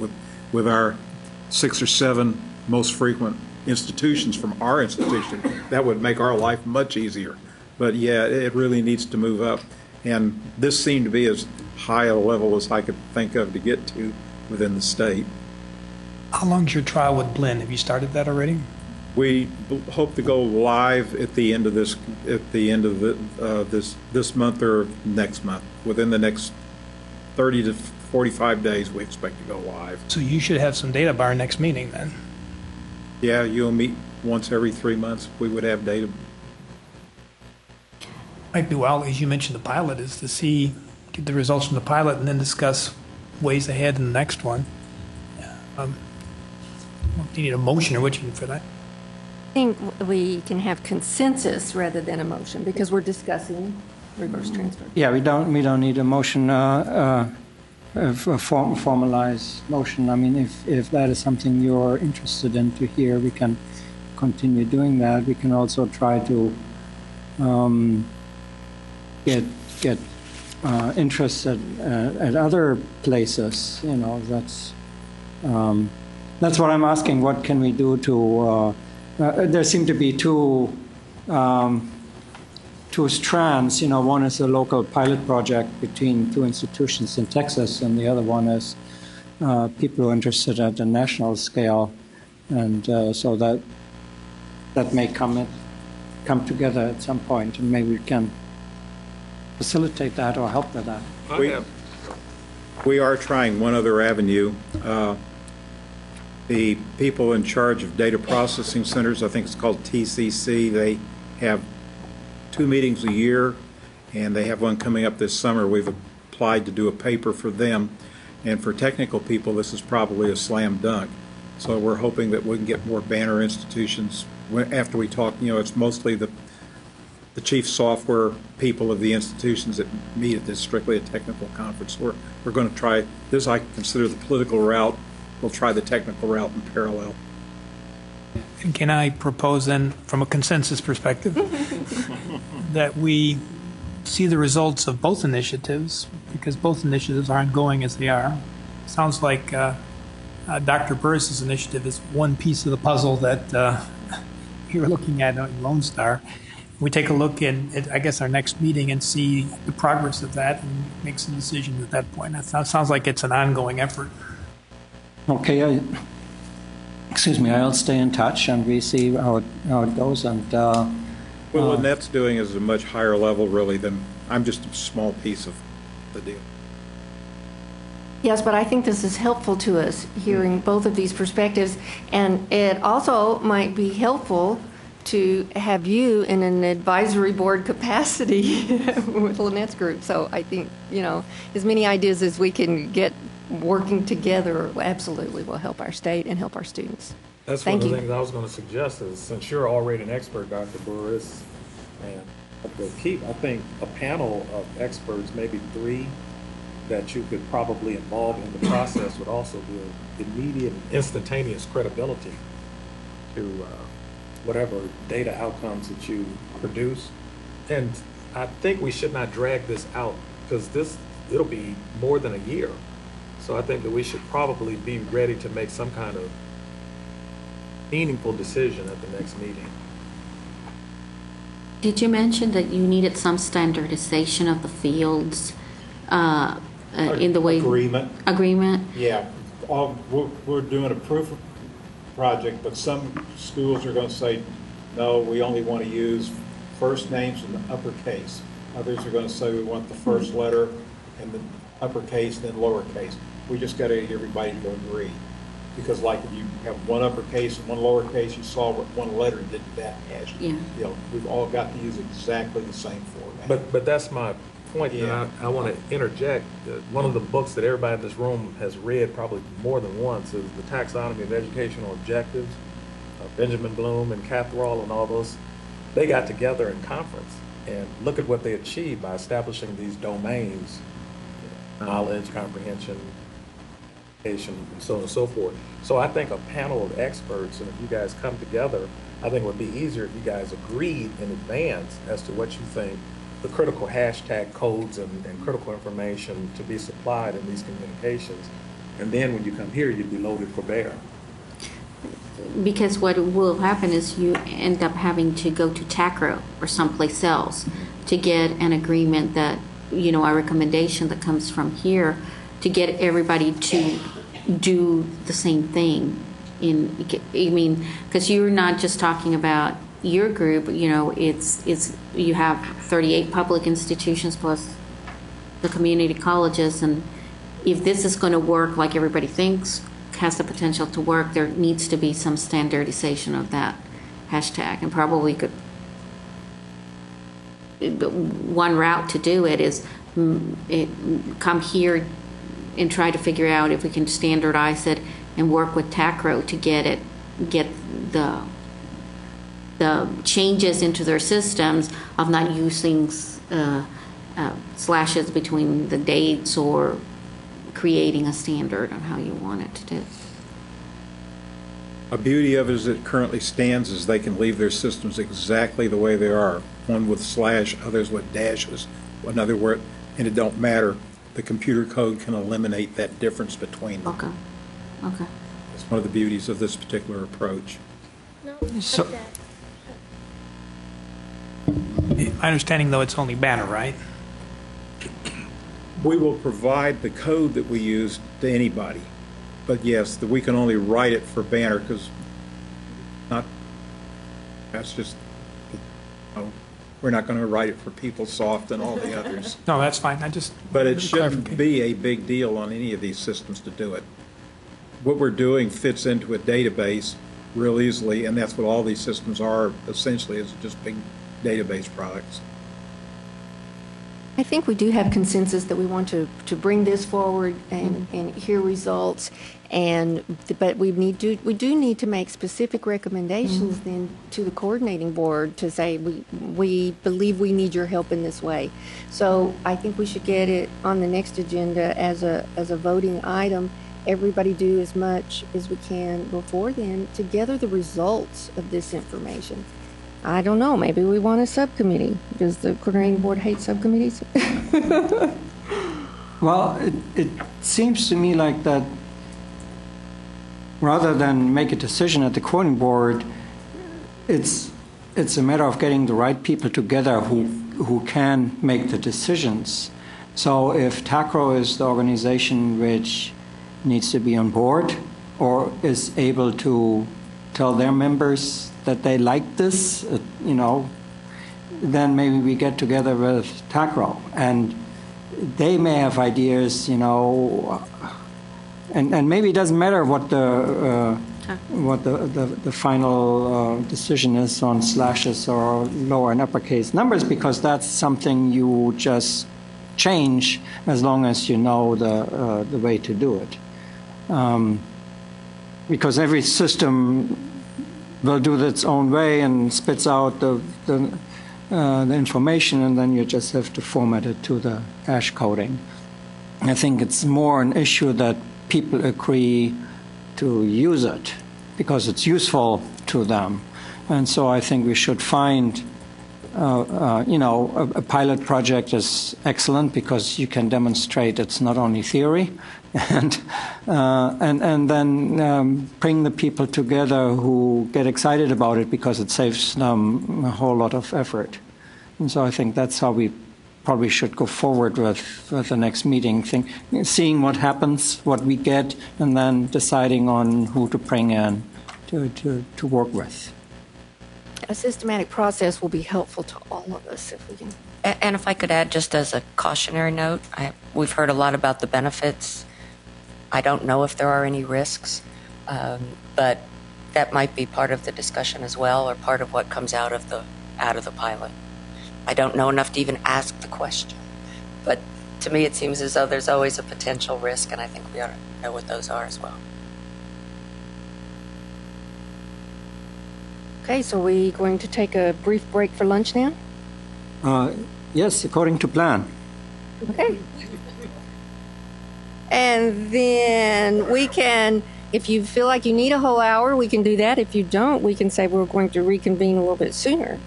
with our 6 or 7 most frequent institutions from our institution. That would make our life much easier. But yeah, it really needs to move up. And this seemed to be as high a level as I could think of to get to within the state. How long's your trial with Blinn? Have you started that already? We hope to go live at the end of this this month or next month. Within the next 30 to 45 days, we expect to go live. So you should have some data by our next meeting then. Yeah, you'll meet once every 3 months. We would have data. Might be well, as you mentioned, the pilot is to get the results from the pilot and then discuss ways ahead in the next one. Do you need a motion or what you need for that? I think we can have consensus rather than a motion because we're discussing reverse transfer. Yeah, we don't need a motion, a formalized motion. I mean, if that is something you're interested in to hear, we can continue doing that. We can also try to get interest at other places. That's what I'm asking. What can we do to? There seem to be two strands. One is a local pilot project between 2 institutions in Texas, and the other one is people who are interested at the national scale, and so that may come together at some point, and maybe we can facilitate that or help with that. We are trying one other avenue. The people in charge of data processing centers, I think it's called TCC, they have 2 meetings a year, and they have one coming up this summer. We've applied to do a paper for them, and for technical people, this is probably a slam dunk. So we're hoping that we can get more banner institutions. After we talk, it's mostly the chief software people of the institutions that meet at this strictly a technical conference. We're going to try this. I consider the political route. We'll try the technical route in parallel. And can I propose then, from a consensus perspective, that we see the results of both initiatives, because both initiatives are ongoing as they are. Sounds like Dr. Burris's initiative is one piece of the puzzle that you're looking at in Lone Star. We take a look at, I guess, our next meeting and see the progress of that and make some decisions at that point. That sounds like it's an ongoing effort. Okay, I'll stay in touch and we see how it goes. And what Lynette's doing is a much higher level, really, than I'm just a small piece of the deal. Yes, but I think this is helpful to us, hearing both of these perspectives, and it also might be helpful to have you in an advisory board capacity with Lynette's group. So I think, as many ideas as we can get working together absolutely will help our state and help our students. That's one of the things I was going to suggest is, since you're already an expert, Dr. Burris and Dr. O'Keefe, I think a panel of experts, maybe 3, that you could probably involve in the process would also give immediate, instantaneous credibility to whatever data outcomes that you produce. And I think we should not drag this out, because it'll be more than a year. So I think that we should probably be ready to make some kind of meaningful decision at the next meeting. Did you mention that you needed some standardization of the fields in the way... Agreement? Yeah. We're doing a proof of project, but some schools are going to say, no, we only want to use first names in the uppercase. Others are going to say we want the first letter in the uppercase, then lowercase. We just got to get everybody to agree. Because like if you have one uppercase and one lowercase, you saw what one letter did that as. Yeah. We've all got to use exactly the same format. But that's my point. Yeah. I want to interject. One of the books that everybody in this room has read probably more than once is The Taxonomy of Educational Objectives. Benjamin Bloom and Catherall and all those, they got together in conference and look at what they achieved by establishing these domains, knowledge, comprehension, and so on and so forth. So I think a panel of experts, and if you guys come together, I think it would be easier if you guys agreed in advance as to what you think the critical hashtag codes and critical information to be supplied in these communications. And then when you come here, you'd be loaded for bear. Because what will happen is you end up having to go to TACRO or someplace else to get an agreement that, you know, our recommendation that comes from here to get everybody to do the same thing. I mean, because you're not just talking about your group, you know, it's you have 38 public institutions plus the community colleges, and if this is going to work like everybody thinks, has the potential to work, there needs to be some standardization of that hashtag, and probably one route to do it is come here and try to figure out if we can standardize it and work with TACRO to get the changes into their systems of not using slashes between the dates or creating a standard on how you want it to do. A beauty of it as it currently stands is they can leave their systems exactly the way they are. One with slash, others with dashes. Another word, and it don't matter. The computer code can eliminate that difference between them. Okay. Okay. It's one of the beauties of this particular approach. So, My understanding, though, it's only Banner, right? We will provide the code that we use to anybody. But yes, we can only write it for Banner because that's just, we're not going to write it for PeopleSoft and all the others. No, that's fine. But it shouldn't be a big deal on any of these systems to do it. What we're doing fits into a database real easily, and that's what all these systems are essentially, is just big database products. I think we do have consensus that we want to bring this forward and hear results, but we do need to make specific recommendations then to the coordinating board to say we believe we need your help in this way. So I think we should get it on the next agenda as a voting item. Everybody do as much as we can before then to gather the results of this information. I don't know, maybe we want a subcommittee. Does the coordinating board hate subcommittees? well, it seems to me like that rather than make a decision at the coordinating board, it's a matter of getting the right people together who can make the decisions. So if TACRO is the organization which needs to be on board or is able to tell their members that they like this, then maybe we get together with TACRO, and they may have ideas, and maybe it doesn't matter what the final decision is on slashes or lower and uppercase numbers, because that's something you just change as long as you know the way to do it, because every system will do it its own way and spits out the information, and then you just have to format it to the hash coding. I think it's more an issue that people agree to use it because it's useful to them. And so I think we should find, a pilot project is excellent because you can demonstrate it's not only theory, and then bring the people together who get excited about it because it saves them a whole lot of effort. And so I think that's how we probably should go forward with the next meeting, seeing what happens, what we get, and then deciding on who to bring in to work with. A systematic process will be helpful to all of us if we can. And if I could add, just as a cautionary note, we've heard a lot about the benefits. I don't know if there are any risks, but that might be part of the discussion as well, or part of what comes out of the pilot. I don't know enough to even ask the question, but to me it seems as though there's always a potential risk, and I think we ought to know what those are as well. Okay, so we're going to take a brief break for lunch now? Yes, according to plan. Okay. And then we can, if you feel like you need a whole hour, we can do that. If you don't, we can say we're going to reconvene a little bit sooner.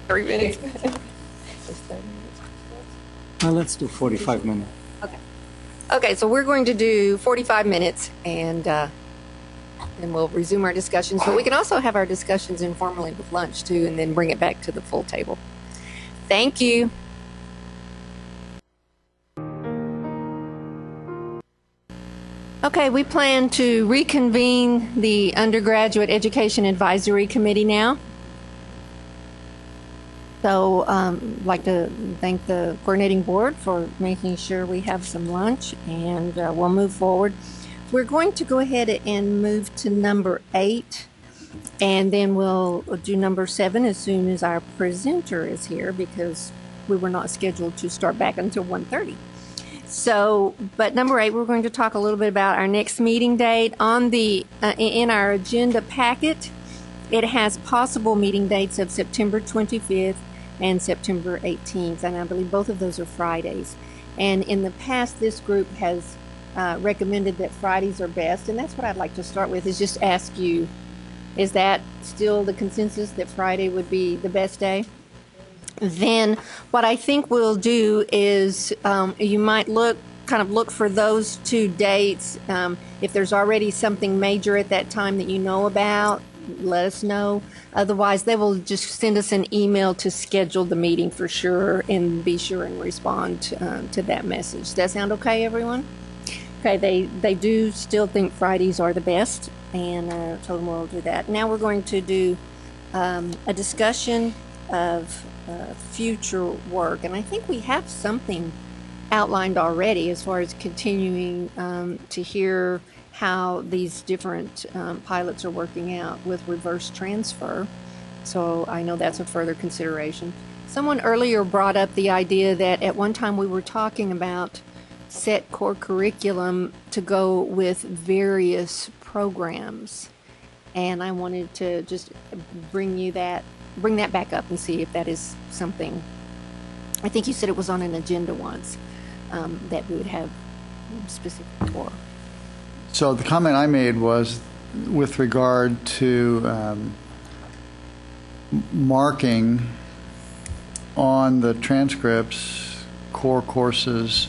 3 minutes. Well, let's do 45 minutes. Okay, so we're going to do 45 minutes, and then we'll resume our discussions. But we can also have our discussions informally with lunch, too, and then bring it back to the full table. Thank you. Okay, we plan to reconvene the Undergraduate Education Advisory Committee now. So I'd like to thank the coordinating board for making sure we have some lunch, and we'll move forward. We're going to go ahead and move to number 8, and then we'll do number 7 as soon as our presenter is here, because we were not scheduled to start back until 1:30. So, but number 8, we're going to talk a little bit about our next meeting date. On the in our agenda packet, it has possible meeting dates of September 25th and September 18th, and I believe both of those are Fridays. And in the past, this group has recommended that Fridays are best, and that's what I'd like to start with, is just ask you, is that still the consensus that Friday would be the best day? Then what I think we'll do is you might look for those 2 dates. If there's already something major at that time that you know about, let us know. Otherwise, they will just send us an email to schedule the meeting for sure, and be sure and respond to that message. Does that sound okay, everyone? Okay, they do still think Fridays are the best, and told them we'll do that. Now we're going to do a discussion of future work, and I think we have something outlined already as far as continuing to hear how these different pilots are working out with reverse transfer. So I know that's a further consideration. Someone earlier brought up the idea that at one time we were talking about set core curriculum to go with various programs, and I wanted to just bring that back up and see if that is something. I think you said it was on an agenda once, that we would have specific for. So the comment I made was with regard to marking on the transcripts core courses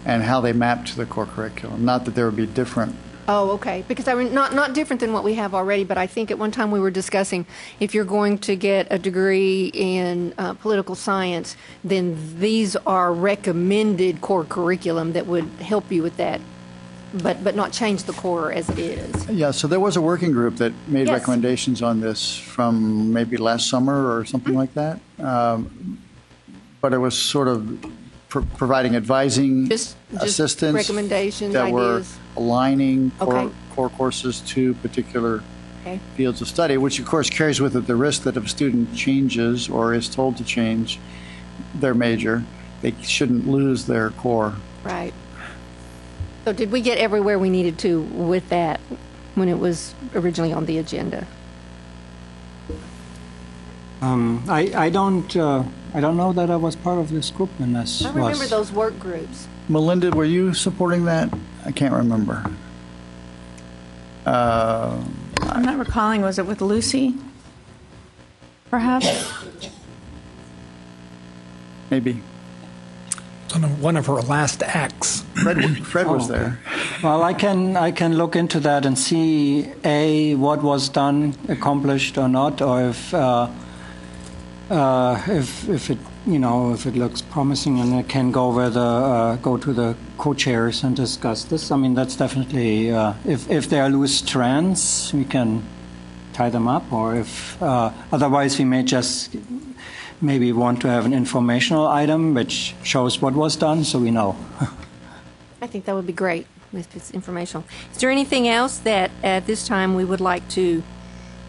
and how they map to the core curriculum. Not that there would be different. Oh, okay. Because I mean, not different than what we have already, but I think at one time we were discussing if you're going to get a degree in political science, then these are recommended core curriculum that would help you with that, but not change the core as it is. Yeah, so there was a working group that made Yes. recommendations on this from maybe last summer or something like that. But it was sort of providing advising Just assistance recommendations, that were ideas. aligning Okay. core courses to particular Okay. fields of study, which of course carries with it the risk that if a student changes or is told to change their major, they shouldn't lose their core. Right. So did we get everywhere we needed to with that when it was originally on the agenda? I don't know that I was part of this group when this I remember was. those work groups. Melinda, were you supporting that? I can't remember. I'm not recalling, was it with Lucy? Perhaps? Maybe. It's on one of her last acts. Fred was there. Well, I can look into that and see what was done, accomplished or not, or if it if it looks promising, and it can go go to the co-chairs and discuss this. I mean, that's definitely if there are loose strands, we can tie them up, or if otherwise we may just maybe want to have an informational item which shows what was done, so we know. I think that would be great if it's informational. Is there anything else that at this time we would like to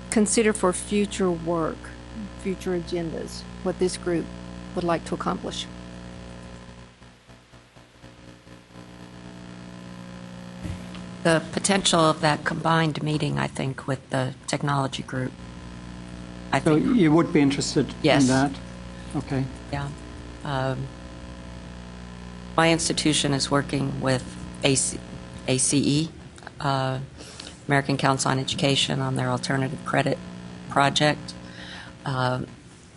consider for future work, future agendas, what this group would like to accomplish? The potential of that combined meeting, I think, with the technology group. So you would be interested Yes. in that? Okay. Yeah. My institution is working with ACE, American Council on Education, on their alternative credit project.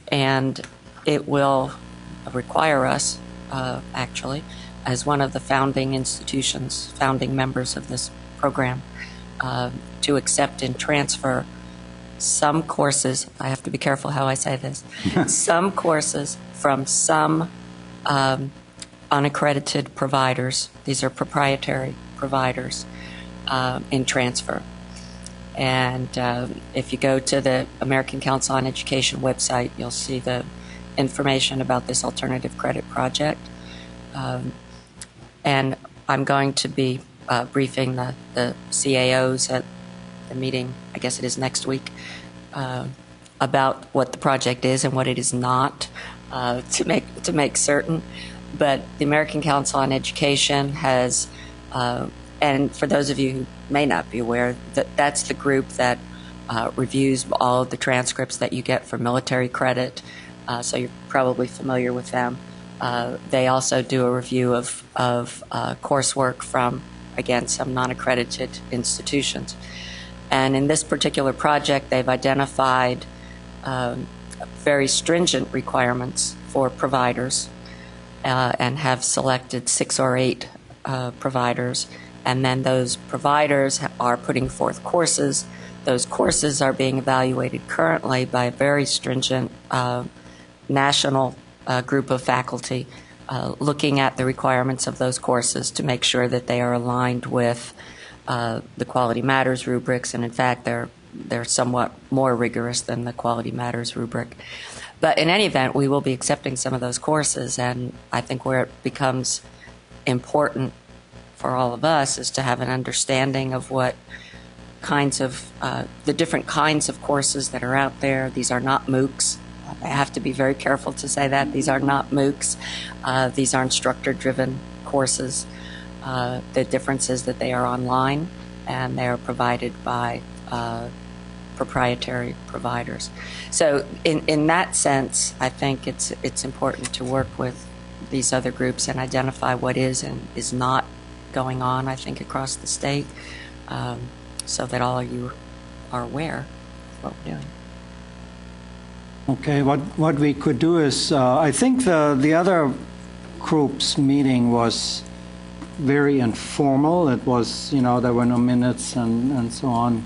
and it will require us, actually, as one of the founding institutions, founding members of this program, to accept and transfer some courses. I have to be careful how I say this. Some courses from some unaccredited providers. These are proprietary providers in transfer. And if you go to the American Council on Education website, you'll see the information about this alternative credit project. And I'm going to be briefing the CAOs at the meeting, I guess it is next week, about what the project is and what it is not, to make certain. But the American Council on Education has, and for those of you who may not be aware, that's the group that reviews all of the transcripts that you get for military credit. So you're probably familiar with them. They also do a review of coursework from, again, some non-accredited institutions. And in this particular project, they've identified very stringent requirements for providers and have selected 6 or 8 providers. And then those providers are putting forth courses. Those courses are being evaluated currently by a very stringent national group of faculty looking at the requirements of those courses to make sure that they are aligned with the Quality Matters rubrics, and in fact they're somewhat more rigorous than the Quality Matters rubric. But in any event, we will be accepting some of those courses, and I think where it becomes important for all of us is to have an understanding of what kinds of the different kinds of courses that are out there. These are not MOOCs. I have to be very careful to say that. These are not MOOCs. These are instructor-driven courses. The difference is that they are online and they are provided by proprietary providers. So in that sense, I think it's important to work with these other groups and identify what is and is not going on, I think, across the state, so that all of you are aware of what we're doing. Okay, what we could do is, I think the other group's meeting was very informal. It was, there were no minutes and so on.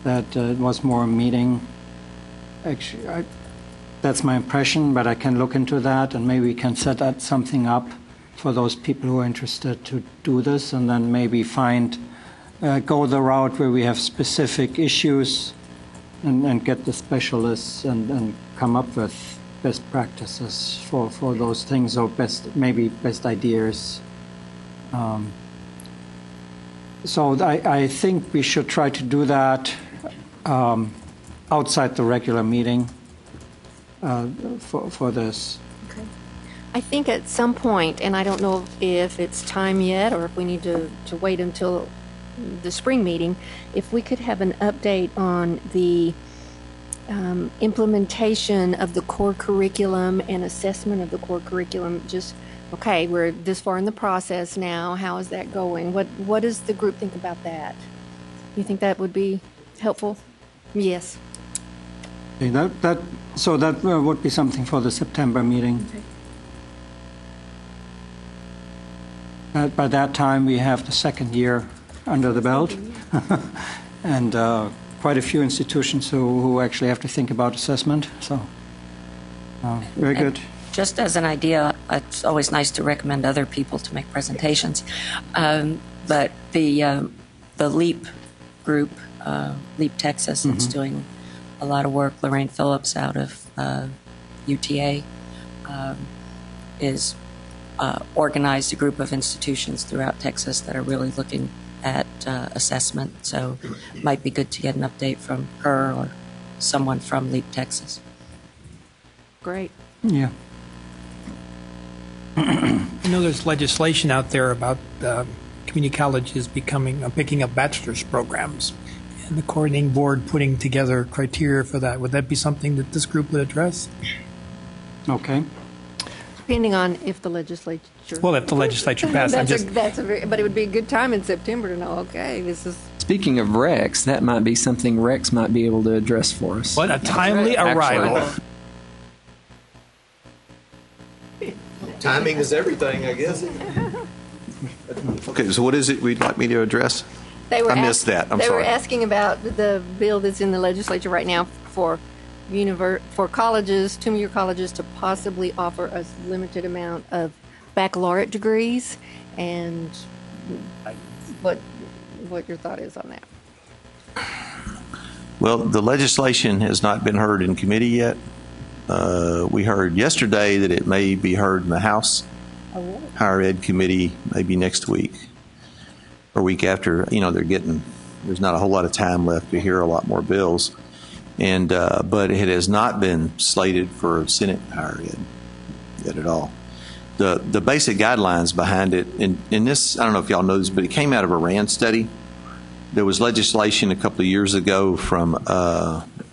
That it was more a meeting. Actually, that's my impression, but I can look into that and maybe we can set that something up for those people who are interested to do this, and then maybe go the route where we have specific issues and get the specialists and come up with best practices for those things, or best ideas. So I think we should try to do that outside the regular meeting for this. Okay. I think at some point, and I don't know if it's time yet or if we need to wait until the spring meeting, if we could have an update on the implementation of the core curriculum and assessment of the core curriculum. Just, okay, we're this far in the process now. How is that going? What does the group think about that? You think that would be helpful? Yes. Okay, that would be something for the September meeting. Okay. By that time, we have the second year under the belt, and quite a few institutions who actually have to think about assessment. So, very good. Just as an idea, it's always nice to recommend other people to make presentations. But the LEAP group, LEAP Texas, that's doing a lot of work, Lorraine Phillips out of UTA, is organized a group of institutions throughout Texas that are really looking at assessment. So it might be good to get an update from her or someone from LEAP Texas. Great. Yeah. I know there's legislation out there about community colleges picking up bachelor's programs, and the coordinating board putting together criteria for that. Would that be something that this group would address? Okay. Depending on if the legislature. Well, if the legislature passes, but it would be a good time in September to know. Okay, this is. Speaking of Rex, that might be something Rex might be able to address for us. What a timely arrival. Timing is everything, I guess. Okay, so what is it we'd like me to address? I missed that. I'm they sorry. were asking about the bill that's in the legislature right now for colleges, two-year colleges, to possibly offer a limited amount of baccalaureate degrees, and what your thought is on that. Well, the legislation has not been heard in committee yet. We heard yesterday that it may be heard in the House Higher Ed Committee maybe next week or week after. There's not a whole lot of time left to hear a lot more bills. And but it has not been slated for Senate Higher Ed yet at all. The basic guidelines behind it, and this, I don't know if y'all know this, but it came out of a RAND study. There was legislation a couple of years ago from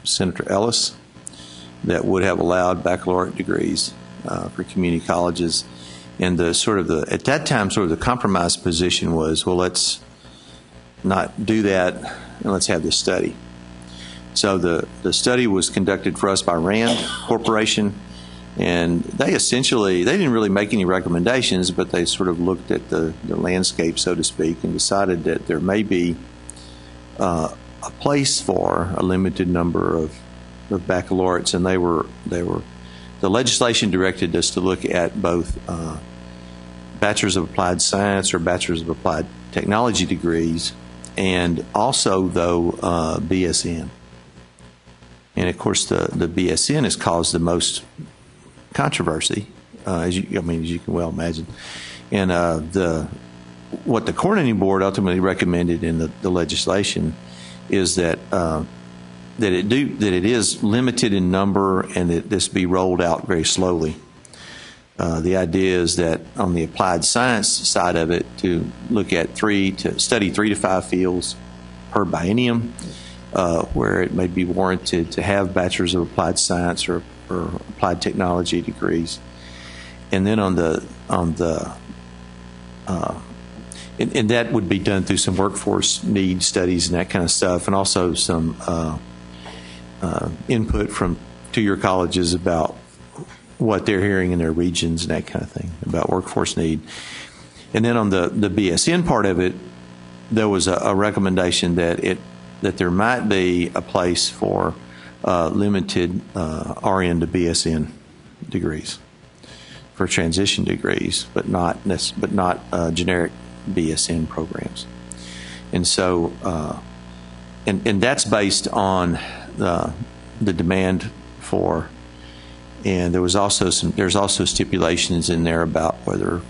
Senator Ellis that would have allowed baccalaureate degrees for community colleges. And at that time, the compromise position was, well, let's not do that and let's have this study. So the study was conducted for us by RAND Corporation, and they didn't really make any recommendations, but they sort of looked at the landscape, so to speak, and decided that there may be a place for a limited number of baccalaureates, and the legislation directed us to look at both Bachelor's of Applied Science or Bachelor's of Applied Technology degrees, and also, though, BSN. And, of course, the BSN has caused the most controversy, as you can well imagine. And what the coordinating board ultimately recommended in the legislation is that it is limited in number and that this be rolled out very slowly. The idea is that on the applied science side of it, to study 3 to 5 fields per biennium, where it may be warranted to have Bachelor's of Applied Science or Applied Technology degrees, and then and that would be done through some workforce need studies and that kind of stuff, and also some input from two-year colleges about what they're hearing in their regions and that kind of thing about workforce need. And then on the BSN part of it, there was a recommendation that there might be a place for limited RN to BSN degrees, for transition degrees, but not generic BSN programs. And so, and that's based on the demand for. And there's also stipulations in there about whether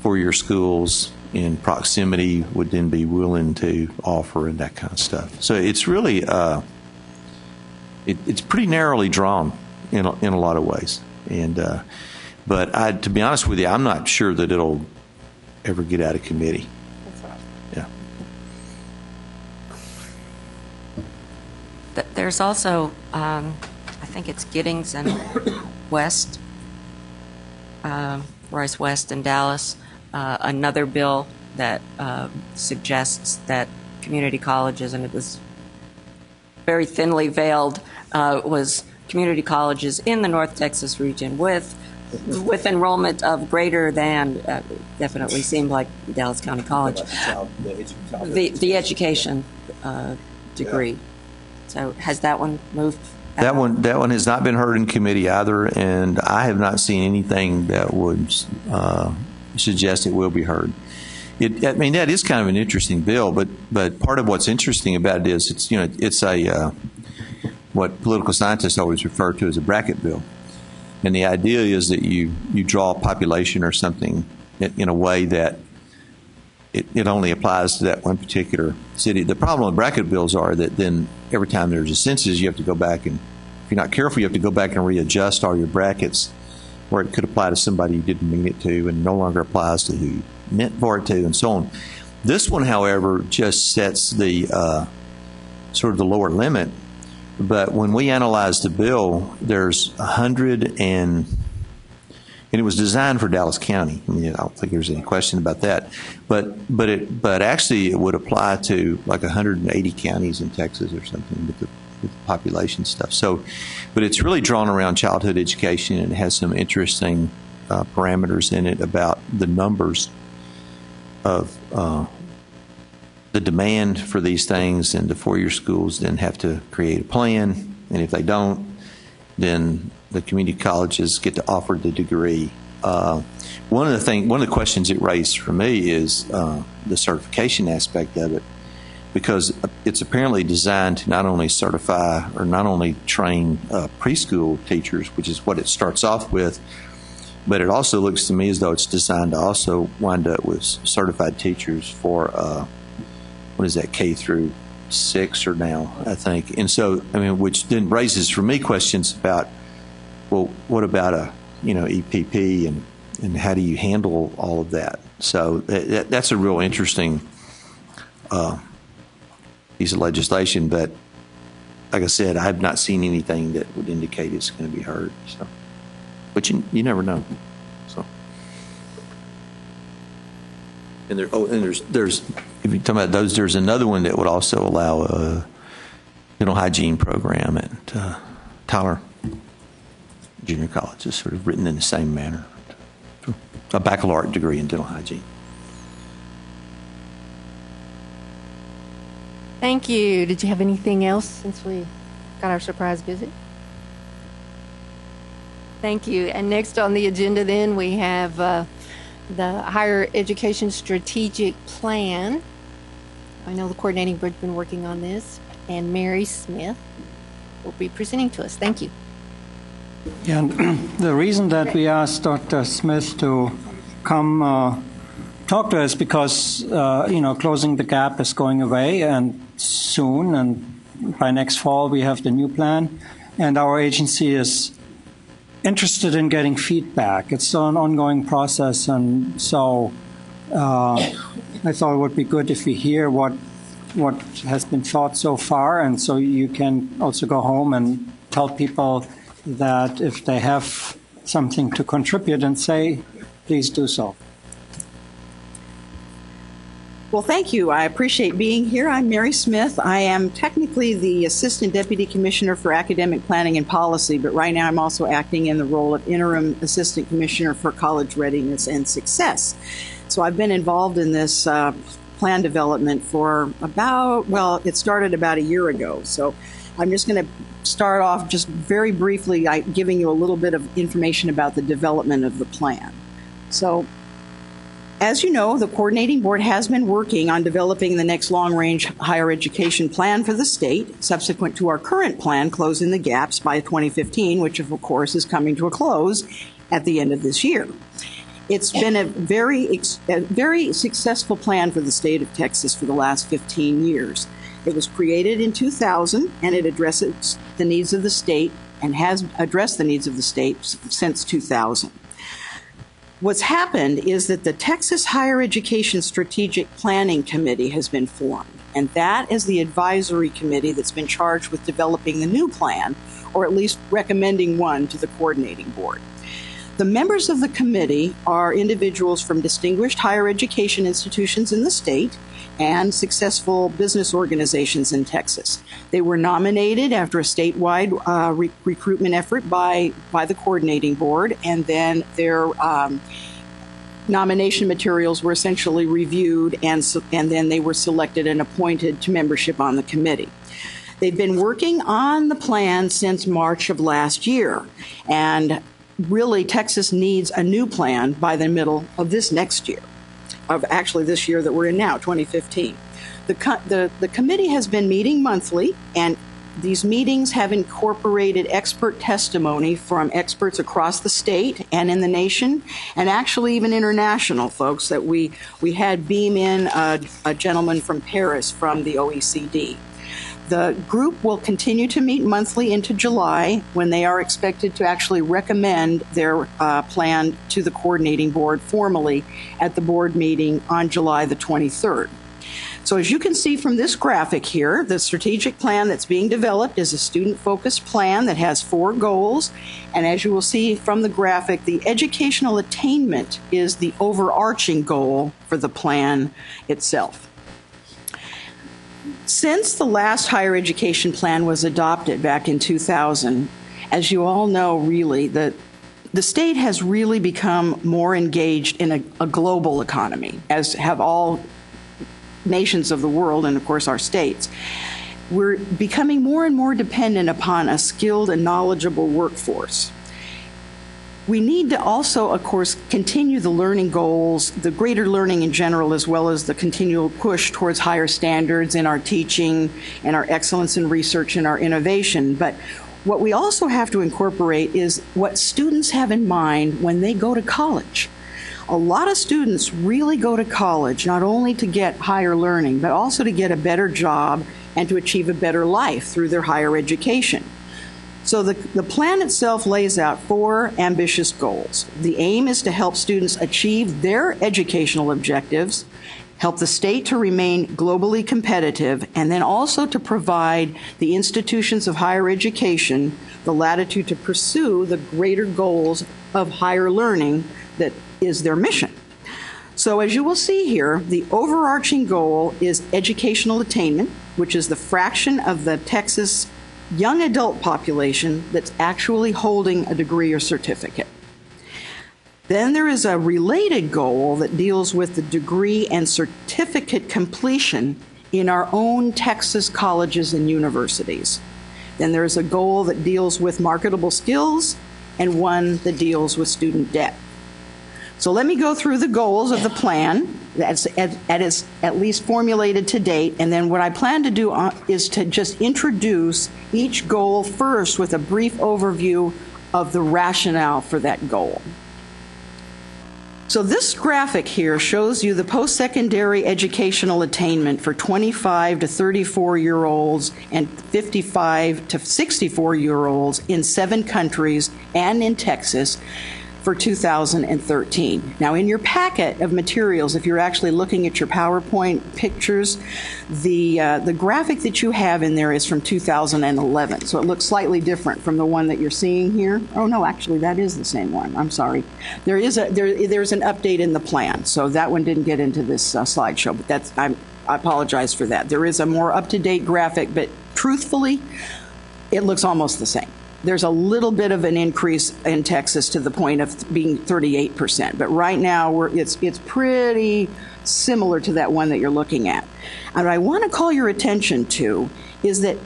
four-year schools in proximity would then be willing to offer and that kind of stuff. So it's really it's pretty narrowly drawn in a lot of ways. And but to be honest with you, I'm not sure that it'll ever get out of committee. That's right. Yeah. There's also. I think it's Giddings and West, Rice West and Dallas, another bill that suggests that community colleges, and it was very thinly veiled, was community colleges in the North Texas region with enrollment of greater than, definitely seemed like Dallas County College, the education degree. So has that one moved? That one has not been heard in committee either, and I have not seen anything that would suggest it will be heard. That is kind of an interesting bill, but part of what's interesting about it is it's a what political scientists always refer to as a bracket bill, and the idea is that you draw a population or something in a way that it only applies to that one particular city. The problem with bracket bills are that then every time there's a census, you have to go back and, if you're not careful, you have to go back and readjust all your brackets where it could apply to somebody you didn't mean it to and no longer applies to who you meant for it to, and so on. This one, however, just sets the sort of the lower limit. But when we analyzed the bill, there's 100 and it was designed for Dallas County. I don't think there's any question about that. But actually, it would apply to like 180 counties in Texas or something with the population stuff. So, but it's really drawn around childhood education, and it has some interesting parameters in it about the numbers of the demand for these things, and the four-year schools then have to create a plan, and if they don't, then the community colleges get to offer the degree. One of the questions it raised for me is the certification aspect of it, because it's apparently designed to not only certify or not only train preschool teachers, which is what it starts off with, but it also looks to me as though it's designed to also wind up with certified teachers for what is that, K through 6 or now, I think. And so, I mean, which then raises for me questions about, well, what about a EPP and how do you handle all of that? So that's a real interesting piece of legislation, but like I said, I have not seen anything that would indicate it's going to be heard. So, but you never know. So, and there's if you're talking about those, there's another one that would also allow a dental hygiene program at Tyler Junior College. It's sort of written in the same manner. A baccalaureate degree in dental hygiene. Thank you. Did you have anything else since we got our surprise visit? Thank you. And next on the agenda then we have the Higher Education Strategic Plan. I know the coordinating board's been working on this, and Mary Smith will be presenting to us. Thank you. Yeah, and the reason that we asked Dr. Smith to come talk to us because, closing the gap is going away and soon, and by next fall we have the new plan, and our agency is interested in getting feedback. It's still an ongoing process, and so I thought it would be good if we hear what has been thought so far, and so you can also go home and tell people that if they have something to contribute and say, please do so. Well, thank you. I appreciate being here. I'm Mary Smith. I am technically the Assistant Deputy Commissioner for Academic Planning and Policy, but right now I'm also acting in the role of Interim Assistant Commissioner for College Readiness and Success. So I've been involved in this plan development for it started about a year ago. So I'm just going to start off just very briefly giving you a little bit of information about the development of the plan. So, as you know, the coordinating board has been working on developing the next long-range higher education plan for the state, subsequent to our current plan, Closing the Gaps, by 2015, which of course is coming to a close at the end of this year. It's been a very successful plan for the state of Texas for the last 15 years. It was created in 2000, and it addresses the needs of the state and has addressed the needs of the state since 2000. What's happened is that the Texas Higher Education Strategic Planning Committee has been formed, and that is the advisory committee that's been charged with developing the new plan, or at least recommending one to the coordinating board. The members of the committee are individuals from distinguished higher education institutions in the state and successful business organizations in Texas. They were nominated after a statewide recruitment effort by the coordinating board, and then their nomination materials were essentially reviewed, and then they were selected and appointed to membership on the committee. They've been working on the plan since March of last year, and really Texas needs a new plan by the middle of this next year. Of actually this year that we're in now, 2015. The committee has been meeting monthly, and these meetings have incorporated expert testimony from experts across the state and in the nation, and actually even international folks that we had beam in a gentleman from Paris from the OECD. The group will continue to meet monthly into July, when they are expected to actually recommend their plan to the coordinating board formally at the board meeting on July the 23rd. So as you can see from this graphic here, the strategic plan that's being developed is a student-focused plan that has 4 goals. And as you will see from the graphic, the educational attainment is the overarching goal for the plan itself. Since the last higher education plan was adopted back in 2000, as you all know, really, the the state has really become more engaged in a global economy, as have all nations of the world and, of course, our states. We're becoming more and more dependent upon a skilled and knowledgeable workforce. We need to also, of course, continue the learning goals, the greater learning in general, as well as the continual push towards higher standards in our teaching and our excellence in research and our innovation. But what we also have to incorporate is what students have in mind when they go to college. A lot of students really go to college not only to get higher learning, but also to get a better job and to achieve a better life through their higher education. So the plan itself lays out 4 ambitious goals. The aim is to help students achieve their educational objectives, help the state to remain globally competitive, and then also to provide the institutions of higher education the latitude to pursue the greater goals of higher learning that is their mission. So as you will see here, the overarching goal is educational attainment, which is the fraction of the Texas young adult population that's actually holding a degree or certificate. Then there is a related goal that deals with the degree and certificate completion in our own Texas colleges and universities. Then there's a goal that deals with marketable skills and one that deals with student debt. So let me go through the goals of the plan that's at least formulated to date, and then what I plan to do is to just introduce each goal first with a brief overview of the rationale for that goal. So this graphic here shows you the post-secondary educational attainment for 25 to 34-year-olds and 55 to 64-year-olds in 7 countries and in Texas for 2013. Now, in your packet of materials, if you're actually looking at your PowerPoint pictures, the graphic that you have in there is from 2011, so it looks slightly different from the one that you're seeing here. Oh no, actually, that is the same one. I'm sorry. There's an update in the plan, so that one didn't get into this slideshow, but I apologize for that. There is a more up-to-date graphic, but truthfully, it looks almost the same. There's a little bit of an increase in Texas to the point of being 38%, but right now it's pretty similar to that one that you're looking at. And what I want to call your attention to is that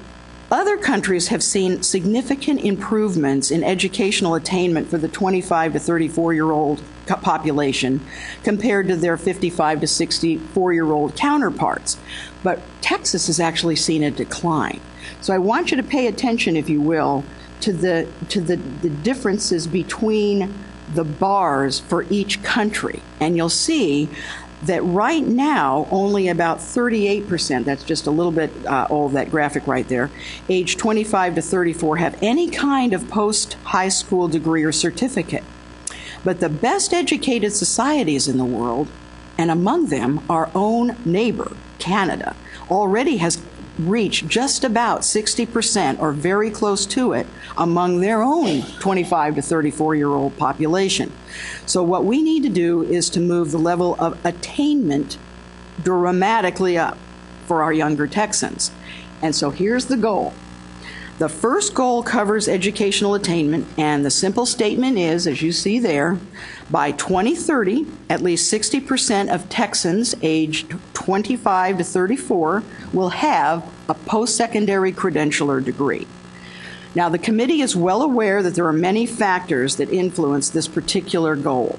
other countries have seen significant improvements in educational attainment for the 25 to 34-year-old population compared to their 55 to 64-year-old counterparts. But Texas has actually seen a decline. So I want you to pay attention, if you will, to the differences between the bars for each country. And you'll see that right now, only about 38%, that's just a little bit old, that graphic right there, age 25 to 34 have any kind of post-high school degree or certificate. But the best educated societies in the world, and among them our own neighbor, Canada, already has reached just about 60% or very close to it among their own 25 to 34-year-old population. So what we need to do is to move the level of attainment dramatically up for our younger Texans. And so here's the goal. The first goal covers educational attainment, and the simple statement is, as you see there, by 2030, at least 60% of Texans aged 25 to 34 will have a post-secondary credential or degree. Now, the committee is well aware that there are many factors that influence this particular goal.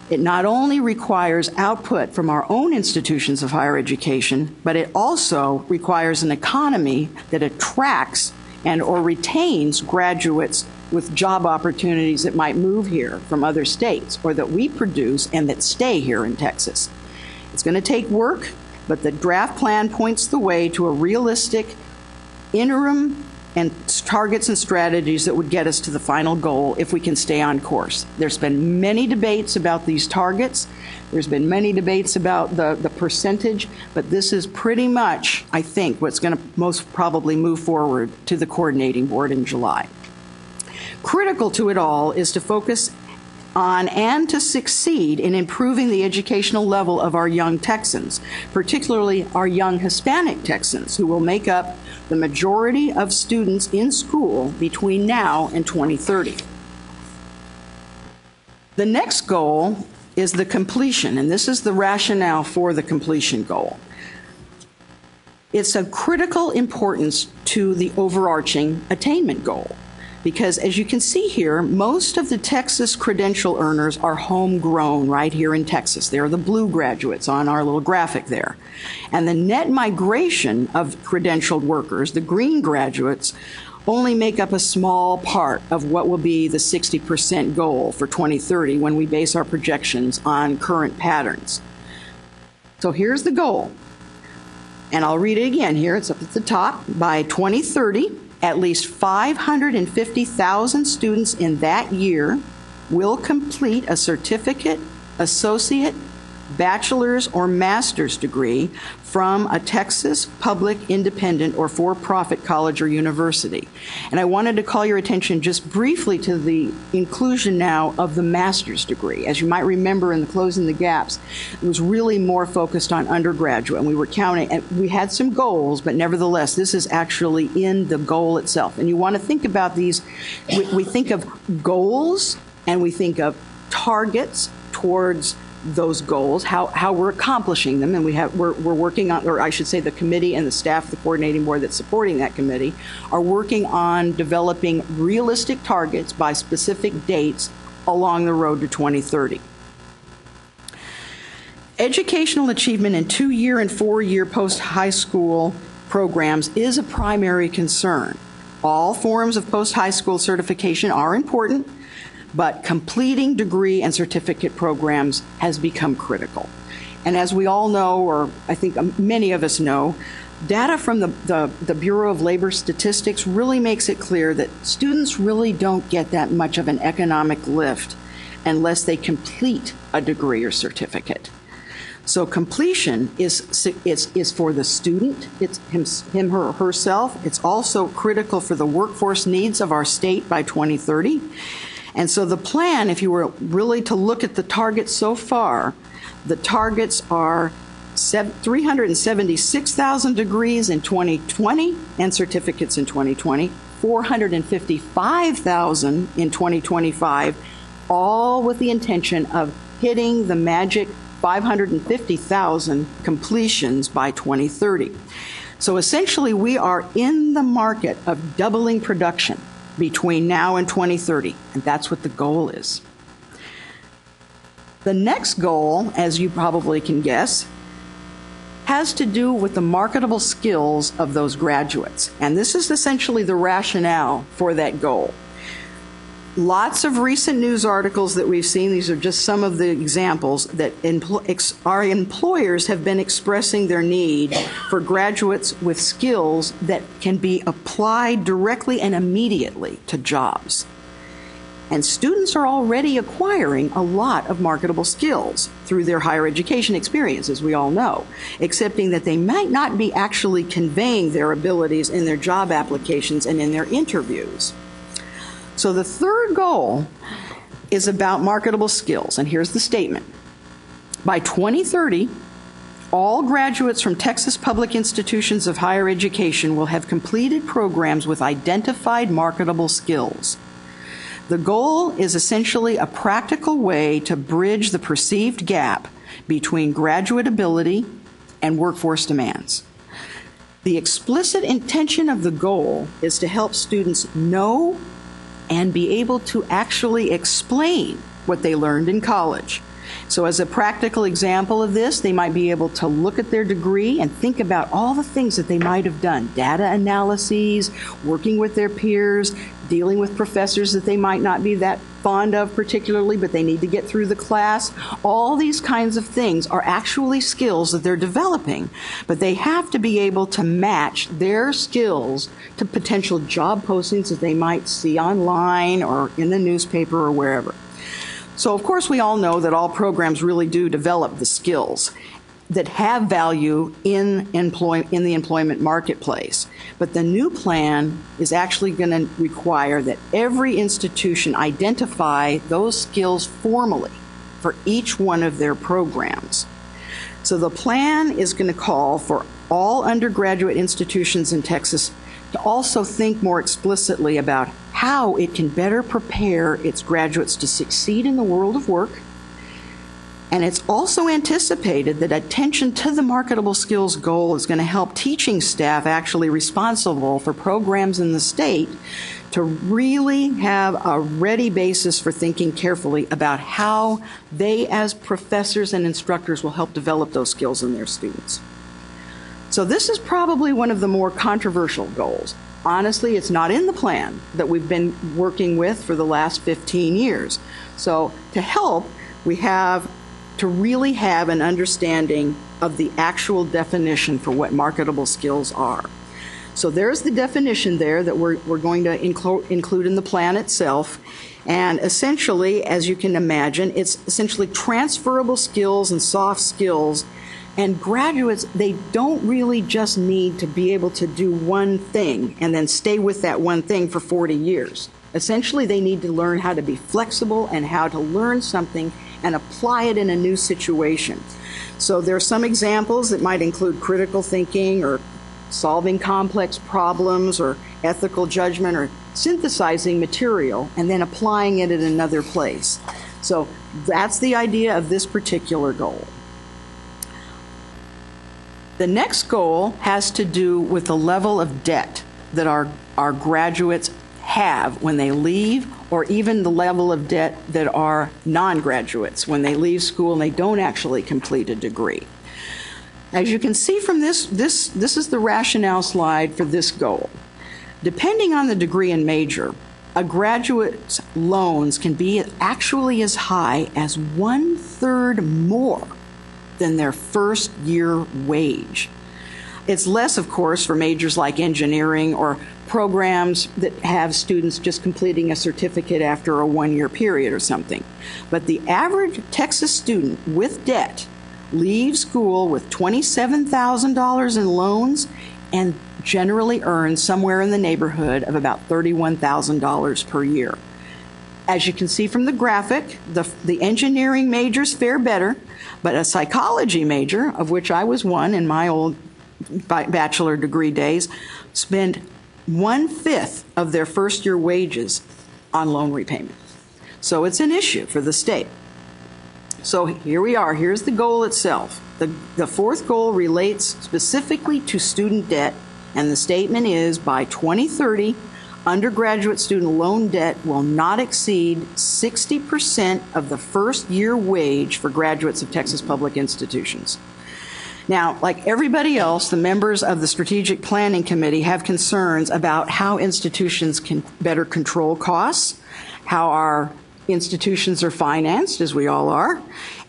It not only requires output from our own institutions of higher education, but it also requires an economy that attracts and or retains graduates with job opportunities that might move here from other states or that we produce and that stay here in Texas. It's going to take work, but the draft plan points the way to a realistic interim and targets and strategies that would get us to the final goal if we can stay on course. There's been many debates about these targets. There's been many debates about the percentage, but this is pretty much, I think, what's going to most probably move forward to the coordinating board in July. Critical to it all is to focus on and to succeed in improving the educational level of our young Texans, particularly our young Hispanic Texans, who will make up the majority of students in school between now and 2030. The next goal is the completion, and this is the rationale for the completion goal. It's of critical importance to the overarching attainment goal because, as you can see here, most of the Texas credential earners are homegrown right here in Texas. They're the blue graduates on our little graphic there. And the net migration of credentialed workers, the green graduates, only make up a small part of what will be the 60% goal for 2030 when we base our projections on current patterns. So here's the goal. And I'll read it again here. It's up at the top. By 2030, at least 550,000 students in that year will complete a certificate, associate, bachelor's, or master's degree from a Texas public, independent, or for-profit college or university. And I wanted to call your attention just briefly to the inclusion now of the master's degree. As you might remember in the Closing the Gaps, it was really more focused on undergraduate, and we were counting, and we had some goals, but nevertheless, this is actually in the goal itself. And you want to think about these, we think of goals, and we think of targets towards those goals, how we're accomplishing them, and we're working on, or I should say the committee and the staff, the coordinating board that's supporting that committee, are working on developing realistic targets by specific dates along the road to 2030. Educational achievement in 2-year and 4-year post-high school programs is a primary concern. All forms of post-high school certification are important, but completing degree and certificate programs has become critical. And as we all know, or I think many of us know, data from the Bureau of Labor Statistics really makes it clear that students really don't get that much of an economic lift unless they complete a degree or certificate. So completion is for the student, it's him, her, herself. It's also critical for the workforce needs of our state by 2030. And so the plan, if you were really to look at the targets so far, the targets are 376,000 degrees in 2020 and certificates in 2020, 455,000 in 2025, all with the intention of hitting the magic 550,000 completions by 2030. So essentially, we are in the market of doubling production between now and 2030, and that's what the goal is. The next goal, as you probably can guess, has to do with the marketable skills of those graduates, and this is essentially the rationale for that goal. Lots of recent news articles that we've seen, these are just some of the examples, that our employers have been expressing their need for graduates with skills that can be applied directly and immediately to jobs. And students are already acquiring a lot of marketable skills through their higher education experience, as we all know, excepting that they might not be actually conveying their abilities in their job applications and in their interviews. So the third goal is about marketable skills, and here's the statement. By 2030, all graduates from Texas public institutions of higher education will have completed programs with identified marketable skills. The goal is essentially a practical way to bridge the perceived gap between graduate ability and workforce demands. The explicit intention of the goal is to help students know and be able to actually explain what they learned in college. So as a practical example of this, they might be able to look at their degree and think about all the things that they might have done. Data analyses, working with their peers, dealing with professors that they might not be that fond of particularly, but they need to get through the class. All these kinds of things are actually skills that they're developing, but they have to be able to match their skills to potential job postings that they might see online or in the newspaper or wherever. So, of course, we all know that all programs really do develop the skills that have value in the employment marketplace. But the new plan is actually going to require that every institution identify those skills formally for each one of their programs. So the plan is going to call for all undergraduate institutions in Texas to also think more explicitly about how it can better prepare its graduates to succeed in the world of work. And it's also anticipated that attention to the marketable skills goal is going to help teaching staff actually responsible for programs in the state to really have a ready basis for thinking carefully about how they as professors and instructors will help develop those skills in their students. So this is probably one of the more controversial goals. Honestly, it's not in the plan that we've been working with for the last 15 years. So to help, we have to really have an understanding of the actual definition for what marketable skills are. So there's the definition there that we're going to include in the plan itself. And essentially, as you can imagine, it's essentially transferable skills and soft skills. And graduates, they don't really just need to be able to do one thing and then stay with that one thing for 40 years. Essentially, they need to learn how to be flexible and how to learn something and apply it in a new situation. So there are some examples that might include critical thinking or solving complex problems or ethical judgment or synthesizing material and then applying it in another place. So that's the idea of this particular goal. The next goal has to do with the level of debt that our graduates have when they leave, or even the level of debt that our non-graduates when they leave school and they don't actually complete a degree. As you can see from this is the rationale slide for this goal. Depending on the degree and major, a graduate's loans can be actually as high as 1/3 more than their first year wage. It's less, of course, for majors like engineering or programs that have students just completing a certificate after a 1-year period or something. But the average Texas student with debt leaves school with $27,000 in loans and generally earns somewhere in the neighborhood of about $31,000 per year. As you can see from the graphic, the engineering majors fare better, but a psychology major, of which I was one in my old bachelor degree days, spend 1/5 of their first year wages on loan repayment. So it's an issue for the state. So here we are. Here's the goal itself. The fourth goal relates specifically to student debt, and the statement is by 2030, undergraduate student loan debt will not exceed 60% of the first year wage for graduates of Texas public institutions. Now, like everybody else, the members of the Strategic Planning Committee have concerns about how institutions can better control costs, how our institutions are financed, as we all are,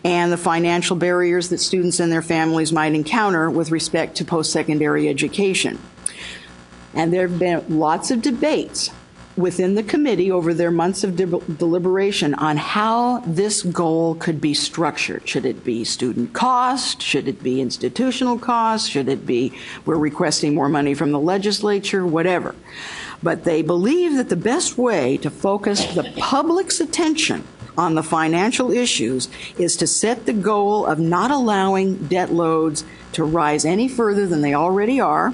and the financial barriers that students and their families might encounter with respect to post-secondary education. And there have been lots of debates within the committee over their months of deliberation on how this goal could be structured. Should it be student cost? Should it be institutional cost? Should it be we're requesting more money from the legislature? Whatever. But they believe that the best way to focus the public's attention on the financial issues is to set the goal of not allowing debt loads to rise any further than they already are,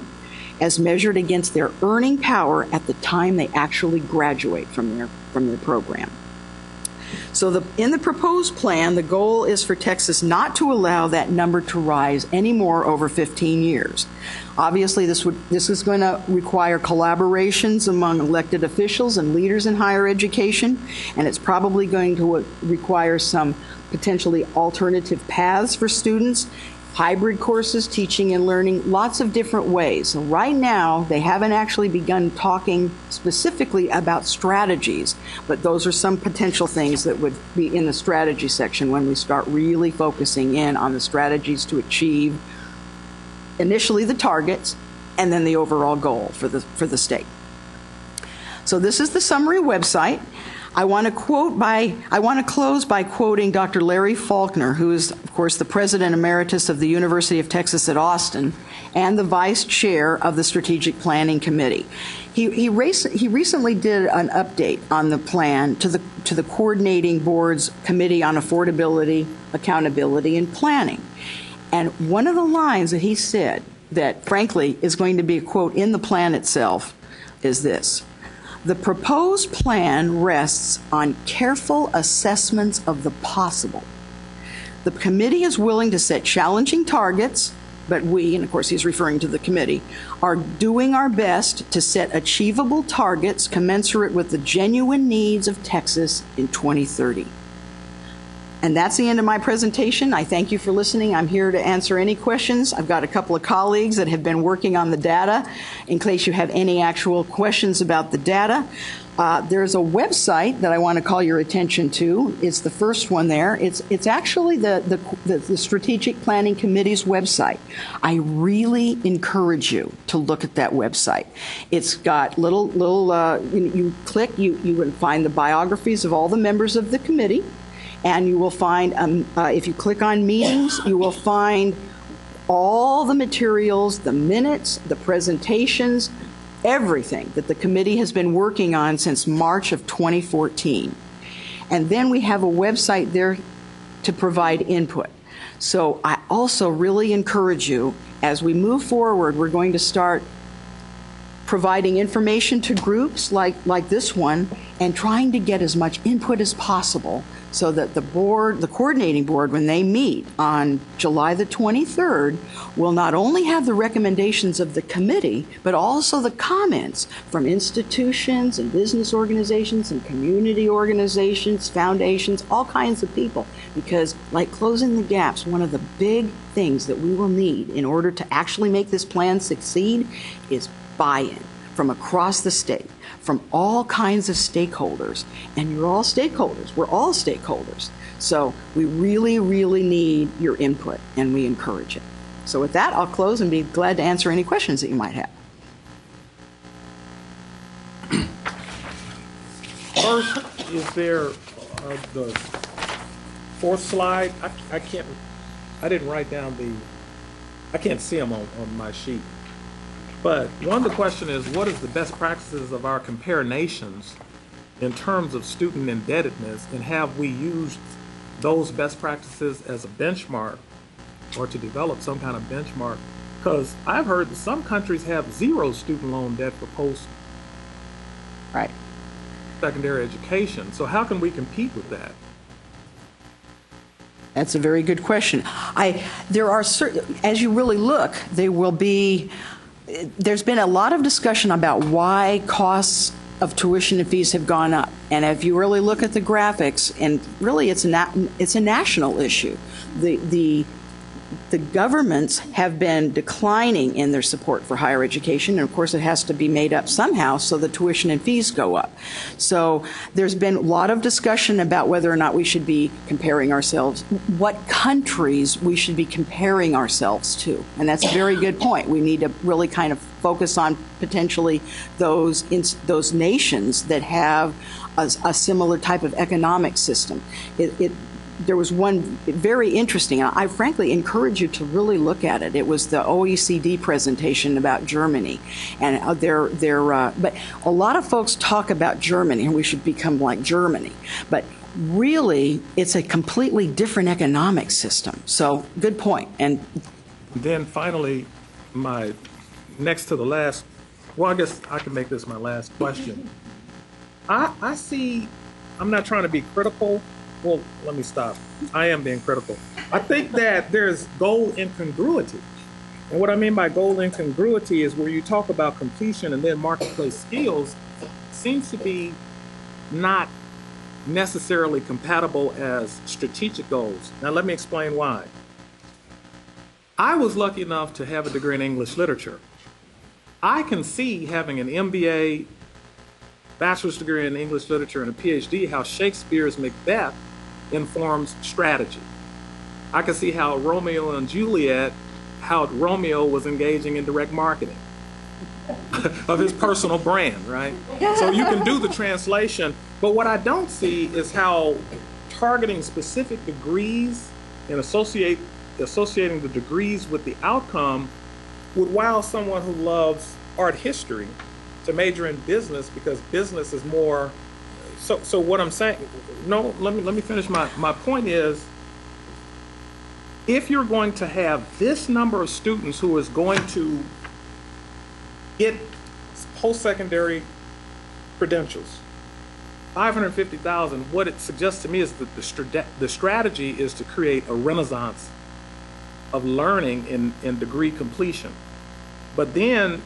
as measured against their earning power at the time they actually graduate from their program. So in the proposed plan, the goal is for Texas not to allow that number to rise anymore over 15 years. Obviously, this is going to require collaborations among elected officials and leaders in higher education, and it's probably going to require some potentially alternative paths for students, hybrid courses, teaching and learning, lots of different ways. So right now, they haven't actually begun talking specifically about strategies, but those are some potential things that would be in the strategy section when we start really focusing in on the strategies to achieve initially the targets and then the overall goal for the state. So this is the summary website. I want to close by quoting Dr. Larry Faulkner, who is, of course, the President Emeritus of the University of Texas at Austin and the Vice Chair of the Strategic Planning Committee. He recently did an update on the plan to the Coordinating Board's Committee on Affordability, Accountability, and Planning. And one of the lines that he said that, frankly, is going to be a quote in the plan itself is this: The proposed plan rests on careful assessments of the possible. The committee is willing to set challenging targets, but we, and of course he's referring to the committee, are doing our best to set achievable targets commensurate with the genuine needs of Texas in 2030. And that's the end of my presentation. I thank you for listening. I'm here to answer any questions. I've got a couple of colleagues that have been working on the data in case you have any actual questions about the data. There's a website that I want to call your attention to. It's the first one there. It's actually the Strategic Planning Committee's website. I really encourage you to look at that website. It's got you click, you will find the biographies of all the members of the committee, and you will find, if you click on meetings, you will find all the materials, the minutes, the presentations, everything that the committee has been working on since March of 2014. And then we have a website there to provide input. So I also really encourage you, as we move forward, we're going to start providing information to groups like this one and trying to get as much input as possible so that the board, the coordinating board, when they meet on July the 23rd, will not only have the recommendations of the committee, but also the comments from institutions and business organizations and community organizations, foundations, all kinds of people. Because like closing the gaps, one of the big things that we will need in order to actually make this plan succeed is buy-in from across the state, from all kinds of stakeholders. And you're all stakeholders. We're all stakeholders. So we really, really need your input, and we encourage it. So with that, I'll close and be glad to answer any questions that you might have. First, is there the fourth slide? I didn't write down I can't see them on my sheet. But one of the questions is, what is the best practices of our compare nations in terms of student indebtedness, and have we used those best practices as a benchmark or to develop some kind of benchmark? Because I've heard that some countries have zero student loan debt for post-secondary education. So how can we compete with that? That's a very good question. There are certain, as you really look, there's been a lot of discussion about why costs of tuition and fees have gone up. And if you really look at the graphics, and really it's a national issue. The governments have been declining in their support for higher education, and of course it has to be made up somehow, so the tuition and fees go up. So there's been a lot of discussion about whether or not we should be comparing ourselves, what countries we should be comparing ourselves to. And that's a very good point. We need to really kind of focus on potentially those nations that have a similar type of economic system. There was one very interesting, and I frankly encourage you to really look at it. It was the OECD presentation about Germany. And but a lot of folks talk about Germany, and we should become like Germany. But really, it's a completely different economic system. So, good point. And then finally, my next to the last, well, I guess I can make this my last question. I see, I'm not trying to be critical. Well, let me stop. I am being critical. I think that there's goal incongruity. And what I mean by goal incongruity is where you talk about completion and then marketplace skills seems to be not necessarily compatible as strategic goals. Now, let me explain why. I was lucky enough to have a degree in English literature. I can see having an MBA, bachelor's degree in English literature, and a PhD, how Shakespeare's Macbeth informs strategy. I can see how Romeo and Juliet, how Romeo was engaging in direct marketing of his personal brand, right? So you can do the translation, but what I don't see is how targeting specific degrees and associating the degrees with the outcome would wow someone who loves art history to major in business, because business is more. So what I'm saying, no, let me finish. My point is, if you're going to have this number of students who is going to get post-secondary credentials. 550,000, what it suggests to me is that the strategy is to create a renaissance of learning in degree completion. But then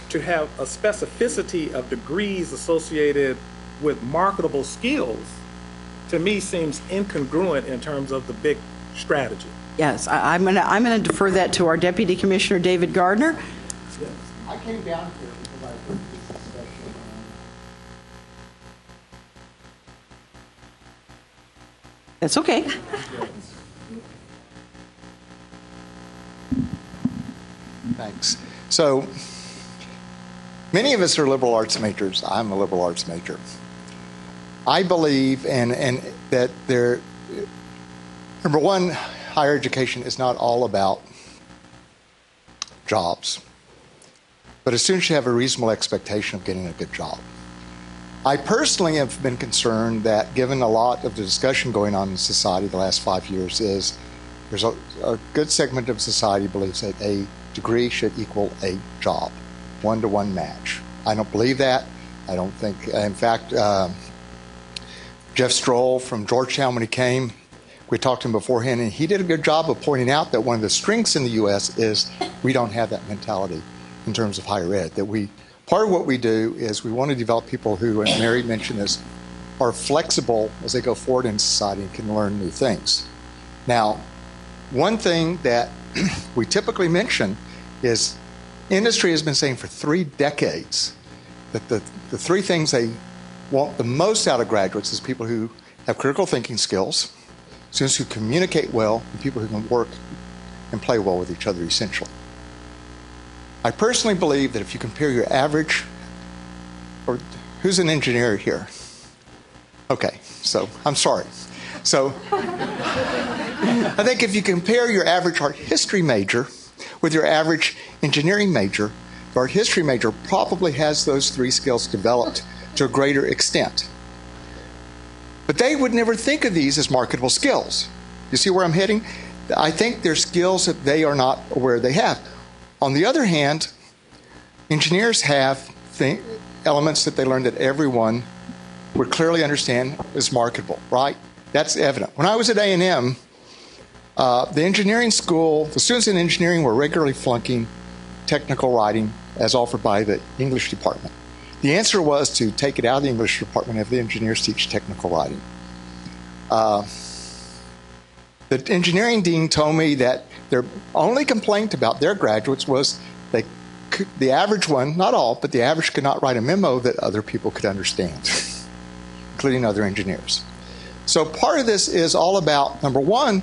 to have a specificity of degrees associated with marketable skills, to me seems incongruent in terms of the big strategy. Yes, I'm gonna defer that to our Deputy Commissioner, David Gardner. Yes. I came down here because I heard this discussion. That's okay. Thanks. So, many of us are liberal arts majors. I'm a liberal arts major. I believe and that there, number one, higher education is not all about jobs, but as soon as you have a reasonable expectation of getting a good job. I personally have been concerned that given a lot of the discussion going on in society the last 5 years is there's a good segment of society believes that a degree should equal a job, one-to-one match. I don't believe that. I don't think, in fact, Jeff Stroll from Georgetown, when he came, we talked to him beforehand, and he did a good job of pointing out that one of the strengths in the U.S. is we don't have that mentality in terms of higher ed. That part of what we do is we want to develop people who, and Mary mentioned this, are flexible as they go forward in society and can learn new things. Now, one thing that we typically mention is industry has been saying for 3 decades that the 3 things they want the most out of graduates is people who have critical thinking skills, students who communicate well, and people who can work and play well with each other, essentially. I personally believe that if you compare your average, or who's an engineer here? Okay, so I'm sorry. So I think if you compare your average art history major with your average engineering major, the art history major probably has those 3 skills developed to a greater extent. But they would never think of these as marketable skills. You see where I'm heading? I think they're skills that they are not aware they have. On the other hand, engineers have elements that they learn that everyone would clearly understand is marketable, right? That's evident. When I was at A&M, the engineering school, the students in engineering were regularly flunking technical writing as offered by the English department. The answer was to take it out of the English department and have the engineers teach technical writing. The engineering dean told me that their only complaint about their graduates was the average one, not all, but the average could not write a memo that other people could understand, including other engineers. So part of this is all about, number one,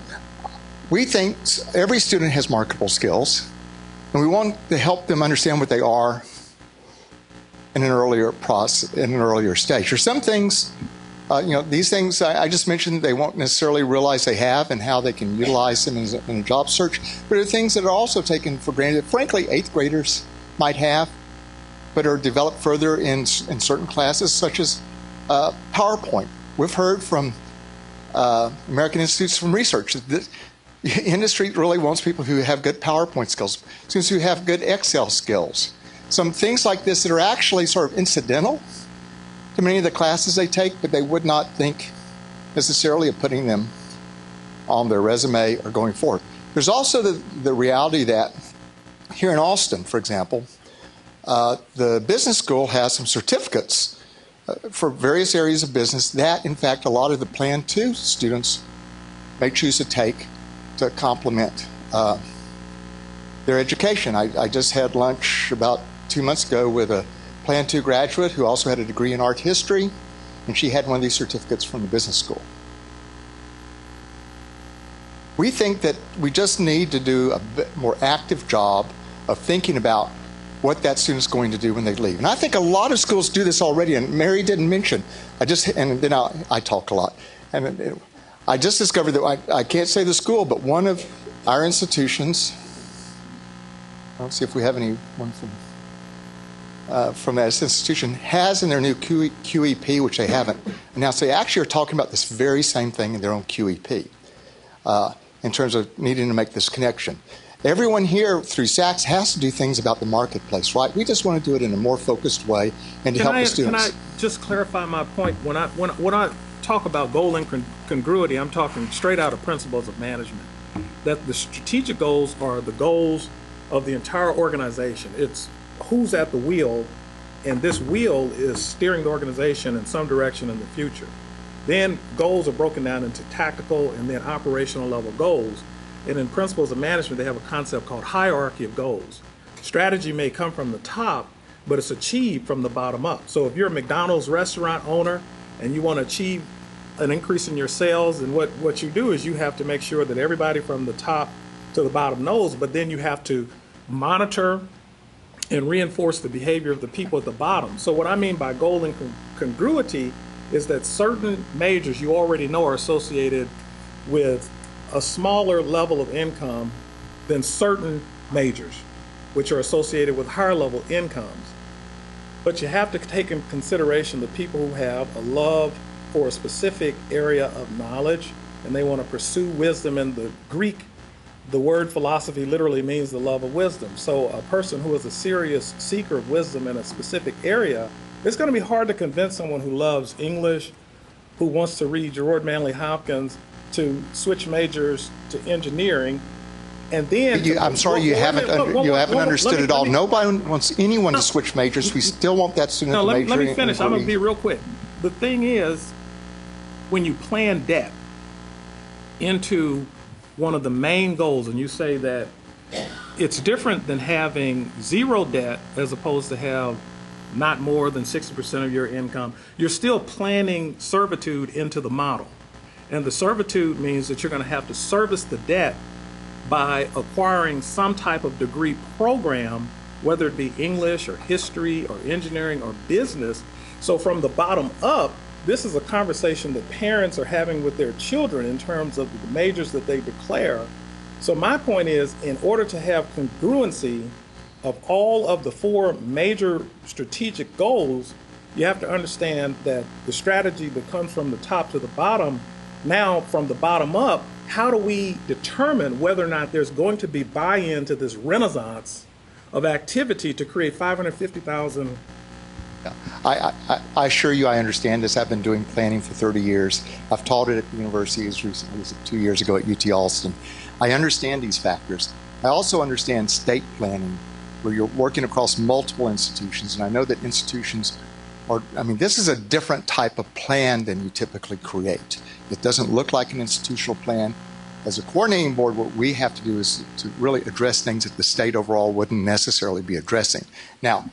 we think every student has marketable skills, and we want to help them understand what they are in an earlier process, in an earlier stage. There's some things, these things I just mentioned, they won't necessarily realize they have and how they can utilize them in a job search. But there are things that are also taken for granted that, frankly, 8th graders might have, but are developed further in certain classes, such as PowerPoint. We've heard from American Institutes for Research that the industry really wants people who have good PowerPoint skills, students who have good Excel skills. Some things like this that are actually sort of incidental to many of the classes they take, but they would not think necessarily of putting them on their resume or going forward. There's also the reality that here in Austin, for example, the business school has some certificates for various areas of business that, in fact, a lot of the Plan 2 students may choose to take to complement their education. I just had lunch about 2 months ago with a Plan 2 graduate who also had a degree in art history, and she had one of these certificates from the business school. We think that we just need to do a bit more active job of thinking about what that student's going to do when they leave. And I think a lot of schools do this already, and Mary didn't mention. And then I talk a lot. And I just discovered that I can't say the school, but one of our institutions, let's see if we have anyone from that institution, has in their new QEP, which they haven't announced, they actually are talking about this very same thing in their own QEP in terms of needing to make this connection. Everyone here through SACS has to do things about the marketplace, right? We just want to do it in a more focused way and to help the students. Can I just clarify my point? When I talk about goal incongruity, I'm talking straight out of principles of management. That the strategic goals are the goals of the entire organization. It's who's at the wheel, and this wheel is steering the organization in some direction in the future. Then goals are broken down into tactical and then operational level goals. And in principles of management, they have a concept called hierarchy of goals. Strategy may come from the top, but it's achieved from the bottom up. So if you're a McDonald's restaurant owner and you want to achieve an increase in your sales, and what you do is you have to make sure that everybody from the top to the bottom knows, but then you have to monitor and reinforce the behavior of the people at the bottom. So what I mean by goal incongruity is that certain majors you already know are associated with a smaller level of income than certain majors, which are associated with higher level incomes. But you have to take in consideration the people who have a love for a specific area of knowledge and they want to pursue wisdom. In the Greek, the word philosophy literally means the love of wisdom. So a person who is a serious seeker of wisdom in a specific area, it's going to be hard to convince someone who loves English, who wants to read Gerard Manley Hopkins, to switch majors to engineering. And then I'm sorry, you haven't understood it all. Nobody wants anyone to switch majors. We still want that student to major. Let me finish. I'm going to be real quick. The thing is, when you plan debt into one of the main goals, and you say that it's different than having zero debt as opposed to have not more than 60% of your income, you're still planning servitude into the model. And the servitude means that you're going to have to service the debt by acquiring some type of degree program, whether it be English or history or engineering or business. So from the bottom up, this is a conversation that parents are having with their children in terms of the majors that they declare. So my point is, in order to have congruency of all of the four major strategic goals, you have to understand that the strategy that comes from the top to the bottom, now from the bottom up, how do we determine whether or not there's going to be buy-in to this renaissance of activity to create 550,000? I assure you I understand this. I've been doing planning for 30 years. I've taught it at the university as recently as 2 years ago at UT Austin. I understand these factors. I also understand state planning, where you're working across multiple institutions, and I know that institutions are, this is a different type of plan than you typically create. It doesn't look like an institutional plan. As a coordinating board, what we have to do is to really address things that the state overall wouldn't necessarily be addressing. Now,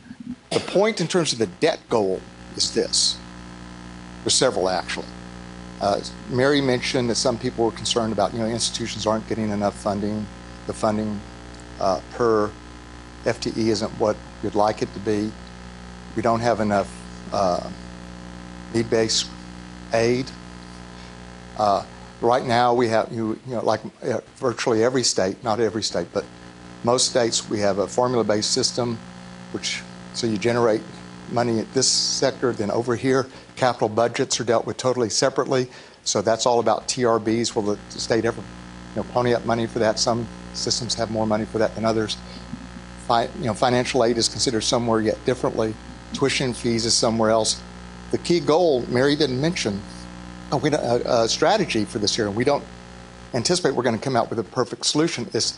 the point in terms of the debt goal is this. There's several, actually. Mary mentioned that some people were concerned about, institutions aren't getting enough funding. The funding per FTE isn't what you'd like it to be. We don't have enough need-based aid. Right now, we have, virtually every state, not every state, but most states, we have a formula-based system, so you generate money at this sector, then over here, capital budgets are dealt with totally separately. So that's all about TRBs. Will the state ever, pony up money for that? Some systems have more money for that than others. Financial aid is considered somewhere yet differently. Tuition fees is somewhere else. The key goal, Mary didn't mention, a strategy for this year, and we don't anticipate we're going to come out with a perfect solution, is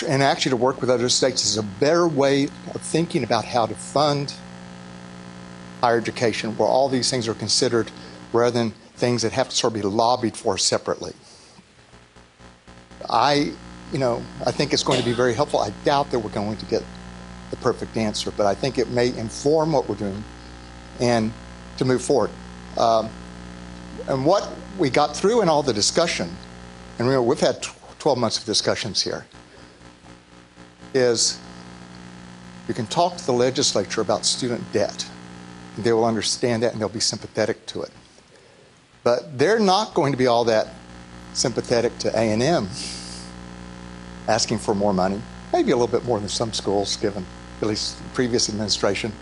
and actually to work with other states is a better way of thinking about how to fund higher education, where all these things are considered rather than things that have to sort of be lobbied for separately. I think it's going to be very helpful. I doubt that we're going to get the perfect answer, but I think it may inform what we're doing and to move forward. And what we got through in all the discussion, and remember, we've had 12 months of discussions here, is you can talk to the legislature about student debt. They will understand that and they'll be sympathetic to it. But they're not going to be all that sympathetic to A&M asking for more money, maybe a little bit more than some schools, given at least the previous administration,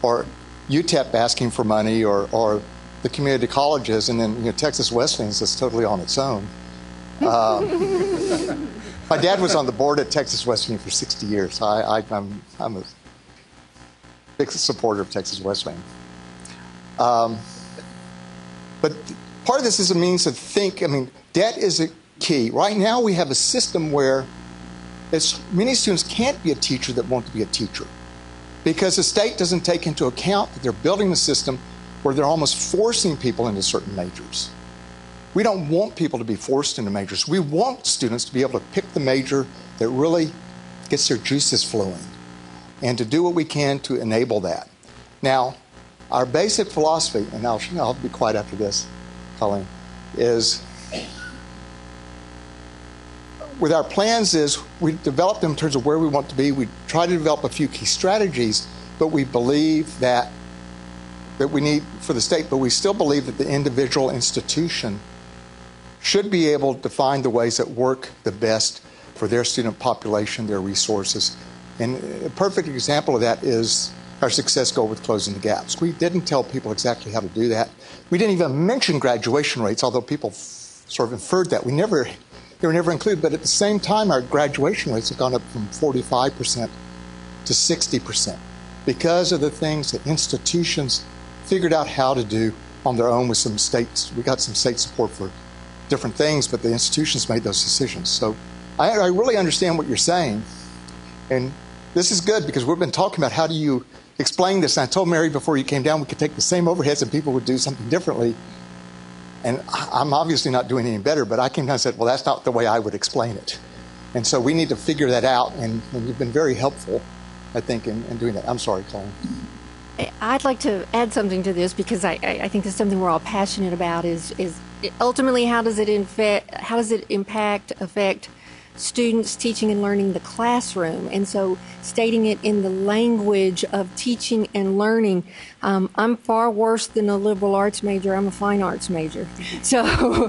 or UTEP asking for money, or the community colleges, and then Texas Wesleyan's is totally on its own. My dad was on the board at Texas Wesleyan for 60 years. So I'm a big supporter of Texas Wesleyan. But part of this is a means to think. I mean, debt is a key. Right now we have a system where many students can't be a teacher that want to be a teacher because the state doesn't take into account that they're building a system where they're almost forcing people into certain majors. We don't want people to be forced into majors. We want students to be able to pick the major that really gets their juices flowing and to do what we can to enable that. Now, our basic philosophy, and I'll be quiet after this, Colleen, is with our plans is we develop them in terms of where we want to be. We try to develop a few key strategies, but we believe that we need for the state, but we still believe that the individual institution should be able to find the ways that work the best for their student population, their resources. And a perfect example of that is our success goal with closing the gaps. We didn't tell people exactly how to do that. We didn't even mention graduation rates, although people sort of inferred that. They were never included, but at the same time, our graduation rates have gone up from 45% to 60% because of the things that institutions figured out how to do on their own with some states. We got some state support for different things, but the institutions made those decisions. So I really understand what you're saying. And this is good because we've been talking about how do you explain this. And I told Mary before you came down we could take the same overheads and people would do something differently. And I'm obviously not doing any better, but I came down and said, well, that's not the way I would explain it. And so we need to figure that out, and you've been very helpful, I think, in doing that. I'm sorry, Colleen. I'd like to add something to this because I think this is something we're all passionate about is ultimately how does it affect students teaching and learning the classroom, and so stating it in the language of teaching and learning. I'm far worse than a liberal arts major. I'm a fine arts major. So,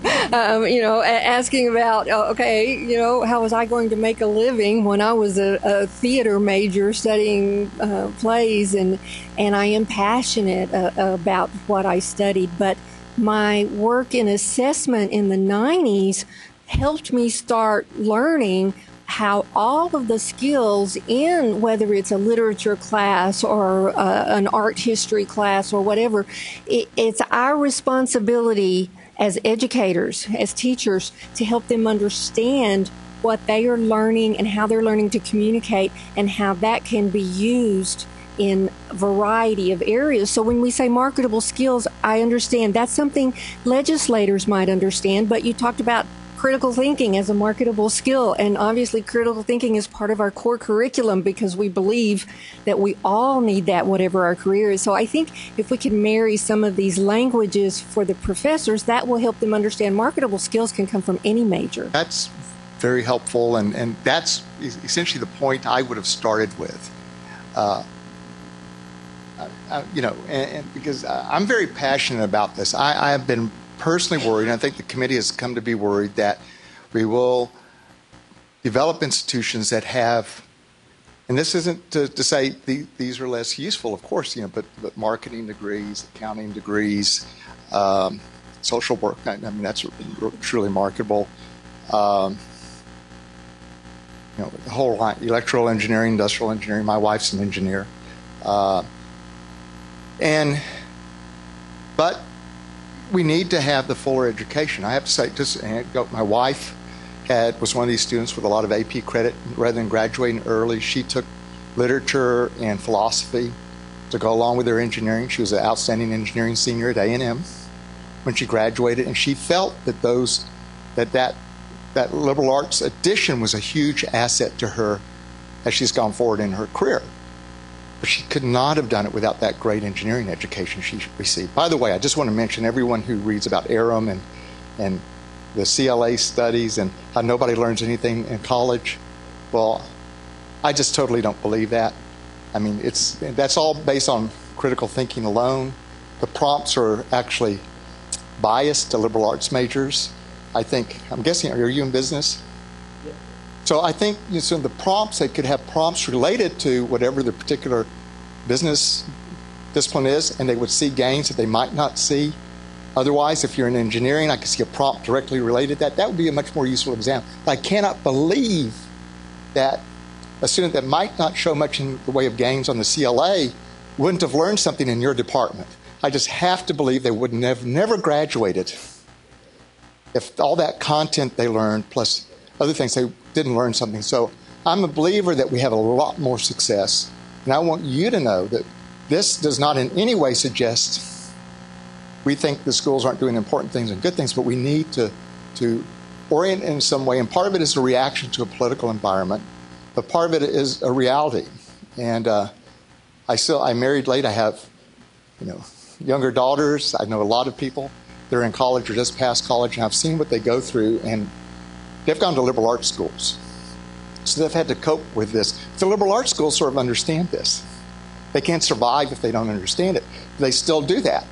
asking about, how was I going to make a living when I was a theater major studying plays, and I am passionate about what I studied, but my work in assessment in the 90s helped me start learning how all of the skills in, whether it's a literature class or an art history class or whatever, it's our responsibility as educators, as teachers, to help them understand what they are learning and how they're learning to communicate and how that can be used in a variety of areas. So when we say marketable skills, I understand that's something legislators might understand, but you talked about critical thinking as a marketable skill, and obviously critical thinking is part of our core curriculum because we believe that we all need that whatever our career is. So I think if we can marry some of these languages for the professors, that will help them understand marketable skills can come from any major. That's very helpful, and that's essentially the point I would have started with. Because I'm very passionate about this. I have been personally worried, and I think the committee has come to be worried, that we will develop institutions that have, and this isn't to say these are less useful, of course, but marketing degrees, accounting degrees, social work, I mean, that's truly marketable. The whole line, electrical engineering, industrial engineering. My wife's an engineer. But we need to have the fuller education. I have to say, just an anecdote, my wife was one of these students with a lot of AP credit. Rather than graduating early, she took literature and philosophy to go along with her engineering. She was an outstanding engineering senior at A&M when she graduated, and she felt that that liberal arts addition was a huge asset to her as she's gone forward in her career. But she could not have done it without that great engineering education she received. By the way, I just want to mention everyone who reads about Aram and the CLA studies and how nobody learns anything in college. Well, I just totally don't believe that. I mean, that's all based on critical thinking alone. The prompts are actually biased to liberal arts majors. I'm guessing, are you in business? So I think so the prompts, they could have prompts related to whatever the particular business discipline is, and they would see gains that they might not see Otherwise, if you're in engineering, I could see a prompt directly related to that. That would be a much more useful exam. But I cannot believe that a student that might not show much in the way of gains on the CLA wouldn't have learned something in your department. I just have to believe they would have never graduated if all that content they learned plus other things they didn't learn something. So I'm a believer that we have a lot more success. And I want you to know that this does not in any way suggest we think the schools aren't doing important things and good things, but we need to orient in some way. And part of it is a reaction to a political environment, but part of it is a reality. And I'm married late. I have, younger daughters. I know a lot of people that are in college or just past college, and I've seen what they go through, and they've gone to liberal arts schools. So they've had to cope with this. The liberal arts schools sort of understand this. They can't survive if they don't understand it. They still do that.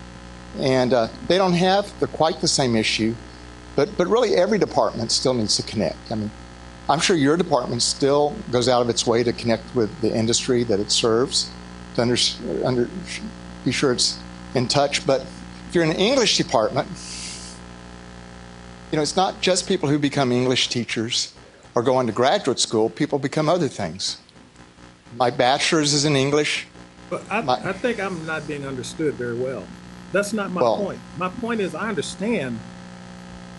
And they don't have quite the same issue, but really every department still needs to connect. I mean, I'm sure your department still goes out of its way to connect with the industry that it serves, to be sure it's in touch. But if you're in an English department, it's not just people who become English teachers or go on to graduate school. People become other things. My bachelor's is in English. But I think I'm not being understood very well. That's not my point. My point is I understand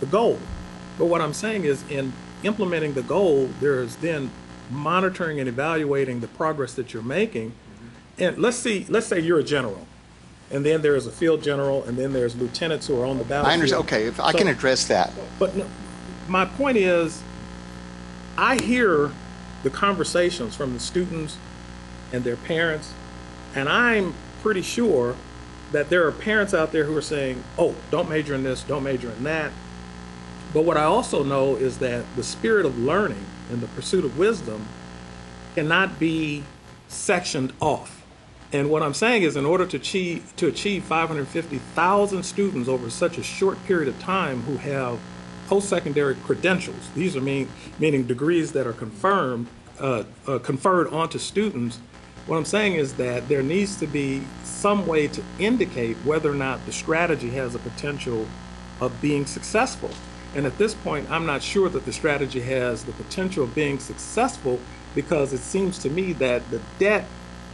the goal. But what I'm saying is in implementing the goal, there's then monitoring and evaluating the progress that you're making. And let's say you're a general, and then there's a field general, and then there's lieutenants who are on the battlefield. I understand. Okay, if I can address that. But no, my point is, I hear the conversations from the students and their parents, and I'm pretty sure that there are parents out there who are saying, oh, don't major in this, don't major in that. But what I also know is that the spirit of learning and the pursuit of wisdom cannot be sectioned off. And what I'm saying is in order to achieve 550,000 students over such a short period of time who have post-secondary credentials, these are meaning degrees that are conferred onto students, what I'm saying is that there needs to be some way to indicate whether or not the strategy has a potential of being successful. And at this point, I'm not sure that the strategy has the potential of being successful because it seems to me that the debt,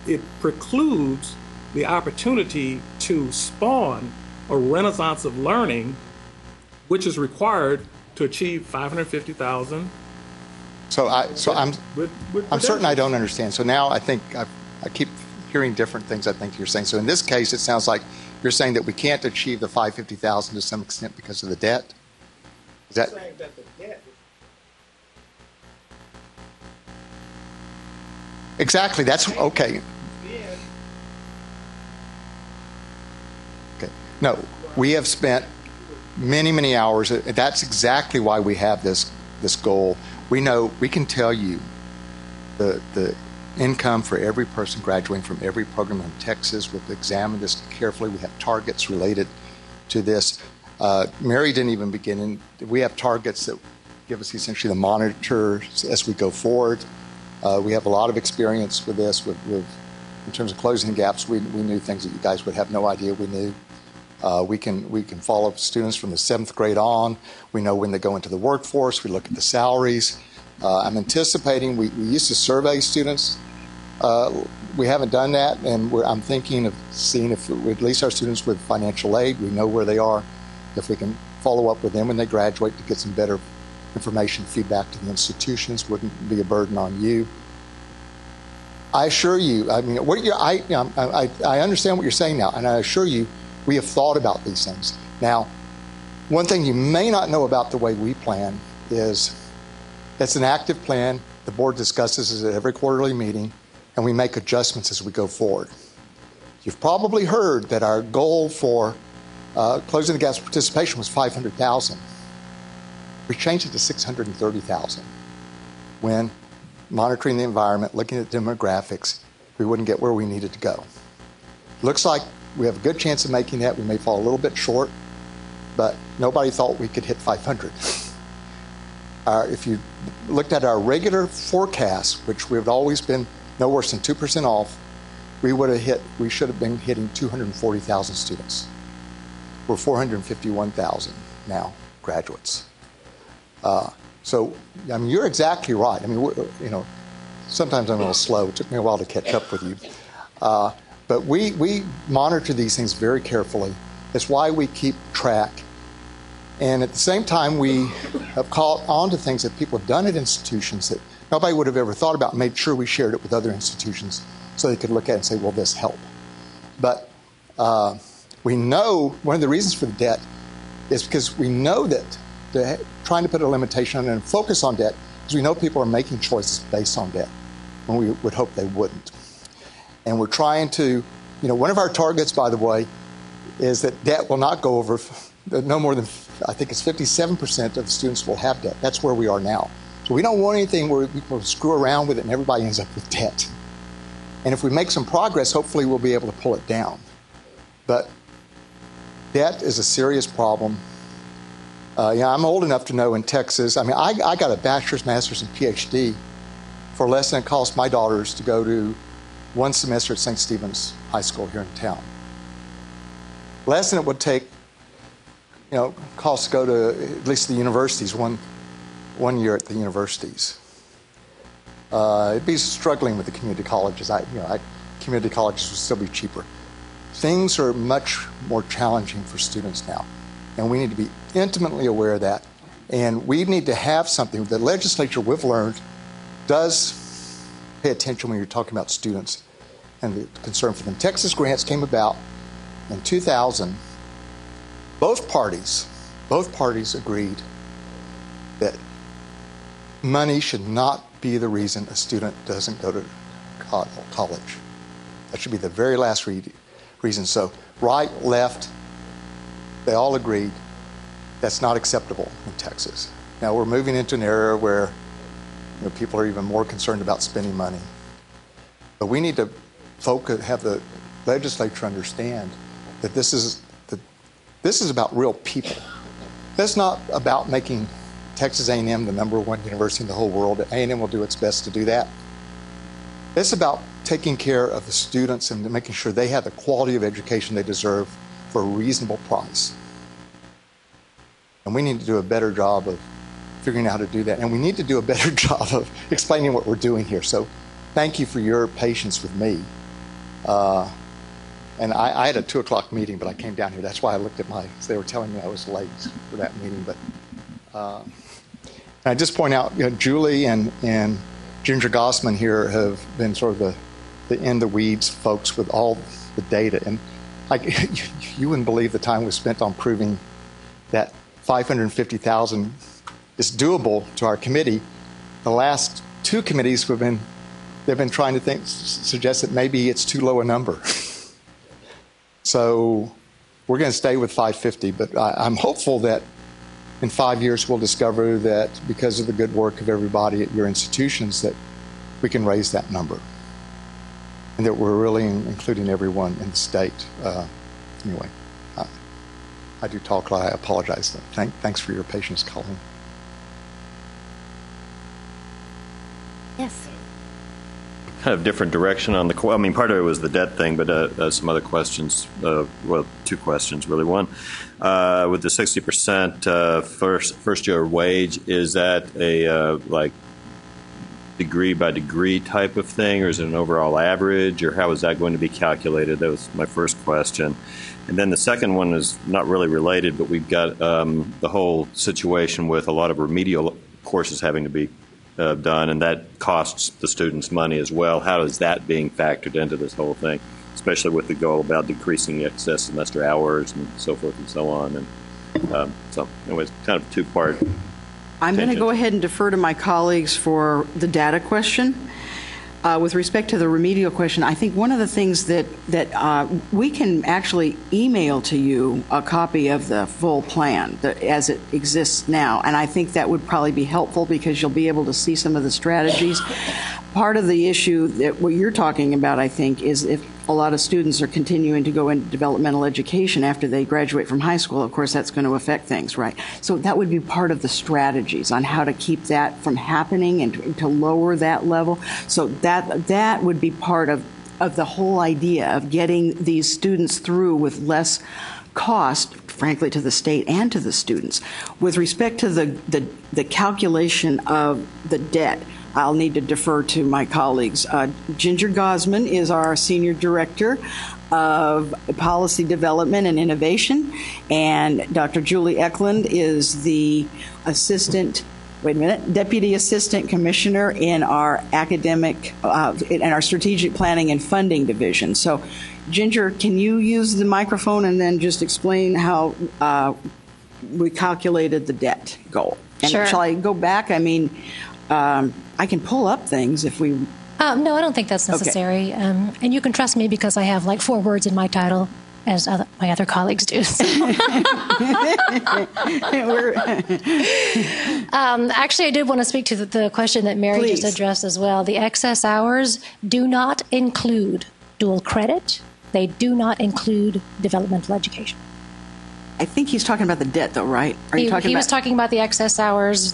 it precludes the opportunity to spawn a renaissance of learning, which is required to achieve 550,000. So I'm certain I don't understand. So now I think I keep hearing different things I think you're saying. So in this case, it sounds like you're saying that we can't achieve the 550,000 to some extent because of the debt. Is that? Saying that the debt Exactly. That's okay. Okay. No, we have spent many hours. That's exactly why we have this goal. We know we can tell you the income for every person graduating from every program in Texas. We've examined this carefully. We have targets related to this. Mary didn't even begin. We have targets that give us essentially the monitor as we go forward. We have a lot of experience with this. In terms of closing gaps, we knew things that you guys would have no idea we knew. We can follow students from the 7th grade on. We know when they go into the workforce. We look at the salaries. I'm anticipating we used to survey students. We haven't done that, and I'm thinking of seeing if at least our students with financial aid, we know where they are. If we can follow up with them when they graduate to get some better information, feedback to the institutions, wouldn't be a burden on you. I assure you, I mean, I understand what you're saying now, and I assure you, we have thought about these things. Now, one thing you may not know about the way we plan is it's an active plan. The board discusses it at every quarterly meeting, and we make adjustments as we go forward. You've probably heard that our goal for closing the gaps participation was 500,000. We changed it to 630,000. When monitoring the environment, looking at demographics, we wouldn't get where we needed to go. Looks like we have a good chance of making that. We may fall a little bit short, but nobody thought we could hit 500. If you looked at our regular forecast, which we've always been no worse than 2% off, we should have been hitting 240,000 students. we're 451,000 now graduates. So, I mean, you're exactly right. I mean, you know, sometimes I'm a little slow. It took me a while to catch up with you. But we monitor these things very carefully. It's why we keep track. And at the same time, we have caught on to things that people have done at institutions that nobody would have ever thought about, and made sure we shared it with other institutions so they could look at it and say, well, this helped. But we know one of the reasons for the debt is because we know that trying to put a limitation on it and focus on debt, because we know people are making choices based on debt when we would hope they wouldn't. And we're trying to, you know, one of our targets, by the way, is that debt will not go over no more than, I think it's 57% of students will have debt. That's where we are now. So we don't want anything where people screw around with it and everybody ends up with debt. And if we make some progress, hopefully we'll be able to pull it down. But debt is a serious problem. Yeah, I'm old enough to know in Texas, I mean, I got a bachelor's, master's, and PhD for less than it cost my daughters to go to one semester at St. Stephen's High School here in town. Less than it would take, you know, cost to go to at least the universities, one year at the universities. It'd be struggling with the community colleges. Community colleges would still be cheaper. Things are much more challenging for students now, and we need to be intimately aware of that. And we need to have something. The legislature, we've learned, does pay attention when you're talking about students and the concern for them. Texas grants came about in 2000. Both parties agreed that money should not be the reason a student doesn't go to college. That should be the very last reason. So right, left, they all agreed that's not acceptable in Texas. Now we're moving into an era where, you know, people are even more concerned about spending money. But we need to have the legislature understand that this is about real people. That's not about making Texas A&M the #1 university in the whole world. A&M will do its best to do that. It's about taking care of the students and making sure they have the quality of education they deserve for a reasonable price. And we need to do a better job of figuring out how to do that. And we need to do a better job of explaining what we're doing here. So thank you for your patience with me. And I had a 2 o'clock meeting, but I came down here. That's why I looked at they were telling me I was late for that meeting. But I just point out, you know, Julie and Ginger Gossman here have been sort of the in-the-weeds folks with all the data. And you wouldn't believe the time we spent on proving that 550,000 is doable to our committee. The last 2 committees they've been trying to suggest that maybe it's too low a number. So we're going to stay with 550, but I'm hopeful that in 5 years we'll discover that because of the good work of everybody at your institutions that we can raise that number and that we're really including everyone in the state. Anyway, I do talk a lot. I apologize. Thanks for your patience, Colleen. Yes. Kind of different direction on the. I mean, part of it was the debt thing, but some other questions. Well, 2 questions really. One, with the 60% first year wage, is that a like degree by degree type of thing, or is it an overall average, or how is that going to be calculated? That was my first question. And then the second one is not really related, but we've got the whole situation with a lot of remedial courses having to be done, and that costs the students money as well. How is that being factored into this whole thing, especially with the goal about decreasing the excess semester hours and so forth and so on? And so, anyways, kind of 2-part. I'm going to go ahead and defer to my colleagues for the data question. With respect to the remedial question, I think one of the things that we can actually email to you a copy of the full plan as it exists now, and I think that would probably be helpful because you'll be able to see some of the strategies. Part of the issue that what you're talking about, I think, is if a lot of students are continuing to go into developmental education after they graduate from high school, of course, that's going to affect things, right? So that would be part of the strategies on how to keep that from happening and to lower that level. So that would be part of the whole idea of getting these students through with less cost, frankly, to the state and to the students. With respect to the calculation of the debt, I'll need to defer to my colleagues. Ginger Gosman is our Senior Director of Policy Development and Innovation, and Dr. Julie Eklund is the Deputy Assistant Commissioner in our in our Strategic Planning and Funding Division. So, Ginger, can you use the microphone and then just explain how we calculated the debt goal? And Sure. Shall I go back? I mean, I can pull up things if we... No, I don't think that's necessary. Okay. And you can trust me because I have like 4 words in my title, as my other colleagues do. Actually, I did want to speak to the question that Mary just addressed as well. The excess hours do not include dual credit. They do not include developmental education. I think he's talking about the debt, though, right? Are you talking he about... was talking about the excess hours,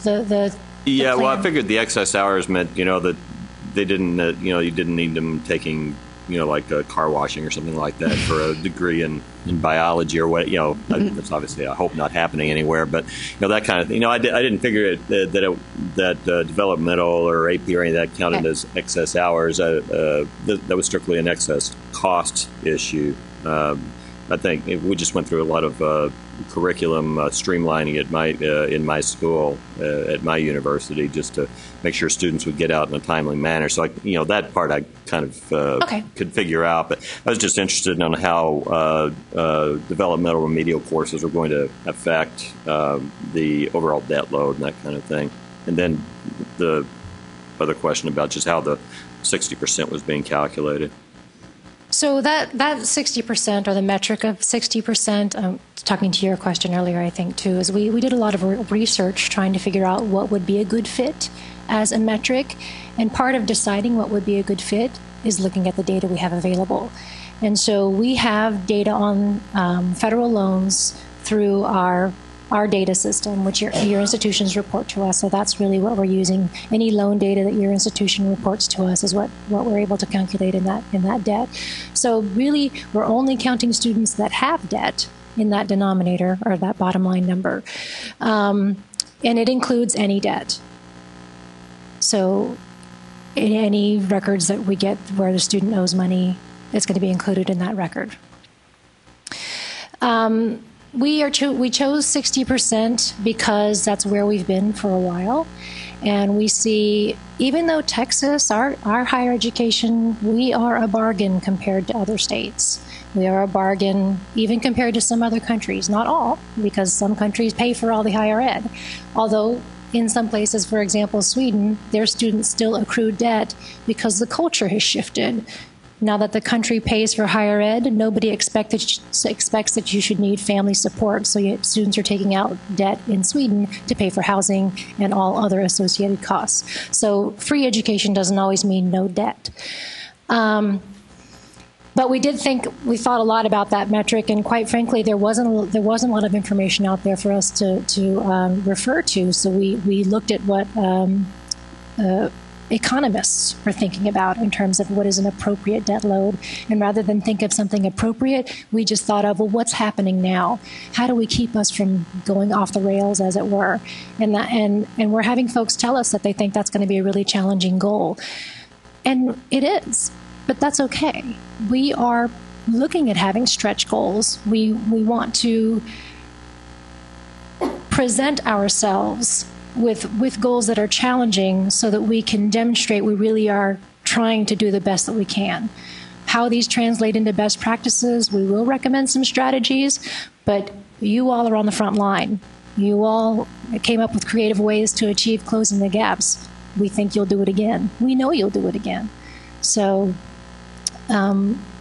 Yeah, well, I figured the excess hours meant, that they didn't, you didn't need them taking, like car washing or something like that for a degree in biology or what, that's obviously, I hope, not happening anywhere, but, that kind of thing. I didn't figure that developmental or AP or any of that counted as excess hours. That was strictly an excess cost issue. I think we just went through a lot of curriculum streamlining at in my school, at my university, just to make sure students would get out in a timely manner. So, that part I kind of could figure out. But I was just interested in how developmental remedial courses were going to affect the overall debt load and that kind of thing. And then the other question about just how the 60% was being calculated. So that 60%, or the metric of 60%, talking to your question earlier, I think, too, is we did a lot of research trying to figure out what would be a good fit as a metric. And part of deciding what would be a good fit is looking at the data we have available. And so we have data on federal loans through our data system, which your institutions report to us. So that's really what we're using. Any loan data that your institution reports to us is what we're able to calculate in that debt. So really, we're only counting students that have debt in that denominator, or that bottom line number. And it includes any debt. So any records that we get where the student owes money, it's going to be included in that record. We chose 60% because that's where we've been for a while. And we see, even though Texas, our higher education, we are a bargain compared to other states. We are a bargain even compared to some other countries. Not all, because some countries pay for all the higher ed. Although in some places, for example, Sweden, their students still accrue debt because the culture has shifted. Now that the country pays for higher ed, nobody expects that you should need family support. So students are taking out debt in Sweden to pay for housing and all other associated costs. So free education doesn't always mean no debt. But we thought a lot about that metric, and quite frankly, there wasn't a lot of information out there for us to refer to. So we looked at what economists are thinking about in terms of what is an appropriate debt load. And rather than think of something appropriate, we just thought of, well, what's happening now? How do we keep us from going off the rails, as it were? And we're having folks tell us that they think that's going to be a really challenging goal. And it is, but that's okay. We are looking at having stretch goals. We want to present ourselves with goals that are challenging so that we can demonstrate we really are trying to do the best that we can. How these translate into best practices, we will recommend some strategies, but you all are on the front line. You all came up with creative ways to achieve closing the gaps. We think you'll do it again. We know you'll do it again. So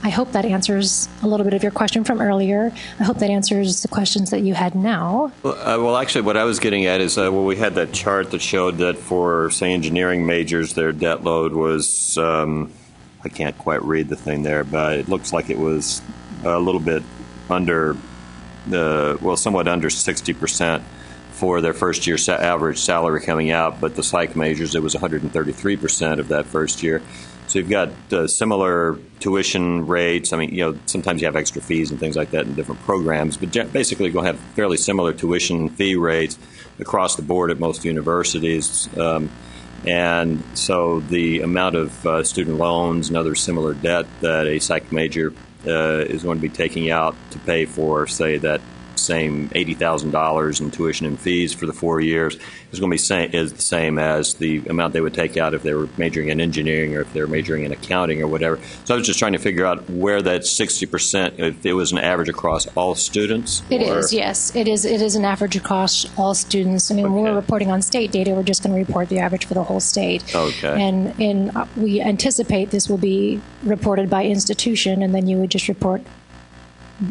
I hope that answers a little bit of your question from earlier. I hope that answers the questions that you had now. Well, actually, what I was getting at is, we had that chart that showed that for, say, engineering majors, their debt load was, I can't quite read the thing there, but it looks like it was a little bit under, somewhat under 60% for their first year average salary coming out, but the psych majors, it was 133% of that first year. So you've got similar tuition rates. I mean, sometimes you have extra fees and things like that in different programs, but basically you're going to have fairly similar tuition fee rates across the board at most universities. And so the amount of student loans and other similar debt that a psych major is going to be taking out to pay for, say, that same $80,000 in tuition and fees for the 4 years is going to be the same as the amount they would take out if they were majoring in engineering or if they were majoring in accounting or whatever. So I was just trying to figure out where that 60%, if it was an average across all students. It is, yes. It is an average across all students. I mean, when we're reporting on state data, we're just going to report the average for the whole state. Okay. And we anticipate this will be reported by institution, and then you would just report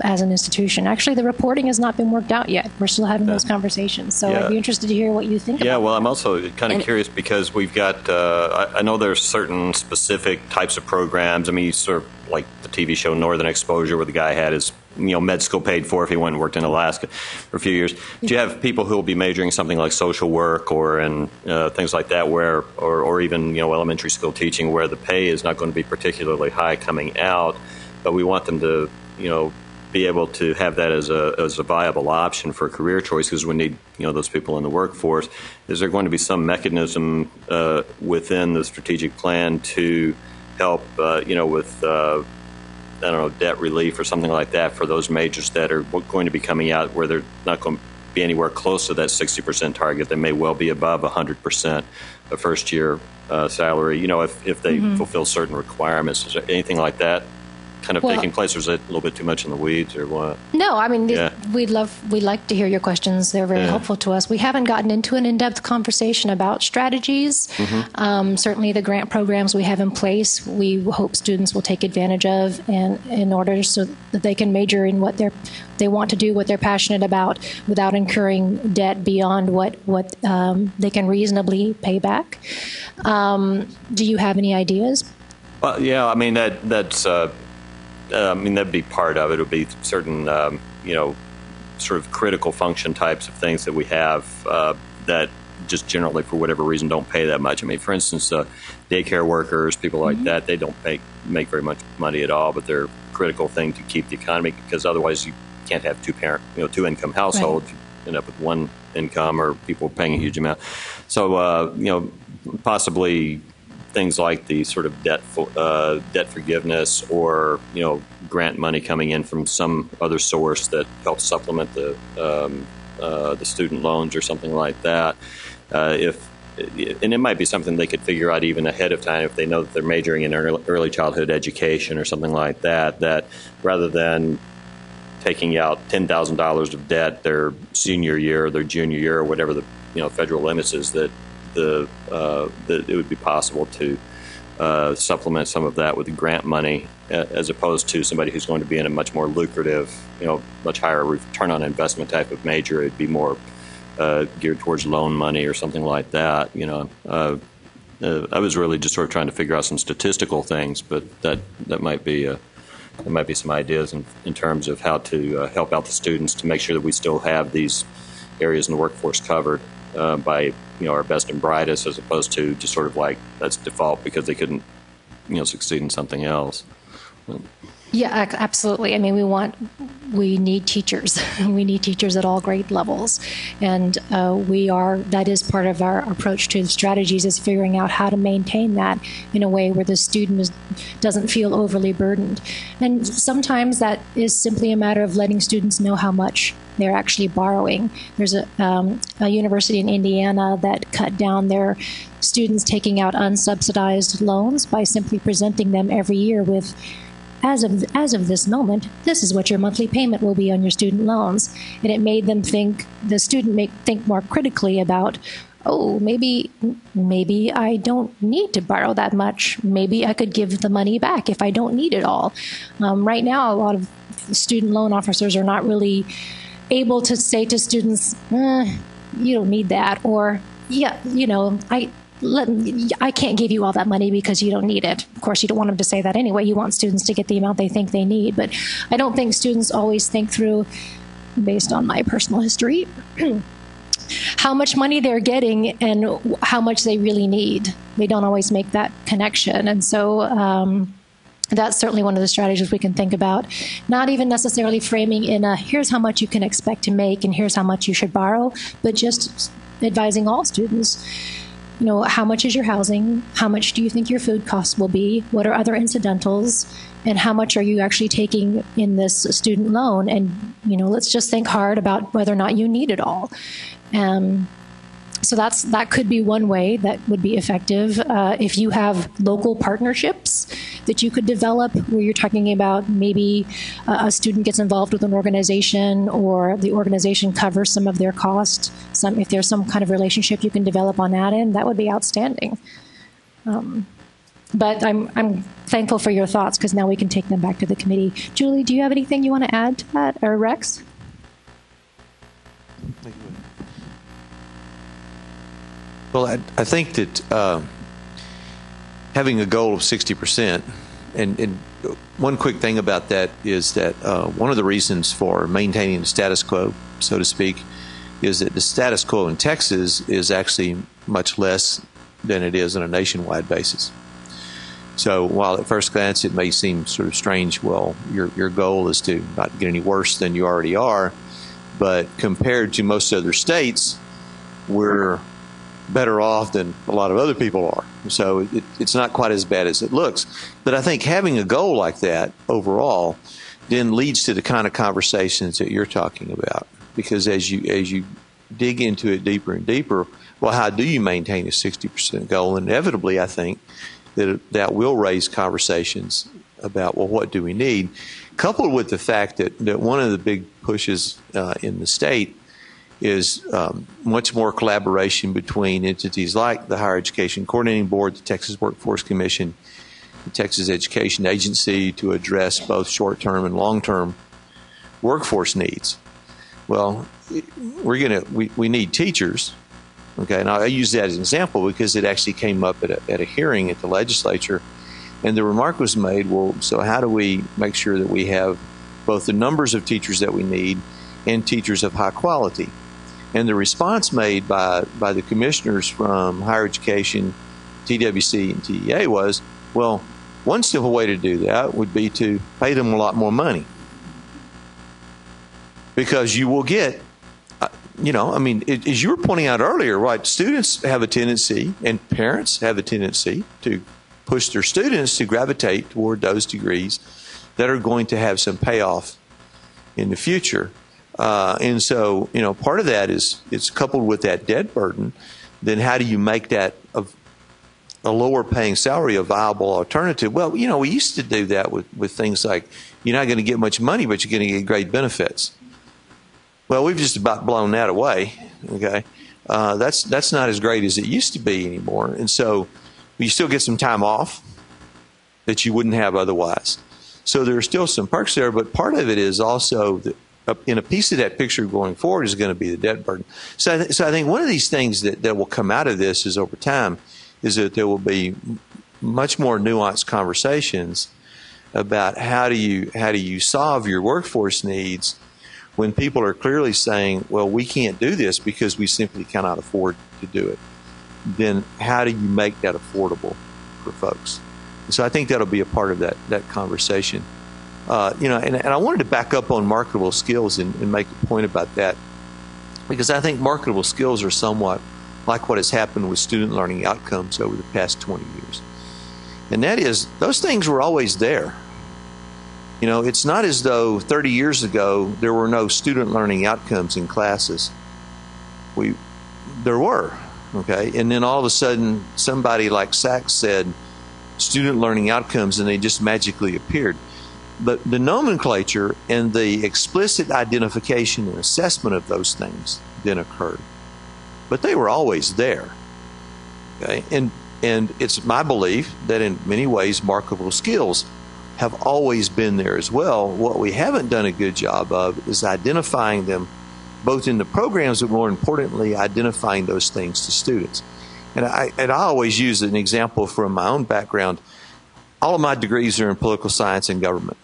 as an institution. Actually, the reporting has not been worked out yet. We're still having those conversations. So I'd be interested to hear what you think about Yeah, well, I'm also kind of curious because we've got, I know there's certain specific types of programs. I mean, sort of like the TV show Northern Exposure, where the guy had his med school paid for if he went and worked in Alaska for a few years. Do you have people who will be majoring in something like social work or in things like that, where, or even elementary school teaching, where the pay is not going to be particularly high coming out, but we want them to be able to have that as a viable option for career choice, because we need those people in the workforce. Is there going to be some mechanism within the strategic plan to help with I don't know, debt relief or something like that for those majors that are going to be coming out where they're not going to be anywhere close to that 60% target? They may well be above 100% of first year salary, if they fulfill certain requirements. Is there anything like that kind of taking place, or is it a little bit too much in the weeds, or what? No, I mean, we'd like to hear your questions. They're very helpful to us. We haven't gotten into an in-depth conversation about strategies. Certainly the grant programs we have in place, we hope students will take advantage of, and in order so that they can major in what they want to do, what they're passionate about, without incurring debt beyond what they can reasonably pay back. Do you have any ideas? Well, yeah, I mean, that's that'd be part of it. It would be certain, sort of critical function types of things that we have that just generally, for whatever reason, don't pay that much. I mean, for instance, daycare workers, people like that, they don't make very much money at all, but they're a critical thing to keep the economy, because otherwise you can't have two income households. Right. You end up with one income, or people paying a huge amount. So, possibly things like the sort of debt forgiveness, or grant money coming in from some other source that helps supplement the student loans or something like that. And it might be something they could figure out even ahead of time if they know that they're majoring in early childhood education or something like that. That rather than taking out $10,000 of debt their senior year or their junior year, or whatever the federal limits is, that that it would be possible to supplement some of that with the grant money, as opposed to somebody who's going to be in a much more lucrative, much higher return on investment type of major. It'd be more geared towards loan money or something like that. I was really just sort of trying to figure out some statistical things, but that might be there might be some ideas in terms of how to help out the students to make sure that we still have these areas in the workforce covered by our best and brightest, as opposed to just sort of like that's default because they couldn't succeed in something else. Yeah, absolutely. I mean, we need teachers. We need teachers at all grade levels. And that is part of our approach to the strategies, is figuring out how to maintain that in a way where the student doesn't feel overly burdened. And sometimes that is simply a matter of letting students know how much they're actually borrowing. There's a university in Indiana that cut down their students taking out unsubsidized loans by simply presenting them every year with, as of this moment, this is what your monthly payment will be on your student loans. And it made them think more critically about, oh, maybe I don't need to borrow that much. Maybe I could give the money back if I don't need it all. Right now, a lot of student loan officers are not really able to say to students, you don't need that, or, I can't give you all that money because you don't need it. Of course, you don't want them to say that anyway. You want students to get the amount they think they need. But I don't think students always think through, based on my personal history, how much money they're getting and how much they really need. They don't always make that connection. And so that's certainly one of the strategies we can think about. Not even necessarily framing in a, here's how much you can expect to make and here's how much you should borrow, but just advising all students, you know, how much is your housing? How much do you think your food costs will be? What are other incidentals? And how much are you actually taking in this student loan? And, you know, let's just think hard about whether or not you need it all. So that could be one way that would be effective. If you have local partnerships that you could develop where you're talking about maybe a student gets involved with an organization or the organization covers some of their cost, if there's some kind of relationship you can develop on that end, that would be outstanding. But I'm thankful for your thoughts because now we can take them back to the committee. Julie, do you have anything you want to add to that, or Rex? Well, I think that having a goal of 60%, and one quick thing about that is that one of the reasons for maintaining the status quo, so to speak, is that the status quo in Texas is actually much less than it is on a nationwide basis. So while at first glance it may seem sort of strange, well, your goal is to not get any worse than you already are, but compared to most other states, we're better off than a lot of other people are. So it's not quite as bad as it looks. But I think having a goal like that overall then leads to the kind of conversations that you're talking about. Because as you dig into it deeper and deeper, well, how do you maintain a 60% goal? Inevitably, I think that will raise conversations about, well, what do we need? Coupled with the fact that one of the big pushes in the state is much more collaboration between entities like the Higher Education Coordinating Board, the Texas Workforce Commission, the Texas Education Agency to address both short-term and long-term workforce needs. Well, we need teachers, okay, and I use that as an example because it actually came up at a hearing at the legislature, and the remark was made, well, so how do we make sure that we have both the numbers of teachers that we need and teachers of high quality? And the response made by the commissioners from higher education, TWC, and TEA was, well, one simple way to do that would be to pay them a lot more money. Because you will get, as you were pointing out earlier, right, students have a tendency, and parents have a tendency to push their students to gravitate toward those degrees that are going to have some payoff in the future. And so, part of that is it's coupled with that debt burden. Then how do you make that a lower paying salary a viable alternative? Well, we used to do that with things like you're not going to get much money, but you're going to get great benefits. Well, we've just about blown that away. Okay, that's not as great as it used to be anymore. And so you still get some time off that you wouldn't have otherwise. So there are still some perks there, but part of it is also that in a piece of that picture going forward is going to be the debt burden. So I think one of these things that will come out of this is over time is that there will be much more nuanced conversations about how do you solve your workforce needs when people are clearly saying, well, we can't do this because we simply cannot afford to do it. Then how do you make that affordable for folks? And so I think that'll be a part of that conversation. And I wanted to back up on marketable skills and make a point about that, because I think marketable skills are somewhat like what has happened with student learning outcomes over the past 20 years. And that is, those things were always there. It's not as though 30 years ago there were no student learning outcomes in classes. There were, okay? And then all of a sudden somebody like Sachs said student learning outcomes and they just magically appeared. But the nomenclature and the explicit identification and assessment of those things then occurred. But they were always there. Okay? And it's my belief that in many ways marketable skills have always been there as well. What we haven't done a good job of is identifying them both in the programs, but more importantly, identifying those things to students. And I always use an example from my own background. All of my degrees are in political science and government.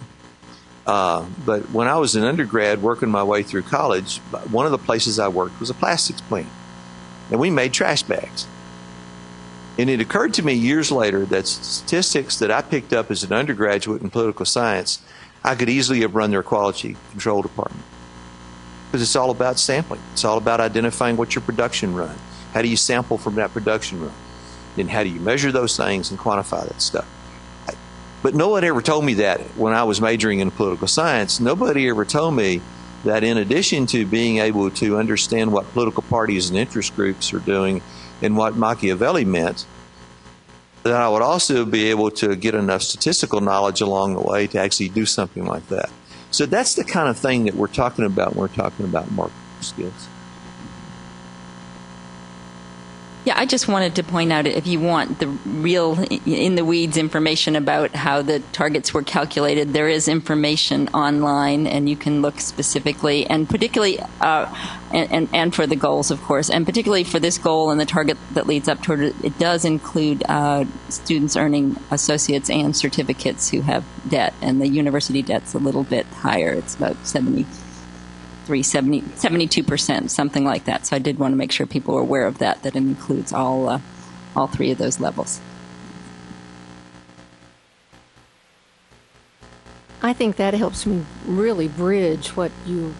But when I was an undergrad working my way through college, one of the places I worked was a plastics plant. And we made trash bags. And it occurred to me years later that statistics that I picked up as an undergraduate in political science, I could easily have run their quality control department. Because it's all about sampling. It's all about identifying what's your production run. How do you sample from that production run? Then how do you measure those things and quantify that stuff? But no one ever told me that when I was majoring in political science. Nobody ever told me that in addition to being able to understand what political parties and interest groups are doing and what Machiavelli meant, that I would also be able to get enough statistical knowledge along the way to actually do something like that. So that's the kind of thing that we're talking about when we're talking about marketable skills. Yeah, I just wanted to point out, if you want the real in-the-weeds information about how the targets were calculated, there is information online, and you can look specifically, and particularly, and for the goals, of course, and particularly for this goal and the target that leads up toward it, it does include students earning associates and certificates who have debt, and the university debt's a little bit higher. It's about 72%, something like that. So I did want to make sure people were aware of that it includes all three of those levels. I think that helps me really bridge what you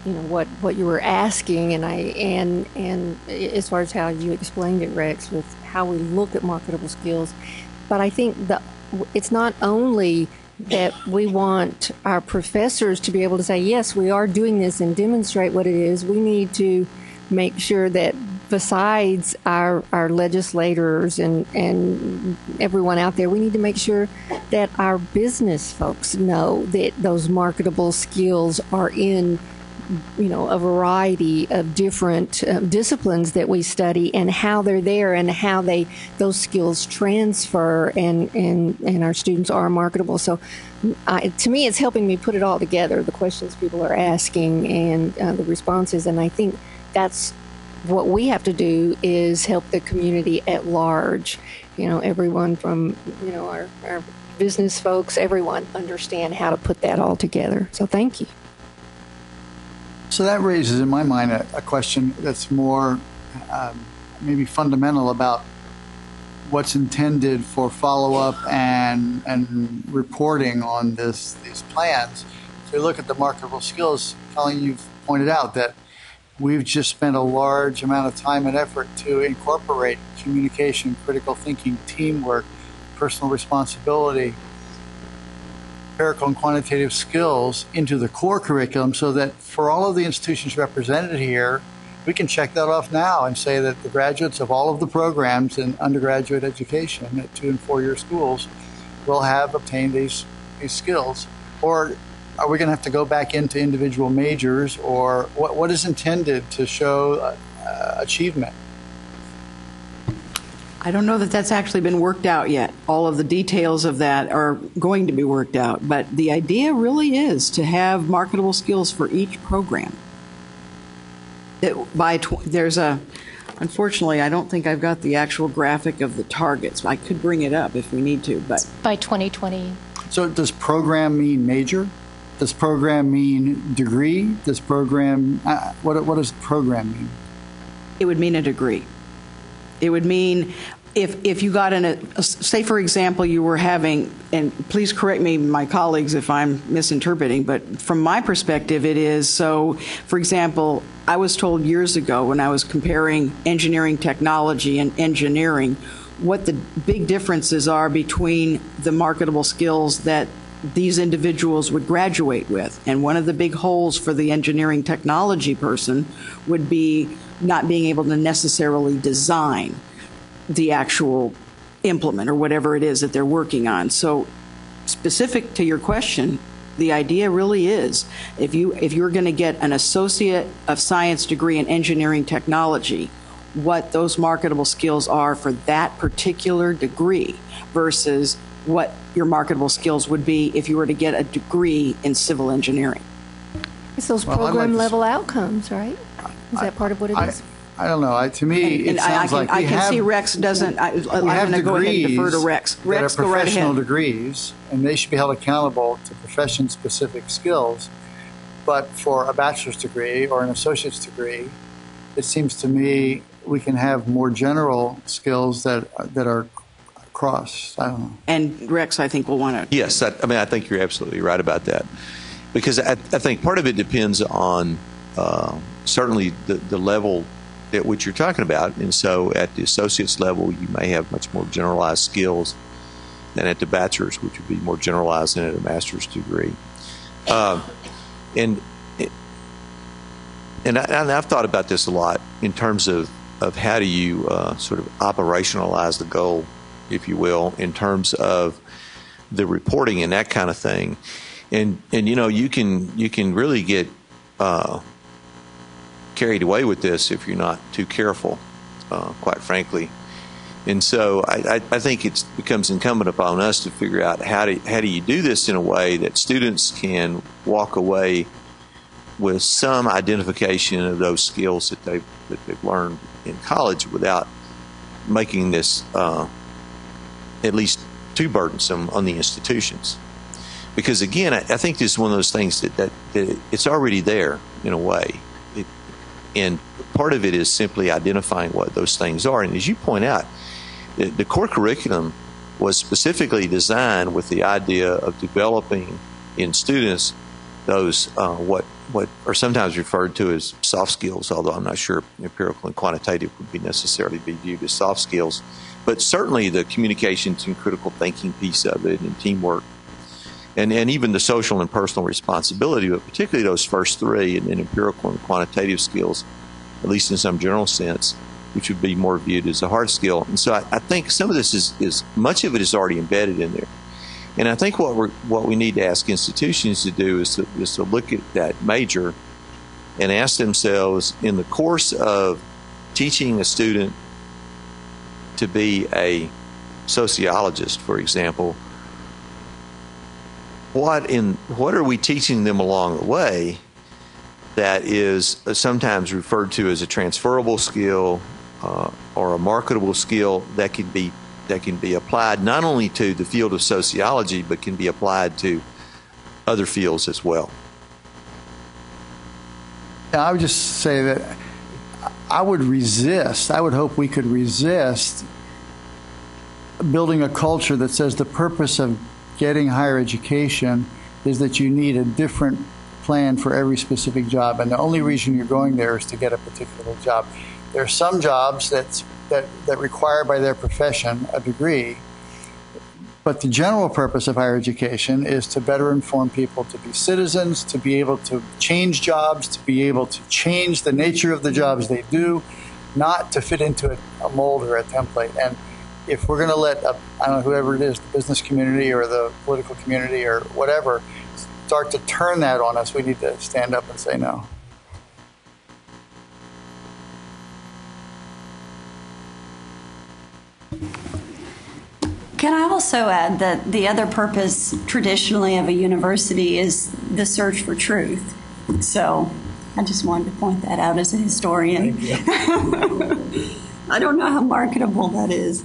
were asking, and as far as how you explained it, Rex, with how we look at marketable skills. But I think it's not only that we want our professors to be able to say, yes, we are doing this and demonstrate what it is. We need to make sure that besides our legislators and everyone out there, we need to make sure that our business folks know that those marketable skills are in a variety of different disciplines that we study, and how they're there, and how those skills transfer, and our students are marketable. So to me, it's helping me put it all together, the questions people are asking and the responses. And I think that's what we have to do, is help the community at large, everyone from, our business folks, everyone understand how to put that all together. So thank you. So that raises in my mind a question that's more maybe fundamental about what's intended for follow-up and reporting on these plans. So you look at the marketable skills, Colleen, you've pointed out that we've just spent a large amount of time and effort to incorporate communication, critical thinking, teamwork, personal responsibility, empirical and quantitative skills into the core curriculum, so that for all of the institutions represented here, we can check that off now and say that the graduates of all of the programs in undergraduate education at 2- and 4-year schools will have obtained these skills. Or are we going to have to go back into individual majors, or what is intended to show achievement? I don't know that that's actually been worked out yet. All of the details of that are going to be worked out. But the idea really is to have marketable skills for each program. Unfortunately, I don't think I've got the actual graphic of the targets. I could bring it up if we need to. But by 2020. So does program mean major? Does program mean degree? Does program, what does program mean? It would mean a degree. It would mean if you got say, for example, you were having, and please correct me, my colleagues, if I'm misinterpreting, but from my perspective, it is. So, for example, I was told years ago when I was comparing engineering technology and engineering, what the big differences are between the marketable skills that these individuals would graduate with. And one of the big holes for the engineering technology person would be not being able to necessarily design the actual implement or whatever it is that they're working on. So specific to your question, the idea really is if you're going to get an Associate of Science degree in engineering technology, what those marketable skills are for that particular degree versus what your marketable skills would be if you were to get a degree in civil engineering. It's those program level outcomes, right? Is that part of what it is? I don't know. To me, it sounds like I can see Rex doesn't. I'm going to go ahead and defer to Rex. Rex, that are go right professional ahead. degrees, and they should be held accountable to profession-specific skills. But for a bachelor's degree or an associate's degree, it seems to me we can have more general skills that are cross. I don't know. And Rex, I think, will want to. Yes, I think you're absolutely right about that, because I think part of it depends on certainly the level at which you're talking about, and so at the associate's level, you may have much more generalized skills than at the bachelor's, which would be more generalized than at a master's degree. And I've thought about this a lot in terms of how do you sort of operationalize the goal, if you will, in terms of the reporting and that kind of thing. And you can really get carried away with this if you're not too careful, quite frankly. And so I think it becomes incumbent upon us to figure out how do you do this in a way that students can walk away with some identification of those skills that they've learned in college without making this at least too burdensome on the institutions. Because again, I think this is one of those things that it's already there in a way. And part of it is simply identifying what those things are. And as you point out, the core curriculum was specifically designed with the idea of developing in students those what are sometimes referred to as soft skills, although I'm not sure empirical and quantitative would be necessarily be viewed as soft skills, but certainly the communications and critical thinking piece of it and teamwork, and even the social and personal responsibility, but particularly those first three and empirical and quantitative skills, at least in some general sense, which would be more viewed as a hard skill. And so I think some of this is much of it is already embedded in there. And I think what we need to ask institutions to do is to look at that major and ask themselves, in the course of teaching a student to be a sociologist, for example, what are we teaching them along the way that is sometimes referred to as a transferable skill or a marketable skill that can be applied not only to the field of sociology, but can be applied to other fields as well? Yeah, I would just say that I would hope we could resist building a culture that says the purpose of getting higher education is that you need a different plan for every specific job, and the only reason you're going there is to get a particular job. There are some jobs that require by their profession a degree, but the general purpose of higher education is to better inform people to be citizens, to be able to change jobs, to be able to change the nature of the jobs they do, not to fit into a mold or a template. And if we're going to let, I don't know, whoever it is, the business community or the political community or whatever, start to turn that on us, we need to stand up and say no. Can I also add that the other purpose traditionally of a university is the search for truth? So I just wanted to point that out as a historian. I don't know how marketable that is.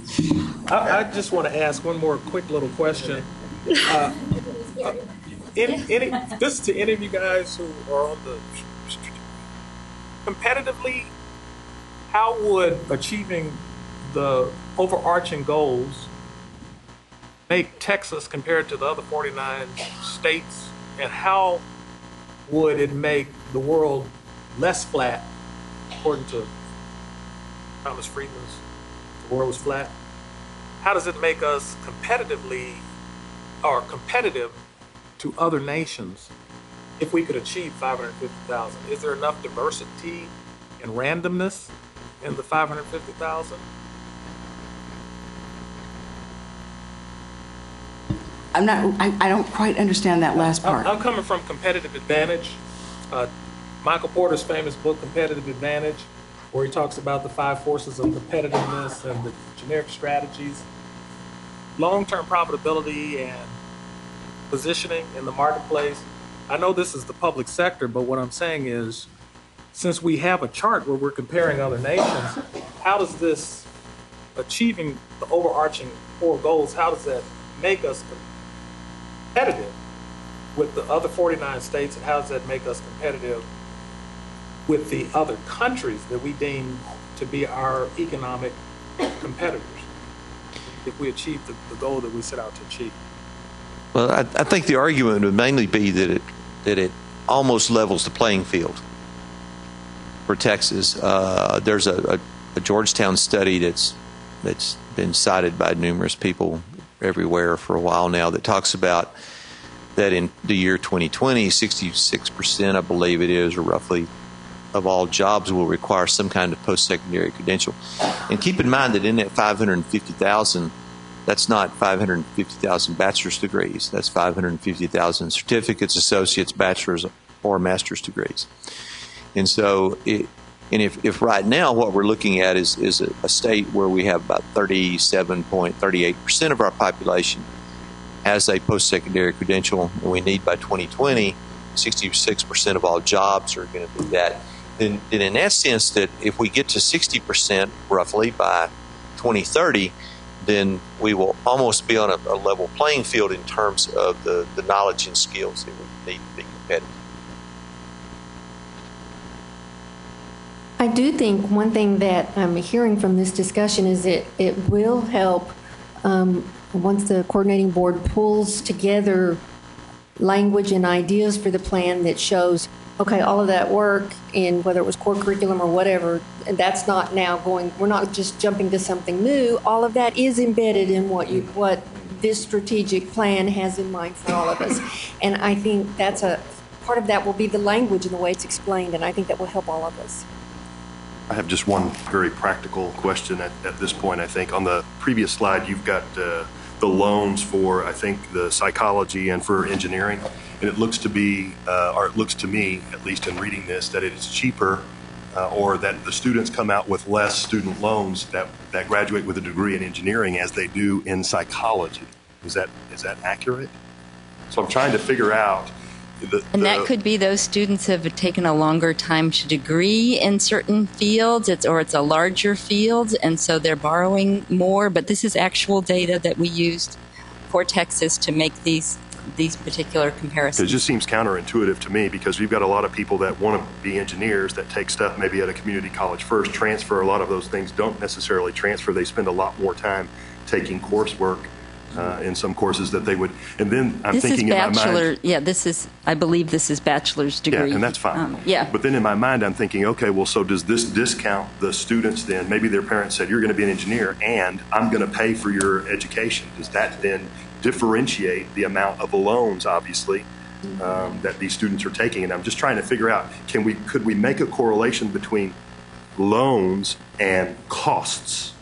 I just want to ask one more quick little question. This is to any of you guys who are on the competitively, how would achieving the overarching goals make Texas compared to the other 49 states, and how would it make the world less flat, according to Thomas Friedman's The World is Flat? How does it make us competitive to other nations if we could achieve 550,000? Is there enough diversity and randomness in the 550,000? I don't quite understand that last part. I'm coming from competitive advantage. Michael Porter's famous book, Competitive Advantage, where he talks about the 5 forces of competitiveness and the generic strategies, long-term profitability and positioning in the marketplace. I know this is the public sector, but what I'm saying is since we have a chart where we're comparing other nations, how does this achieving the overarching 4 goals, how does that make us competitive with the other 49 states, and how does that make us competitive with the other countries that we deem to be our economic competitors if we achieve the goal that we set out to achieve? Well, I think the argument would mainly be that it almost levels the playing field for Texas. There's a Georgetown study that's been cited by numerous people everywhere for a while now that talks about that in the year 2020, 66%, I believe it is, or roughly, of all jobs will require some kind of post-secondary credential. And keep in mind that in that 550,000, that's not 550,000 bachelor's degrees. That's 550,000 certificates, associates, bachelor's, or master's degrees. And so, if right now what we're looking at is a state where we have about 37.38% of our population has a post-secondary credential, and we need by 2020, 66% of all jobs are going to be that. Then in that sense, that if we get to 60% roughly by 2030, then we will almost be on a level playing field in terms of the knowledge and skills that we need to be competitive. I do think one thing that I'm hearing from this discussion is that it will help once the coordinating board pulls together language and ideas for the plan that shows, okay, all of that work in whether it was core curriculum or whatever, and that's not now going, we're not just jumping to something new. All of that is embedded in what this strategic plan has in mind for all of us. And I think that's a part of that will be the language and the way it's explained, and I think that will help all of us. I have just one very practical question at this point. I think on the previous slide, you've got the loans for, I think, the psychology and for engineering. And it looks to be, or it looks to me, at least in reading this, that it is cheaper or that the students come out with less student loans that graduate with a degree in engineering as they do in psychology. Is that accurate? So I'm trying to figure out. And that could be those students have taken a longer time to degree in certain fields, it's a larger field, and so they're borrowing more. But this is actual data that we used for Texas to make these particular comparisons. It just seems counterintuitive to me because we've got a lot of people that want to be engineers that take stuff maybe at a community college first, transfer. A lot of those things don't necessarily transfer. They spend a lot more time taking coursework in some courses that they would, and then I'm thinking in my mind. Yeah, I believe this is bachelor's degree. Yeah, and that's fine. Yeah. But then in my mind, I'm thinking, okay, well, so does this discount the students then? Maybe their parents said, you're going to be an engineer and I'm going to pay for your education. Does that then differentiate the amount of loans, obviously, that these students are taking? And I'm just trying to figure out, could we make a correlation between loans and costs?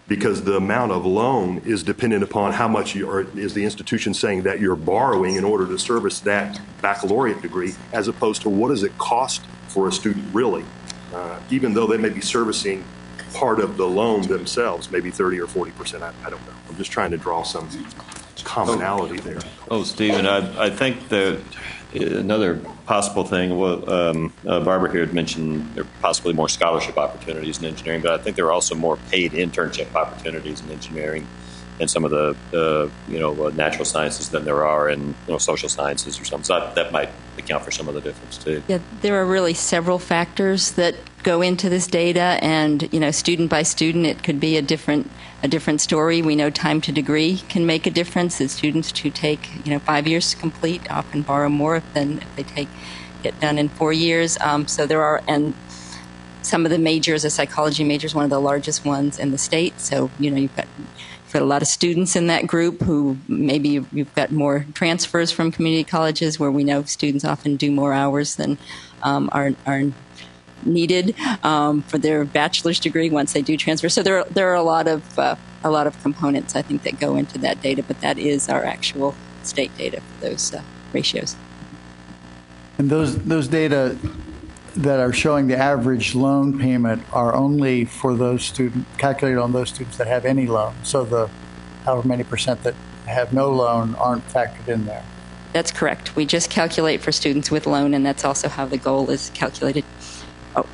Because the amount of loan is dependent upon how much is the institution saying that you're borrowing in order to service that baccalaureate degree, as opposed to what does it cost for a student really, even though they may be servicing part of the loan themselves, maybe 30 or 40%. I don't know. I'm just trying to draw some commonality there. Oh, Stephen, I think that another possible thing, Barbara here had mentioned there are possibly more scholarship opportunities in engineering, but I think there are also more paid internship opportunities in engineering and some of the natural sciences than there are in social sciences or something. So that might account for some of the difference too. Yeah, there are really several factors that go into this data, and student by student, it could be a different story. We know time to degree can make a difference. The students who take 5 years to complete often borrow more than if they get done in 4 years. So there are, and some of the majors, a psychology major is one of the largest ones in the state. So you've got a lot of students in that group who maybe you've got more transfers from community colleges where we know students often do more hours than are needed for their bachelor's degree once they do transfer. So there are a lot of components I think that go into that data, but that is our actual state data for those ratios. And those data that are showing the average loan payment are only for those students, calculated on those students that have any loan. So the however many percent that have no loan aren't factored in there. That's correct. We just calculate for students with loan, and that's also how the goal is calculated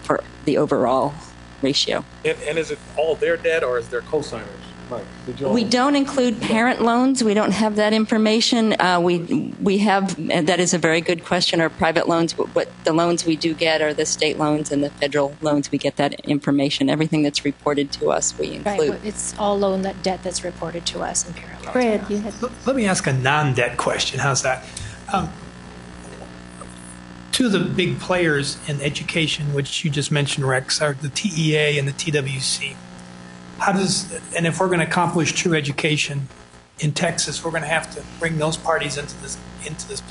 for the overall ratio. And is it all their debt, or is there cosigners? Mike, we don't include parent loans. We don't have that information. We have, and that is a very good question, our private loans. What the loans we do get are the state loans and the federal loans. We get that information. Everything that's reported to us, we include. Right, it's all loan debt that's reported to us and parent loans. Fred, you had... Let me ask a non-debt question. How's that? Two of the big players in education, which you just mentioned, Rex, are the TEA and the TWC. And if we're going to accomplish true education in Texas, we're going to have to bring those parties into this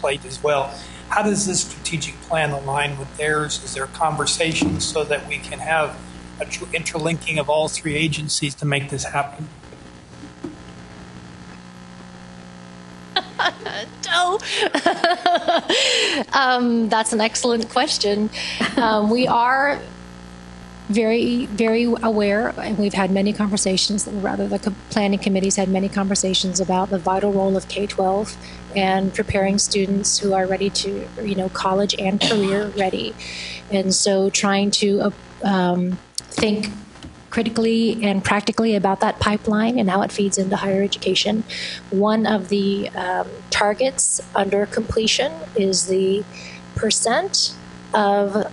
plate as well. How does this strategic plan align with theirs? Is there conversations so that we can have a true interlinking of all three agencies to make this happen? No. That's an excellent question. We are very, very aware, and we've had many conversations, the planning committee's had many conversations about the vital role of K-12 and preparing students who are ready to, college and career ready. And so trying to think critically and practically about that pipeline and how it feeds into higher education. One of the targets under completion is the percent of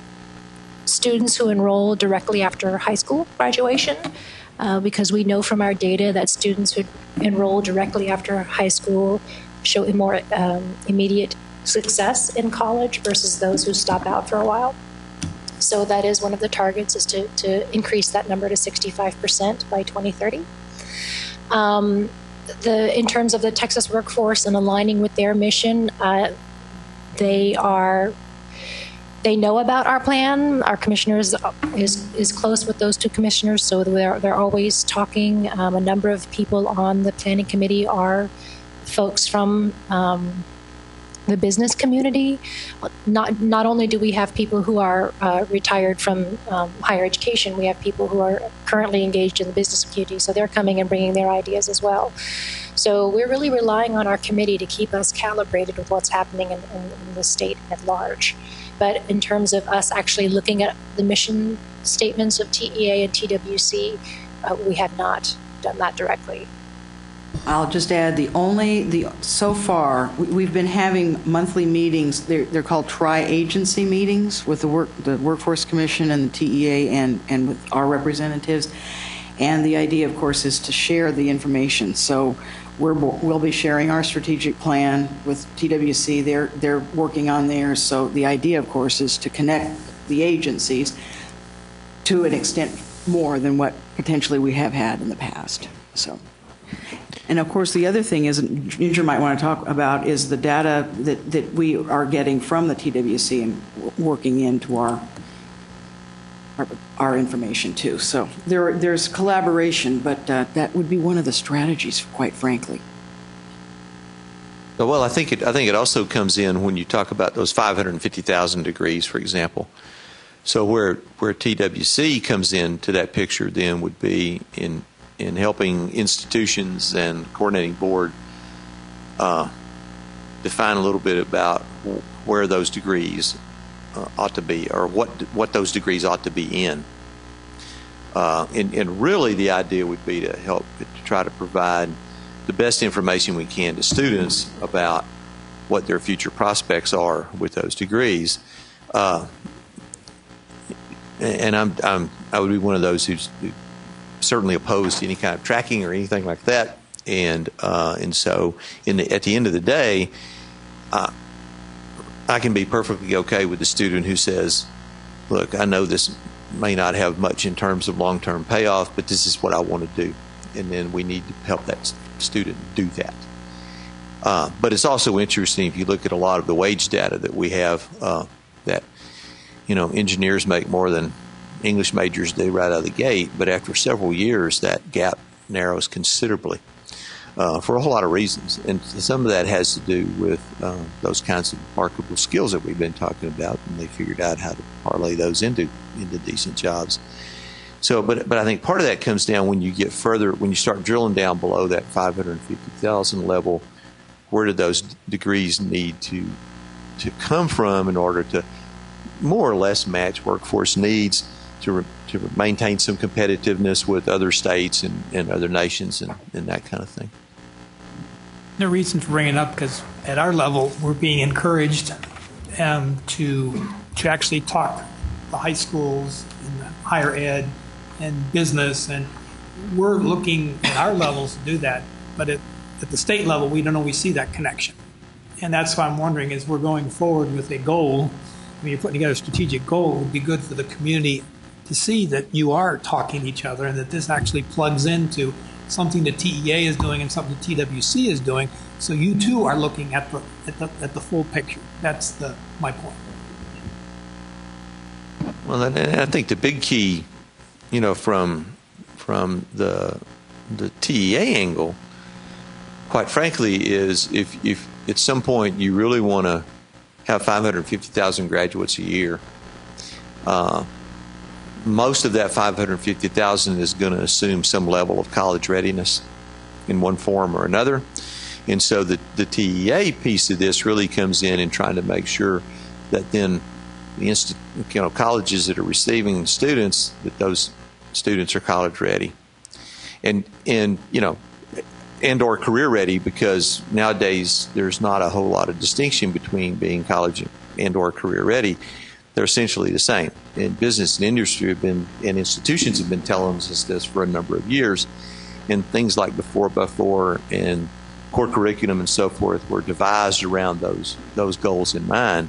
students who enroll directly after high school graduation, because we know from our data that students who enroll directly after high school show a more immediate success in college versus those who stop out for a while. So that is one of the targets, is to increase that number to 65% by 2030. In terms of the Texas workforce and aligning with their mission, they know about our plan. Our commissioners is close with those two commissioners, so they're always talking. A number of people on the planning committee are folks from the business community. Not only do we have people who are retired from higher education, we have people who are currently engaged in the business community, so they're coming and bringing their ideas as well. So we're really relying on our committee to keep us calibrated with what's happening in the state at large. But in terms of us actually looking at the mission statements of TEA and TWC, we have not done that directly. I'll just add so far we've been having monthly meetings. They're called tri-agency meetings with the Workforce Commission and the TEA and with our representatives. And the idea, of course, is to share the information. So we'll be sharing our strategic plan with TWC. They're working on theirs. So the idea, of course, is to connect the agencies to an extent more than what potentially we have had in the past. So. And of course, the other thing is, Ginger might want to talk about, is the data that we are getting from the TWC and working into our information too. So there's collaboration, but that would be one of the strategies, quite frankly. Well, I think it also comes in when you talk about those 550,000 degrees, for example. So where TWC comes into that picture then would be in helping institutions and coordinating board define a little bit about where those degrees ought to be, or what those degrees ought to be in. And really the idea would be to help to try to provide the best information we can to students about what their future prospects are with those degrees. And I would be one of those who's certainly opposed to any kind of tracking or anything like that. And so at the end of the day, I can be perfectly okay with the student who says, look, I know this may not have much in terms of long-term payoff, but this is what I want to do. And then we need to help that student do that. But it's also interesting if you look at a lot of the wage data that we have, that, engineers make more than English majors do right out of the gate, but after several years, that gap narrows considerably for a whole lot of reasons. And some of that has to do with those kinds of marketable skills that we've been talking about, and they figured out how to parlay those into decent jobs. So, but I think part of that comes down when you get further, when you start drilling down below that 550,000 level, where do those degrees need to come from in order to more or less match workforce needs to maintain some competitiveness with other states and other nations and that kind of thing. The reason for bringing it up because at our level we're being encouraged to actually talk the high schools and higher ed and business, and we're looking at our levels to do that, but at the state level we don't always see that connection. And that's why I'm wondering, as we're going forward with a goal, when you're putting together a strategic goal, it would be good for the community to see that you are talking to each other and that this actually plugs into something that TEA is doing and something that TWC is doing, so you too are looking at the full picture. That's my point. Well, and I think the big key, from the TEA angle, quite frankly, is if at some point you really want to have 550,000 graduates a year, most of that 550,000 is going to assume some level of college readiness in one form or another. And so the TEA piece of this really comes in and trying to make sure that then the colleges that are receiving students, that those students are college ready and or career ready, because nowadays there's not a whole lot of distinction between being college and or career ready. They're essentially the same. And business and industry and institutions have been telling us this for a number of years. And things like the 4x4 and core curriculum and so forth were devised around those goals in mind.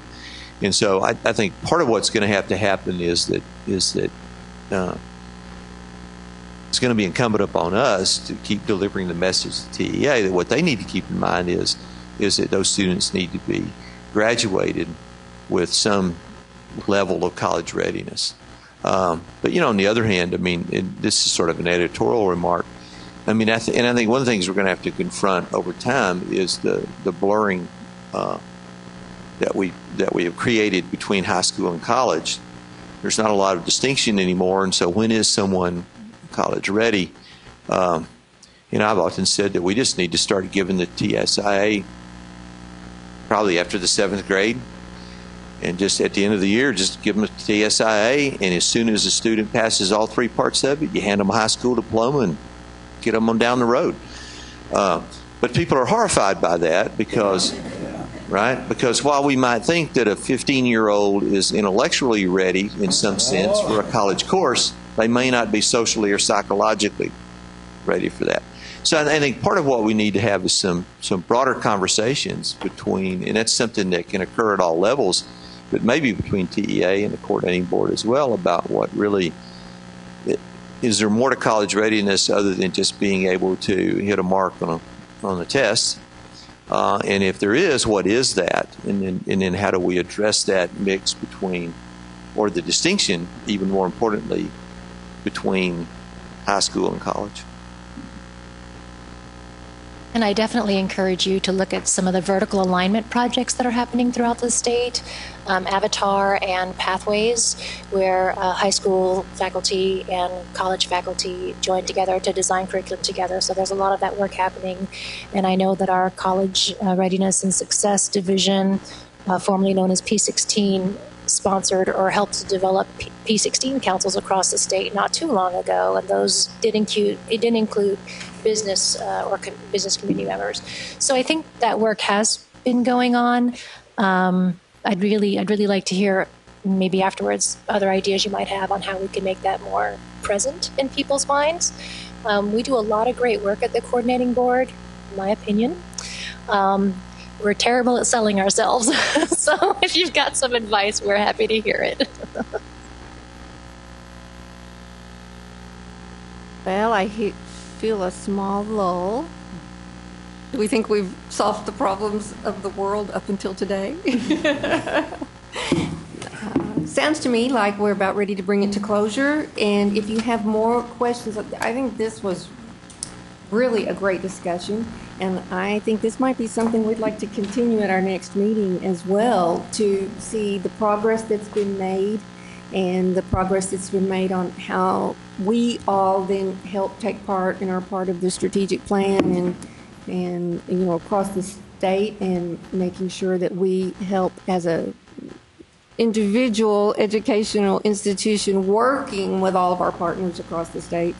And so I think part of what's going to have to happen is that it's going to be incumbent upon us to keep delivering the message to TEA that what they need to keep in mind is that those students need to be graduated with some level of college readiness. But on the other hand, this is sort of an editorial remark. I think one of the things we're going to have to confront over time is the blurring that we have created between high school and college. There's not a lot of distinction anymore, and so when is someone college ready? I've often said that we just need to start giving the TSIA probably after the 7th grade, and just at the end of the year, just give them a TSIA, and as soon as a student passes all 3 parts of it, you hand them a high school diploma and get them on down the road. But people are horrified by that because while we might think that a 15-year-old is intellectually ready in some sense for a college course, they may not be socially or psychologically ready for that. So I think part of what we need to have is some broader conversations between, and that's something that can occur at all levels, but maybe between TEA and the coordinating board as well, about what really, is there more to college readiness other than just being able to hit a mark on a test? And if there is, what is that? And then how do we address that mix between, or the distinction, even more importantly, between high school and college? And I definitely encourage you to look at some of the vertical alignment projects that are happening throughout the state, Avatar and Pathways, where high school faculty and college faculty join together to design curriculum together. So there's a lot of that work happening. And I know that our College Readiness and Success Division, formerly known as P16, sponsored or helped to develop P16 councils across the state not too long ago, and those did include business or business community members. So I think that work has been going on. I'd really like to hear maybe afterwards other ideas you might have on how we can make that more present in people's minds. We do a lot of great work at the coordinating board, in my opinion. We're terrible at selling ourselves. So if you've got some advice, we're happy to hear it. Well, I feel a small lull. Do we think we've solved the problems of the world up until today? Sounds to me like we're about ready to bring it to closure. And if you have more questions, I think this was really a great discussion. And I think this might be something we'd like to continue at our next meeting as well, to see the progress that's been made and the progress that's been made on how we all then help take part and are part of the strategic plan and across state and making sure that we help as a individual educational institution working with all of our partners across the state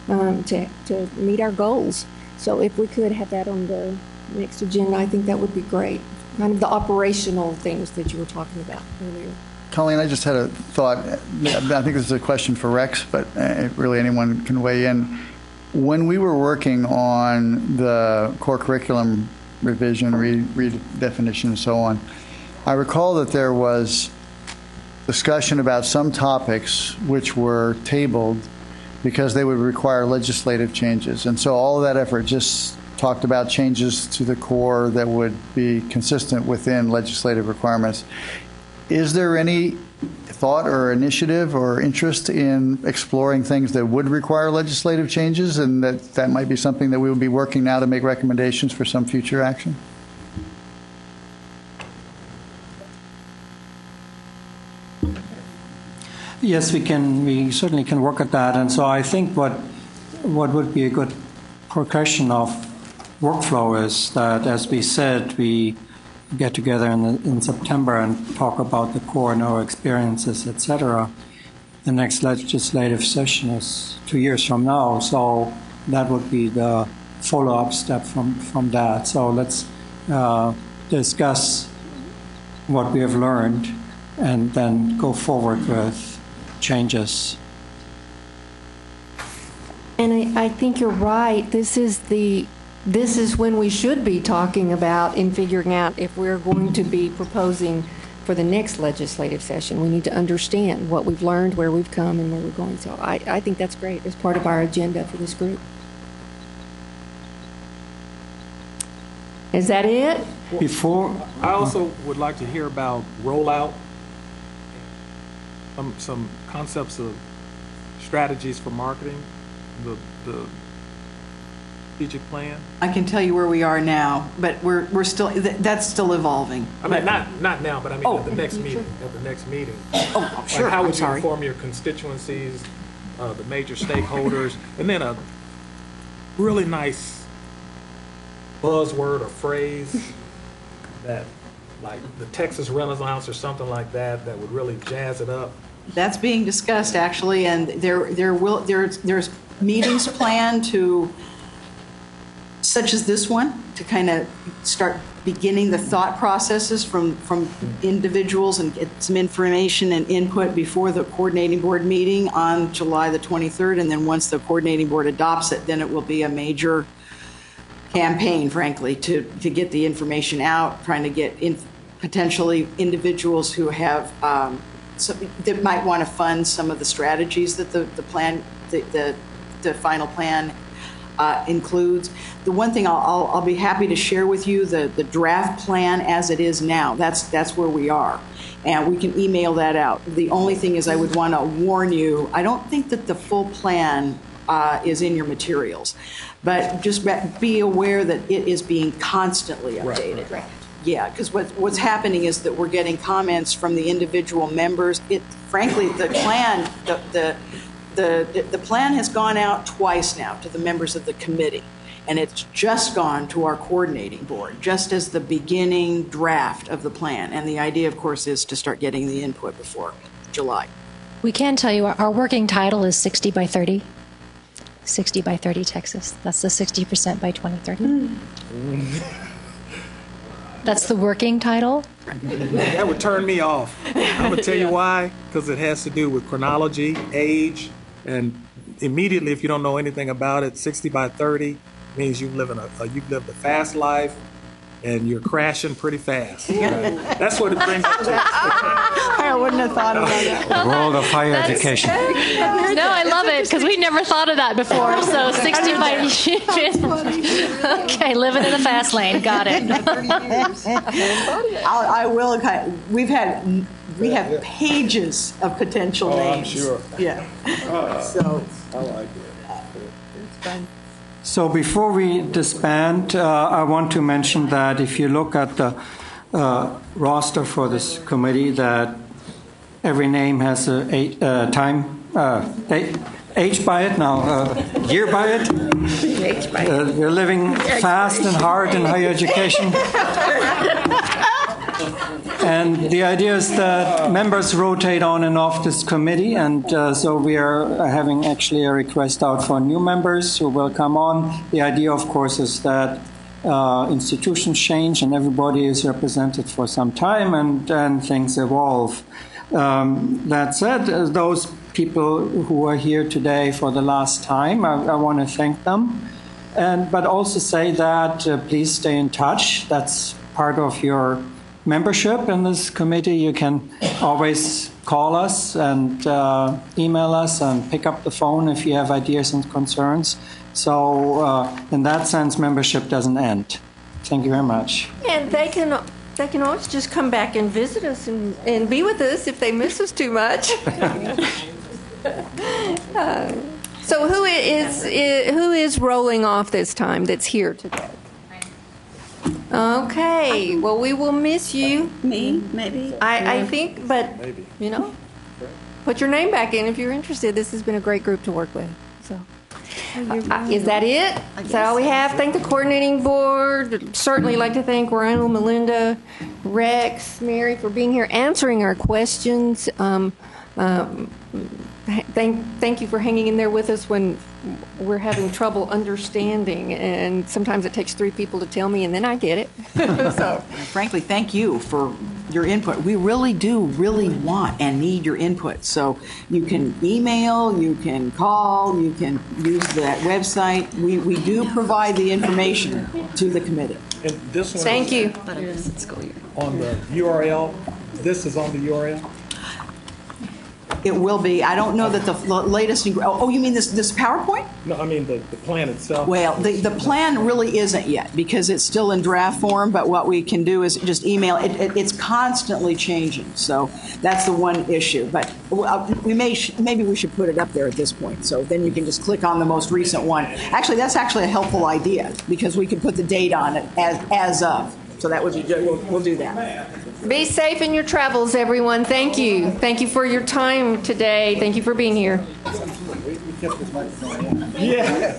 to meet our goals. So if we could have that on the next agenda, I think that would be great. Kind of the operational things that you were talking about earlier. Colleen, I just had a thought. I think this is a question for Rex, but really anyone can weigh in. When we were working on the core curriculum revision, redefinition, and so on, I recall that there was discussion about some topics which were tabled because they would require legislative changes. And so all of that effort just talked about changes to the core that would be consistent within legislative requirements. Is there any thought or initiative or interest in exploring things that would require legislative changes, and that might be something that we would be working now to make recommendations for some future action? Yes, we can. We certainly can work at that. And so I think what would be a good progression of workflow is that, as we said, we get together in September and talk about the core and our experiences, etc. The next legislative session is 2 years from now, so that would be the follow-up step from that. So let's discuss what we have learned and then go forward with changes. And I think you're right. This is when we should be talking about and figuring out if we're going to be proposing for the next legislative session. We need to understand what we've learned, where we've come, and where we're going. So I think that's great as part of our agenda for this group. Is that it? I also would like to hear about rollout, some concepts of strategies for marketing, the strategic plan. I can tell you where we are now, but we're still, that's still evolving. I mean, not now, but I mean at the next meeting. At the next meeting. Oh, sure. Like how would you inform your constituencies, the major stakeholders, and then a really nice buzzword or phrase that, like the Texas Renaissance or something like that, that would really jazz it up. That's being discussed actually, and there's meetings planned to, such as this one, to kind of start beginning the thought processes from individuals and get some information and input before the coordinating board meeting on July the 23rd, and then once the coordinating board adopts it, then it will be a major campaign, frankly, to get the information out, trying to get in potentially individuals who have that might want to fund some of the strategies that the plan, the final plan includes. The one thing I'll be happy to share with you, the draft plan as it is now. That's where we are, and we can email that out. The only thing is, I would want to warn you. I don't think that the full plan is in your materials, but just be aware that it is being constantly updated. Right. Yeah, because what's happening is that we're getting comments from the individual members. Frankly, the plan, the plan has gone out twice now to the members of the committee, and it's just gone to our coordinating board, just as the beginning draft of the plan. And the idea, of course, is to start getting the input before July. We can tell you our working title is 60 by 30. 60 by 30 Texas. That's the 60% by 2030. That's the working title. That would turn me off. I'm going to tell you why. Because it has to do with chronology, age, and immediately, if you don't know anything about it, 60 by 30 means you've lived a fast life, and you're crashing pretty fast. That's what it brings up to. I wouldn't have thought of that. The world of higher education. No, I love it because we never thought of that before. So 60 by okay, living in the fast lane. Got it. I will. We have pages of potential names. I'm sure. Yeah. So I like it. It's fun. So before we disband, I want to mention that if you look at the roster for this committee, that every name has a time date. age by it now, year by it. We're living fast and hard in higher education. And the idea is that members rotate on and off this committee, and so we are having actually a request out for new members who will come on. The idea, of course, is that institutions change and everybody is represented for some time, and things evolve. That said, those people who are here today for the last time, I want to thank them, but also say that please stay in touch. That's part of your membership in this committee. You can always call us and email us and pick up the phone if you have ideas and concerns. So in that sense, membership doesn't end. Thank you very much. And they can always just come back and visit us and be with us if they miss us too much. So who is rolling off this time that's here today? Okay. Well, we will miss you. Me, maybe. I think, but maybe. Put your name back in if you're interested. This has been a great group to work with. So. Is that it? Is that all we have? Thank the coordinating board. Certainly like to thank Ryan, Melinda, Rex, Mary for being here, answering our questions. Thank you for hanging in there with us when we're having trouble understanding, and sometimes it takes 3 people to tell me, and then I get it. So, frankly, thank you for your input. We really do want and need your input. So you can email, you can call, you can use that website. We do provide the information to the committee. And this one thank you. On the URL. This is on the URL. It will be. I don't know that the latest. Oh, you mean this PowerPoint? No, I mean the plan itself. Well, the plan really isn't yet because it's still in draft form. But what we can do is just email. It's constantly changing, so that's the one issue. But maybe we should put it up there at this point. So then you can just click on the most recent one. Actually, that's actually a helpful idea because we can put the date on it as of. So that would be good. We'll do that. Be safe in your travels, everyone. Thank you. Thank you for your time today. Thank you for being here. Yeah.